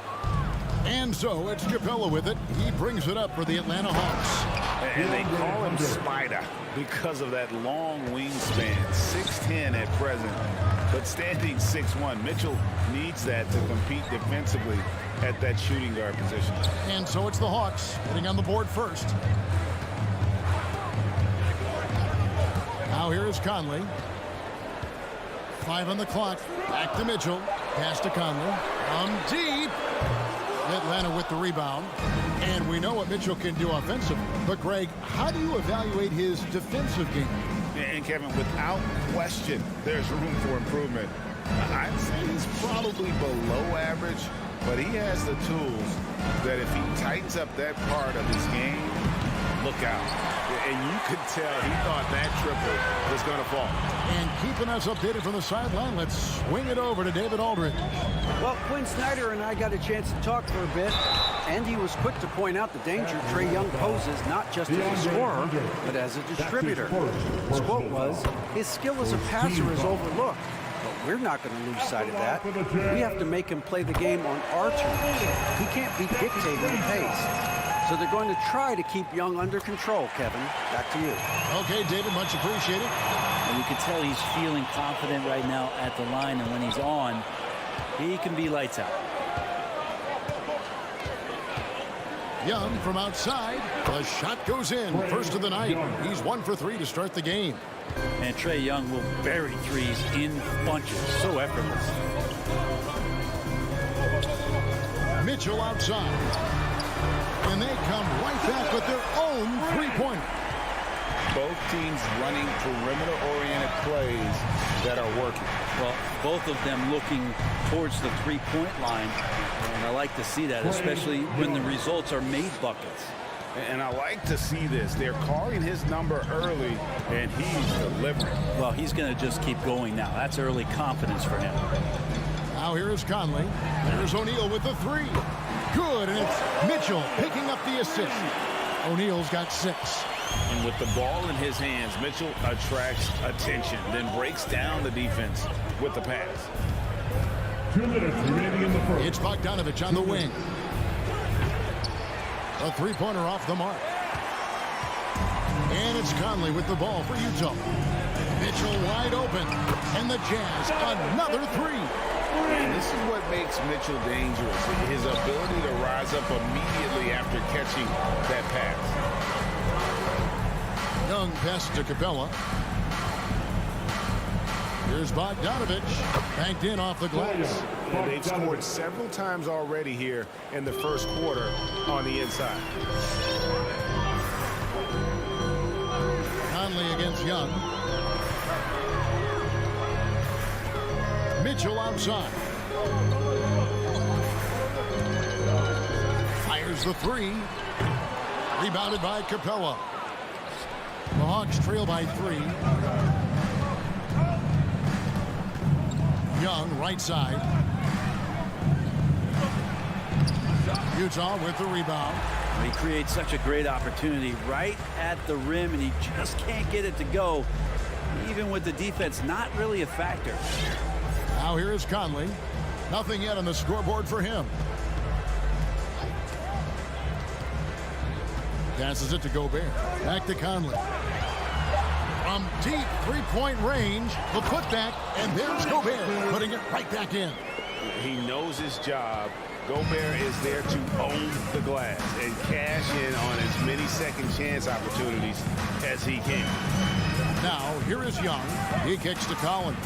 And so it's Capella with it. He brings it up for the Atlanta Hawks. And they call him Spider because of that long wingspan. 6'10" at present, but standing 6'1". Mitchell needs that to compete defensively at that shooting guard position. And so it's the Hawks getting on the board first. Now here is Conley. 5 on the clock. Back to Mitchell. Pass to Conley. Deep. Atlanta with the rebound. And we know what Mitchell can do offensively. But, Greg, how do you evaluate his defensive game? And, Kevin, without question, there's room for improvement. I'd say he's probably below average, but he has the tools that if he tightens up that part of his game, look out. And you could tell he thought that triple was going to fall. And keeping us updated from the sideline, let's swing it over to David Aldridge. Well, Quinn Snyder and I got a chance to talk for a bit, and he was quick to point out the danger Trae Young poses not just as a scorer, but as a distributor. His quote was, "His skill as a passer is overlooked, but we're not going to lose sight of that. We have to make him play the game on our terms. He can't be dictating the pace." So they're going to try to keep Young under control, Kevin. Back to you. Okay, David, much appreciated. And you can tell he's feeling confident right now at the line, and when he's on, he can be lights out. Young from outside. The shot goes in. First of the night. He's 1 for 3 to start the game. And Trae Young will bury threes in bunches. So effortless. Mitchell outside. And they come right back with their own three-pointer. Both teams running perimeter-oriented plays that are working. Well, both of them looking towards the three-point line. And I like to see that, especially when the results are made buckets. And I like to see this. They're calling his number early, and he's delivering. Well, he's going to just keep going now. That's early confidence for him. Now here is Conley. There's O'Neal with the three. Good, and it's Mitchell picking up the assist. O'Neal's got 6. And with the ball in his hands, Mitchell attracts attention, then breaks down the defense with the pass. 2 minutes remaining in the first. It's Bogdanovich on the wing. A three-pointer off the mark. And it's Conley with the ball for Utah. Mitchell wide open. And the Jazz, another three. And this is what makes Mitchell dangerous. His ability to rise up immediately after catching that pass. Young pass to Capella. Here's Bogdanovich. Banked in off the glass. And they've scored several times already here in the first quarter on the inside. Conley against Young. Mitchell outside. Fires the three. Rebounded by Capella. The Hawks trail by 3. Young, right side. Utah with the rebound. He creates such a great opportunity right at the rim, and he just can't get it to go, even with the defense not really a factor. Now here is Conley. Nothing yet on the scoreboard for him. Passes it to Gobert. Back to Conley. From deep three-point range, the putback, and there's Gobert putting it right back in. He knows his job. Gobert is there to own the glass and cash in on as many second chance opportunities as he can. Now, here is Young. He kicks to Collins.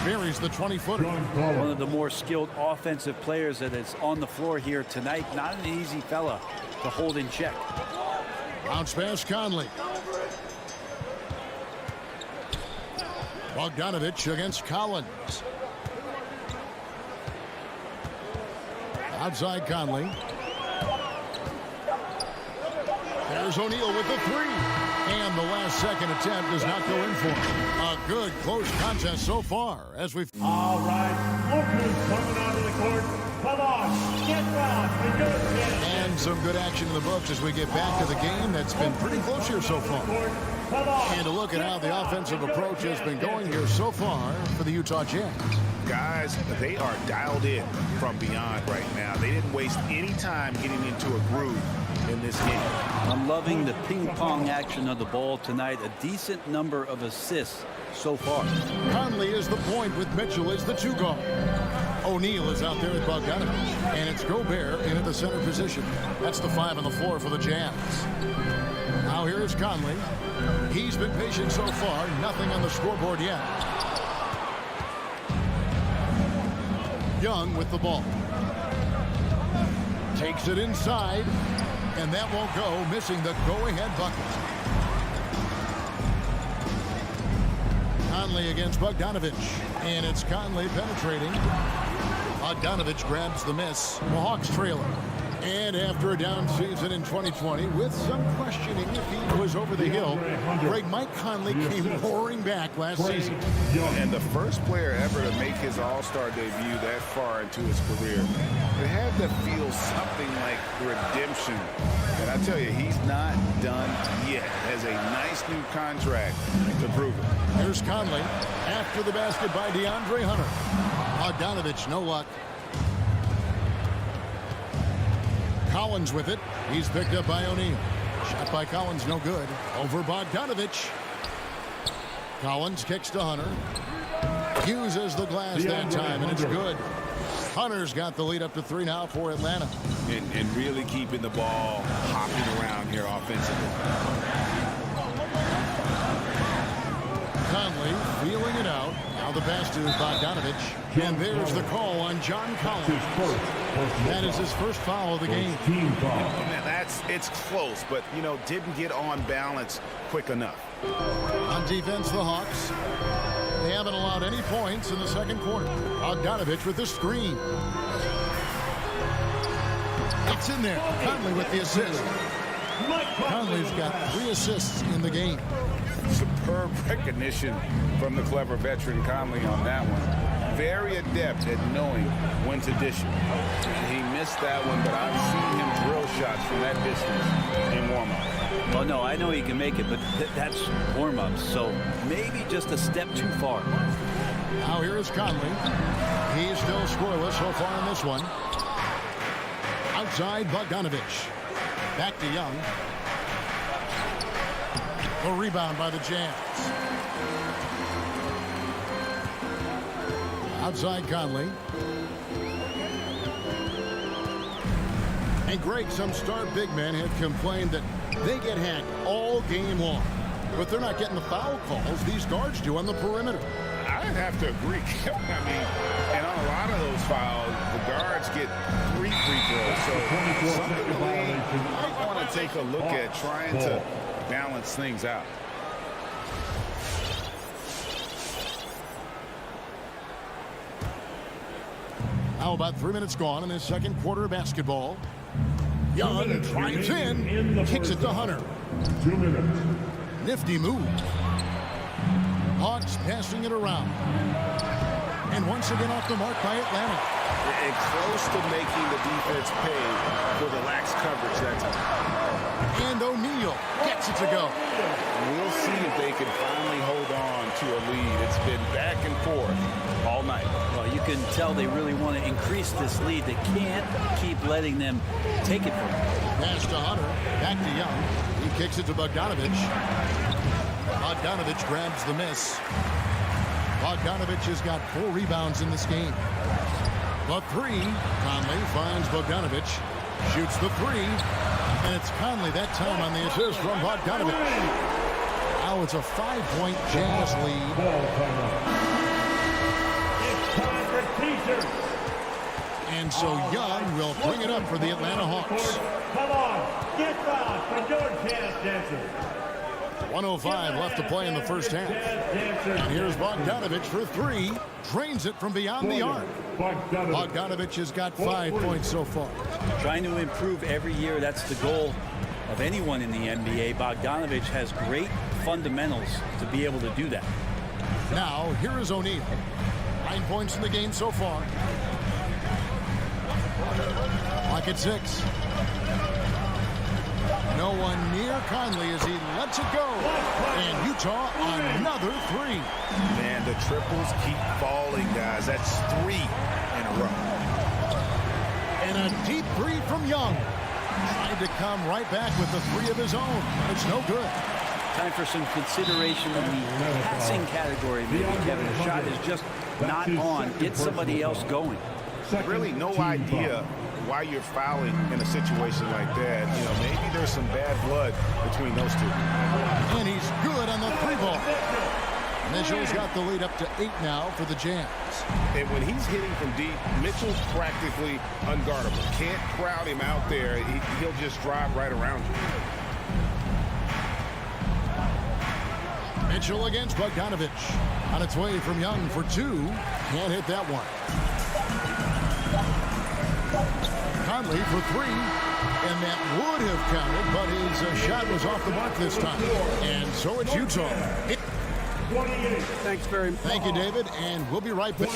Buries the 20-footer. One of the more skilled offensive players that is on the floor here tonight. Not an easy fella to hold in check. Bounce pass Conley. Bogdanovich against Collins. Outside Conley. There's O'Neal with the three. And the last second attempt does not go in for him. A good close contest so far as we've... All right, Booker's coming onto the court. Come on, get round. And some good action in the books as we get back to the game that's been pretty close here so far. And a look at how the offensive approach has been going here so far for the Utah Jazz. Guys, they are dialed in from beyond right now. They didn't waste any time getting into a groove in this game. I'm loving the ping-pong action of the ball tonight. A decent number of assists so far. Conley is the point with Mitchell as the two guard. O'Neal is out there with Bogdanovich. And it's Gobert in at the center position. That's the 5 on the floor for the Jazz. Now here is Conley. He's been patient so far. Nothing on the scoreboard yet. Young with the ball. Takes it inside. And that won't go, missing the go-ahead bucket. Conley against Bogdanovich. And it's Conley penetrating. Bogdanovich grabs the miss. The Hawks trailing. And after a down season in 2020, with some questioning if he was over the hill, Mike Conley came roaring back last season. And the first player ever to make his All-Star debut that far into his career. It had to feel something like redemption. And I tell you, he's not done yet. Has a nice new contract to prove it. Here's Conley after the basket by DeAndre Hunter. Bogdanovich, no luck. Collins with it. He's picked up by O'Neal. Shot by Collins, no good. Over Bogdanovich. Collins kicks to Hunter. Uses the glass that time, and it's good. Hunter's got the lead up to 3 now for Atlanta. And really keeping the ball hopping around here offensively. Conley feeling it out. Now the pass to Bogdanovich. And there's the call on John Collins. That is his first foul of the game. It's close, but, didn't get on balance quick enough. On defense, the Hawks. They haven't allowed any points in the second quarter. Bogdanovich with the screen. It's in there. Conley with the assist. Conley's got 3 assists in the game. Superb recognition from the clever veteran Conley on that one. Very adept at knowing when to dish it. He missed that one, but I've seen him drill shots from that distance in warm-up. Oh, no, I know he can make it, but that's warm-up, so maybe just a step too far. Now here is Conley. He's still scoreless so far in this one. Outside Bogdanovich. Back to Young. A rebound by the Jazz. Outside Conley. And Greg, some star big men have complained that they get hacked all game long. But they're not getting the foul calls these guards do on the perimeter. I'd have to agree. And on a lot of those fouls, the guards get 3 free throws. So something the league might want to take a look at trying to balance things out. Now about 3 minutes gone in this second quarter of basketball. Young drives in, kicks it to Hunter. 2 minutes. Nifty move. Hawks passing it around. And once again off the mark by Atlanta. And close to making the defense pay for the lax coverage that time. And O'Neal gets it to go. We'll see if they can finally hold on to a lead. It's been back and forth all night. Well, you can tell they really want to increase this lead. They can't keep letting them take it from them. Pass to Hunter. Back to Young. He kicks it to Bogdanovich. Bogdanovich grabs the miss. Bogdanovich has got 4 rebounds in this game. The 3. Conley finds Bogdanovich. Shoots the 3. And it's Conley that time on the assist from Bogdanovich. Now it's a 5-point Jazz lead. It's time for teasers. And so Young will bring it up for the Atlanta Hawks. Come on, get fouled for your Jazz dancers. 1:05 left to play in the first half. And here's Bogdanovich for 3. Drains it from beyond the arc. Bogdanovich has got 5 points so far. Trying to improve every year, that's the goal of anyone in the NBA. Bogdanovich has great fundamentals to be able to do that. Now, here is O'Neal. 9 points in the game so far. Clock at 6. No one near Conley as he lets it go. And Utah another 3. Man, the triples keep falling, guys. That's 3 in a row. And a deep 3 from Young. Tried to come right back with the 3 of his own. It's no good. Time for some consideration in the passing category, maybe, Kevin. The shot is just not on. Get somebody else going. Really no idea why you're fouling in a situation like that. You know, maybe there's some bad blood between those two. And he's good on the 3-ball. Mitchell's got the lead up to 8 now for the Jazz. And when he's hitting from deep, Mitchell's practically unguardable. Can't crowd him out there. He'll just drive right around you. Mitchell against Bogdanovich. On its way from Young for 2. Can't hit that one. Conley for 3. And that would have counted, but his shot was off the mark this time. And so it's Utah. Thanks very much. Thank you, David, and we'll be right back.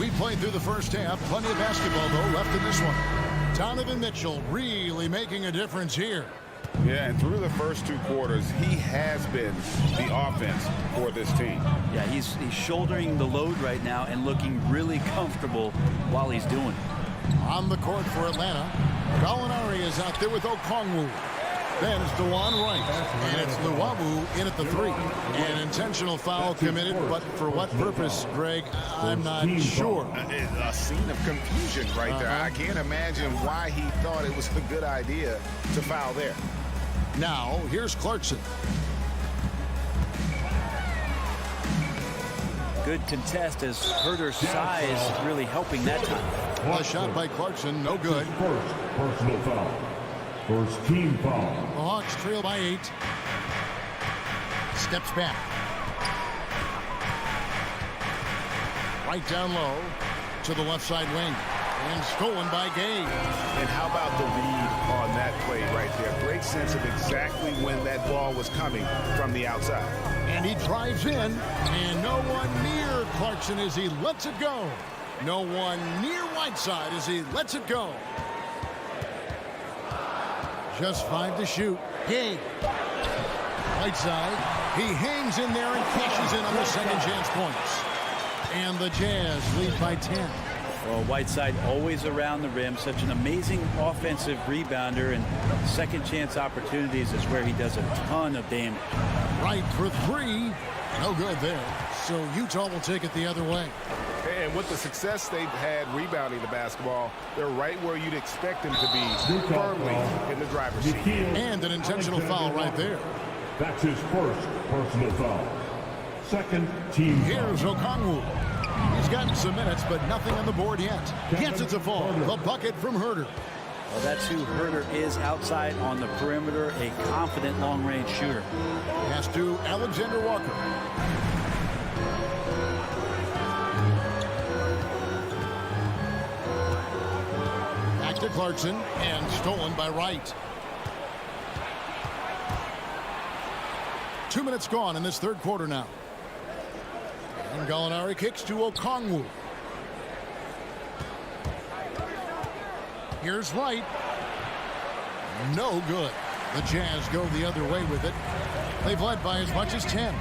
We played through the first half. Plenty of basketball, though, left in this one. Donovan Mitchell really making a difference here. Yeah, and through the first 2 quarters, he has been the offense for this team. Yeah, he's shouldering the load right now and looking really comfortable while he's doing it. On the court for Atlanta, Gallinari is out there with Okongwu. Then it's DeJuan Wright, and it's Luwawu in at the 3. An intentional foul committed, but for what purpose, Greg, I'm not sure. A scene of confusion right there. I can't imagine why he thought it was a good idea to foul there. Now, here's Clarkson. Good contest as Herter's size really helping that time. A shot by Clarkson, no good. First personal foul. First team foul. The Hawks trail by 8. Steps back. Right down low to the left side wing. And stolen by Gay. And how about the read on that play right there? Great sense of exactly when that ball was coming from the outside. And he drives in, and no one near Clarkson as he lets it go. No one near Whiteside as he lets it go. Just 5 to shoot. Gay. Whiteside. He hangs in there and cashes in on the second chance points. And the Jazz lead by 10. Well, Whiteside always around the rim, such an amazing offensive rebounder, and second chance opportunities is where he does a ton of damage. Right for 3. No good there. So Utah will take it the other way. And with the success they've had rebounding the basketball, they're right where you'd expect them to be, firmly in the driver's seat. And an intentional foul right there. That's his first personal foul. Second team foul. Here's Okongwu. He's gotten some minutes, but nothing on the board yet. Gets it to fall. The bucket from Herter. Well, that's who Herter is outside on the perimeter, a confident long-range shooter. Pass to Alexander Walker. Back to Clarkson, and stolen by Wright. 2 minutes gone in this third quarter now. And Gallinari kicks to Okongwu. Here's Wright. No good. The Jazz go the other way with it. They've led by as much as 10.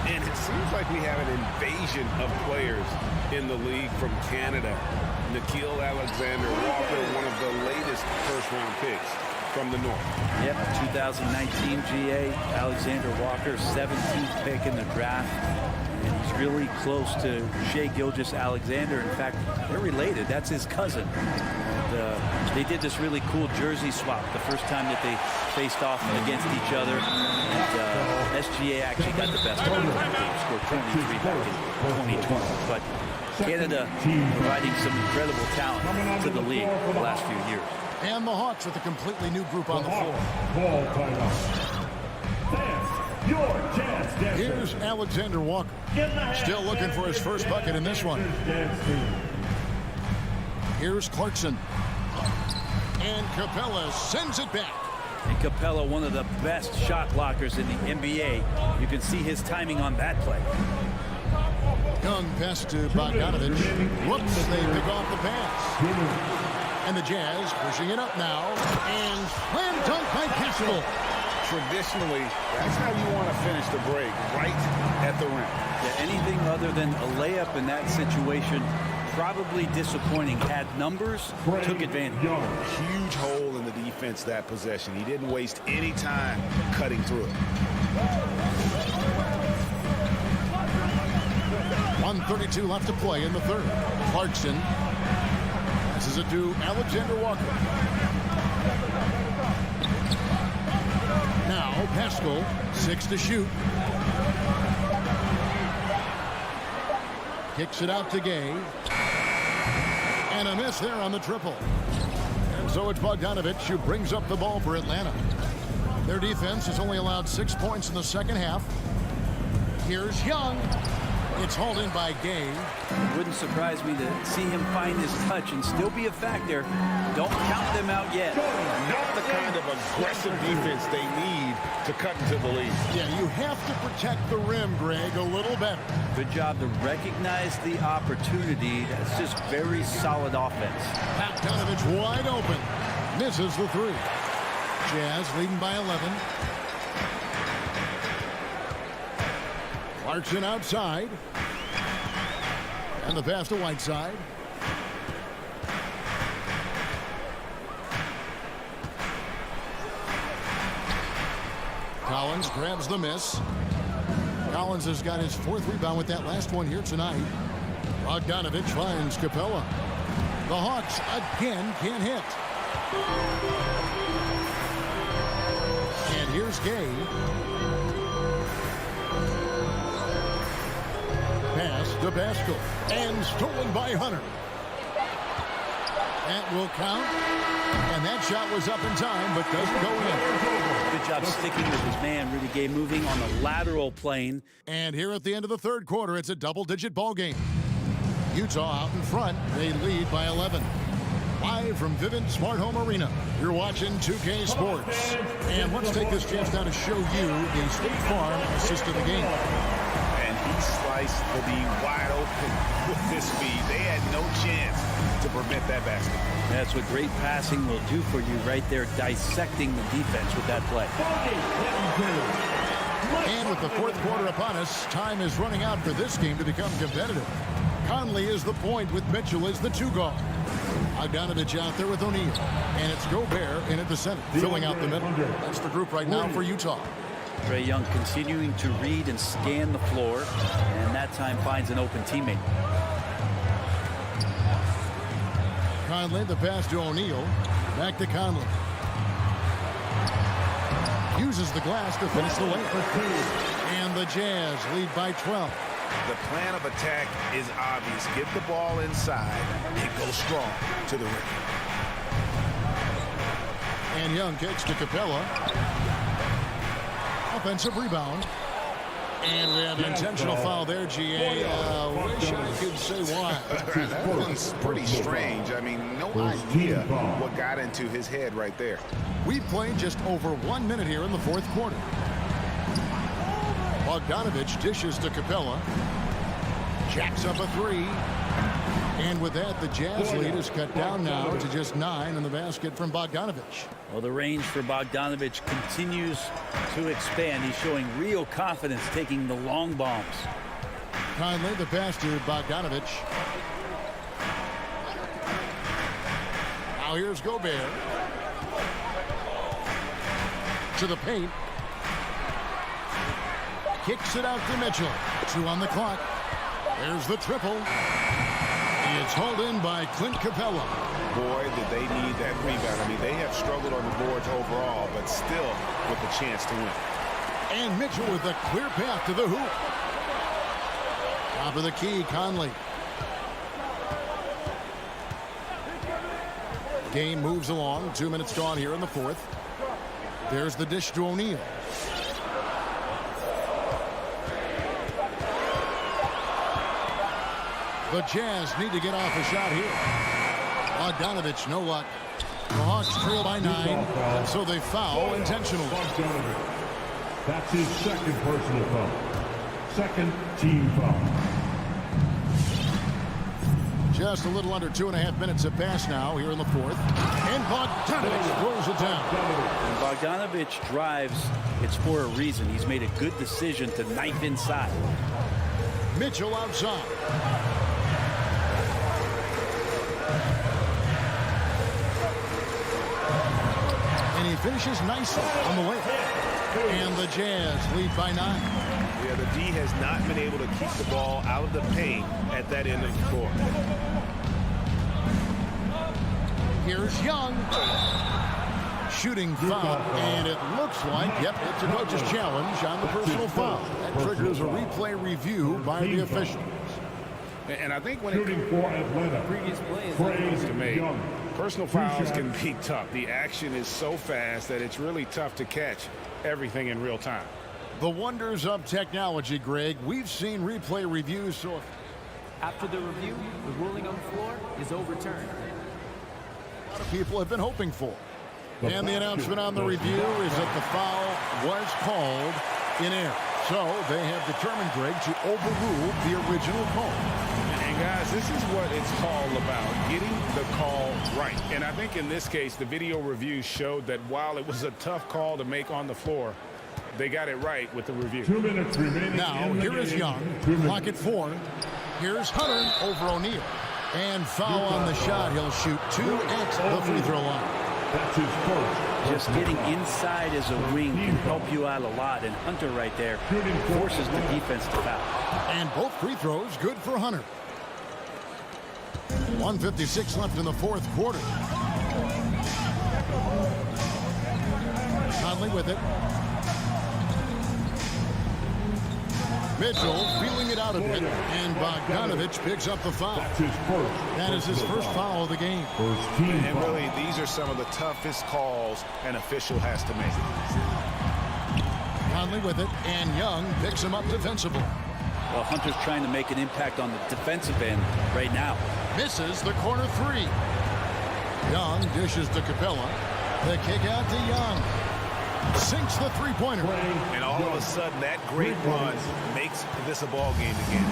And it seems like we have an invasion of players in the league from Canada. Nickeil Alexander-Walker, one of the latest first-round picks from the North. Yep, 2019 GA, Alexander Walker, 17th pick in the draft. And he's really close to Shai Gilgeous-Alexander. In fact, they're related. That's his cousin. And they did this really cool jersey swap the first time that they faced off against each other. And SGA actually got the best of them. They scored 23 back in 2020. But Canada providing some incredible talent to the league the last few years. And the Hawks with a completely new group on the floor. Ball timeout. Your chance, Dancer. Here's Alexander Walker. Still looking for his first bucket in this one. Here's Clarkson. And Capella sends it back. And Capella, one of the best shot blockers in the NBA. You can see his timing on that play. Young pass to Bogdanovich. Whoops, they pick off the pass. And the Jazz pushing it up now. And slam dunk by Pascal. Traditionally, that's how you want to finish the break, right at the rim. Yeah, anything other than a layup in that situation, probably disappointing. Had numbers, took advantage. Huge hole in the defense that possession. He didn't waste any time cutting through it. 1:32 left to play in the third. Clarkson. This is it to Alexander Walker. Now Pascal, 6 to shoot. Kicks it out to Gay. And a miss there on the triple. And so it's Bogdanovich who brings up the ball for Atlanta. Their defense has only allowed 6 points in the second half. Here's Young. It's hauled in by Gay. Wouldn't surprise me to see him find his touch and still be a factor. Don't count them out yet. Not the kind of aggressive defense they need to cut into the lead. Yeah, you have to protect the rim, Greg, a little better. Good job to recognize the opportunity. That's just very solid offense. Bogdanovich wide open. Misses the three. Jazz leading by 11. Clarkson outside. And the pass to Whiteside. Collins grabs the miss. Collins has got his 4th rebound with that last one here tonight. Bogdanovich finds Capella. The Hawks again can't hit. And here's Gay. Pass to Pascal. And stolen by Hunter. That will count. And that shot was up in time, but doesn't go in. Good job sticking with his man. Rudy Gay moving on the lateral plane. And here at the end of the third quarter, it's a double-digit ball game. Utah out in front. They lead by 11. Live from Vivint Smart Home Arena, you're watching 2K Sports. And let's take this chance now to show you the State Farm assist of the game. And he sliced the D wide open with this speed. They had no chance to prevent that basket. That's what great passing will do for you right there, dissecting the defense with that play. And with the fourth quarter upon us, time is running out for this game to become competitive. Conley is the point with Mitchell as the 2 guard. Bogdanovich out there with O'Neal. And it's Gobert in at the center, filling out the middle. That's the group right now for Utah. Trae Young continuing to read and scan the floor, and that time finds an open teammate. Conley, the pass to O'Neal. Back to Conley. Uses the glass to finish the layup. And the Jazz lead by 12. The plan of attack is obvious. Get the ball inside and go strong to the rim. And Young kicks to Capella. Offensive rebound. And we have an intentional foul there, GA. Wish I could say why. That one's pretty strange. I mean, no idea what got into his head right there. We've played just over 1 minute here in the fourth quarter. Bogdanovich dishes to Capella. Jacks up a three. And with that, the Jazz lead is cut down now to just 9 in the basket from Bogdanovich. Well, the range for Bogdanovich continues to expand. He's showing real confidence taking the long bombs. Conley, the pass to Bogdanovich. Now here's Gobert. To the paint. Kicks it out to Mitchell. 2 on the clock. There's the triple. It's hauled in by Clint Capella. Boy, did they need that rebound. I mean, they have struggled on the boards overall, but still with a chance to win. And Mitchell with a clear path to the hoop. Top of the key, Conley. Game moves along. 2 minutes gone here in the fourth. There's the dish to O'Neal. The Jazz need to get off a shot here. Bogdanovich, no luck. The Hawks trail by 9, and so they foul intentionally. That's his second personal foul. Second team foul. Just a little under 2.5 minutes have passed now here in the fourth. And Bogdanovich throws it down. When Bogdanovich drives, it's for a reason. He's made a good decision to knife inside. Mitchell outside. And he finishes nicely on the way. And the Jazz lead by 9. Yeah, the D has not been able to keep the ball out of the paint at that end of the court. Here's Young. Shooting foul, and it looks like, yep, it's a coach's challenge on the personal foul. That triggers a replay review by the officials. And I think when it comes to previous plays to make, personal fouls can be tough. The action is so fast that it's really tough to catch everything in real time. The wonders of technology, Greg. We've seen replay reviews, so after the review, the ruling on the floor is overturned. A lot of people have been hoping for. And the announcement on the review is that the foul was called in error. So they have determined, Greg, to overrule the original call. And guys, this is what it's all about, getting the call right. And I think in this case, the video review showed that while it was a tough call to make on the floor, they got it right with the review. 2 minutes remaining. Now, here is Young. Clock at 4. Here's Hunter over O'Neal. And foul on the shot. He'll shoot 2 at the free throw line. That's his first. Just getting inside as a wing can help you out a lot. And Hunter right there forces the defense to foul. And both free throws good for Hunter. 1:56 left in the fourth quarter. Conley with it. Mitchell feeling it out a bit, and Bogdanovich picks up the foul. That is his first foul of the game. And really, these are some of the toughest calls an official has to make. Conley with it, and Young picks him up defensively. Well, Hunter's trying to make an impact on the defensive end right now. Misses the corner 3. Young dishes to Capella. The kick out to Young. Sinks the three-pointer. And all of a sudden, that great run makes this a ball game again.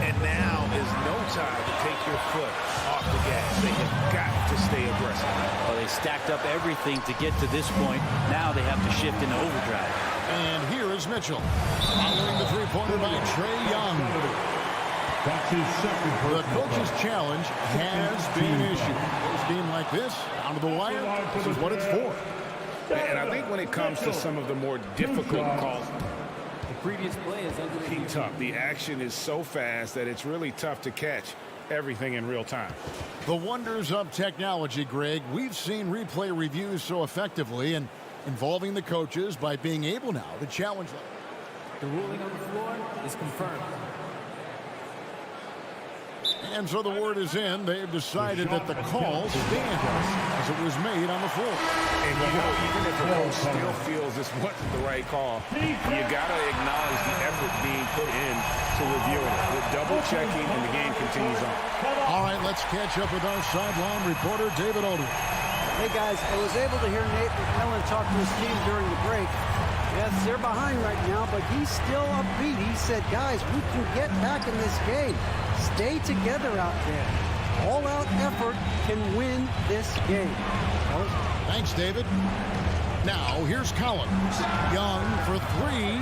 And now is no time to take your foot off the gas. They have got to stay aggressive. Well, they stacked up everything to get to this point. Now they have to shift into overdrive. And here is Mitchell. Following the three-pointer by Trae Young. That's his second. The coach's challenge has been issued. A game like this, down to the wire, this is what it's for. And I think when it comes to some of the more difficult calls, the previous play is under review. Tough. The action is so fast that it's really tough to catch everything in real time. The wonders of technology, Greg. We've seen replay reviews so effectively and involving the coaches by being able now to challenge them. The ruling on the floor is confirmed. And so the word is in. They've decided that the call stands as it was made on the floor. And you know, even if a coach still feels this wasn't the right call, you got to acknowledge the effort being put in to reviewing it. We're double-checking, and the game continues on. All right, let's catch up with our sideline reporter, David Odom. Hey, guys, I was able to hear Nate McMillan talk to his team during the break. Yes, they're behind right now, but he's still upbeat. He said, guys, we can get back in this game. Stay together out there. All-out effort can win this game. Thanks, David. Now, here's Collins. Young for three.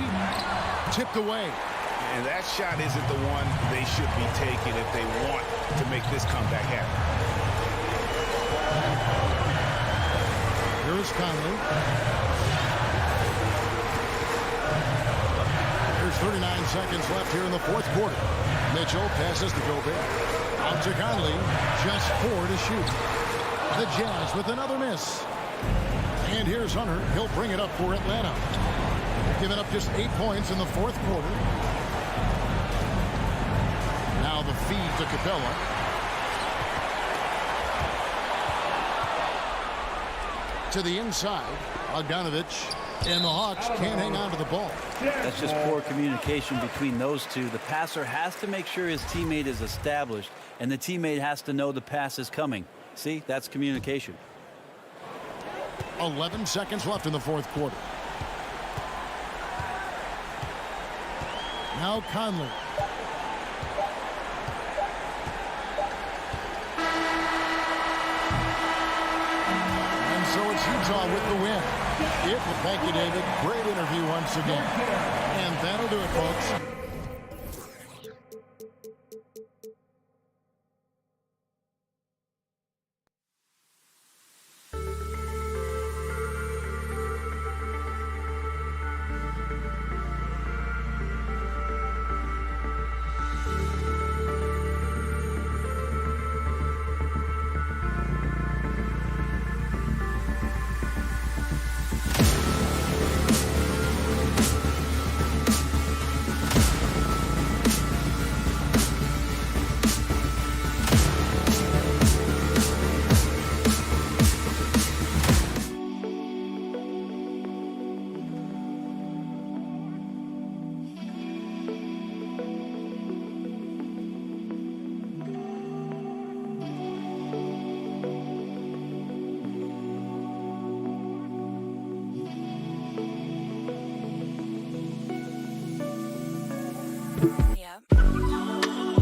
Tipped away. And that shot isn't the one they should be taking if they want to make this comeback happen. Here's Conley. There's 39 seconds left here in the fourth quarter. Mitchell passes to Gobert. Out to Conley. Just 4 to shoot. The Jazz with another miss. And here's Hunter. He'll bring it up for Atlanta. Giving up just 8 points in the fourth quarter. Now the feed to Capella. To the inside. Bogdanovich. And the Hawks can't hang on to the ball. That's just poor communication between those two. The passer has to make sure his teammate is established, and the teammate has to know the pass is coming. See, that's communication. 11 seconds left in the fourth quarter. Now Conley. And so it's Utah with the win. Thank you, David. Great interview once again. And that'll do it, folks. you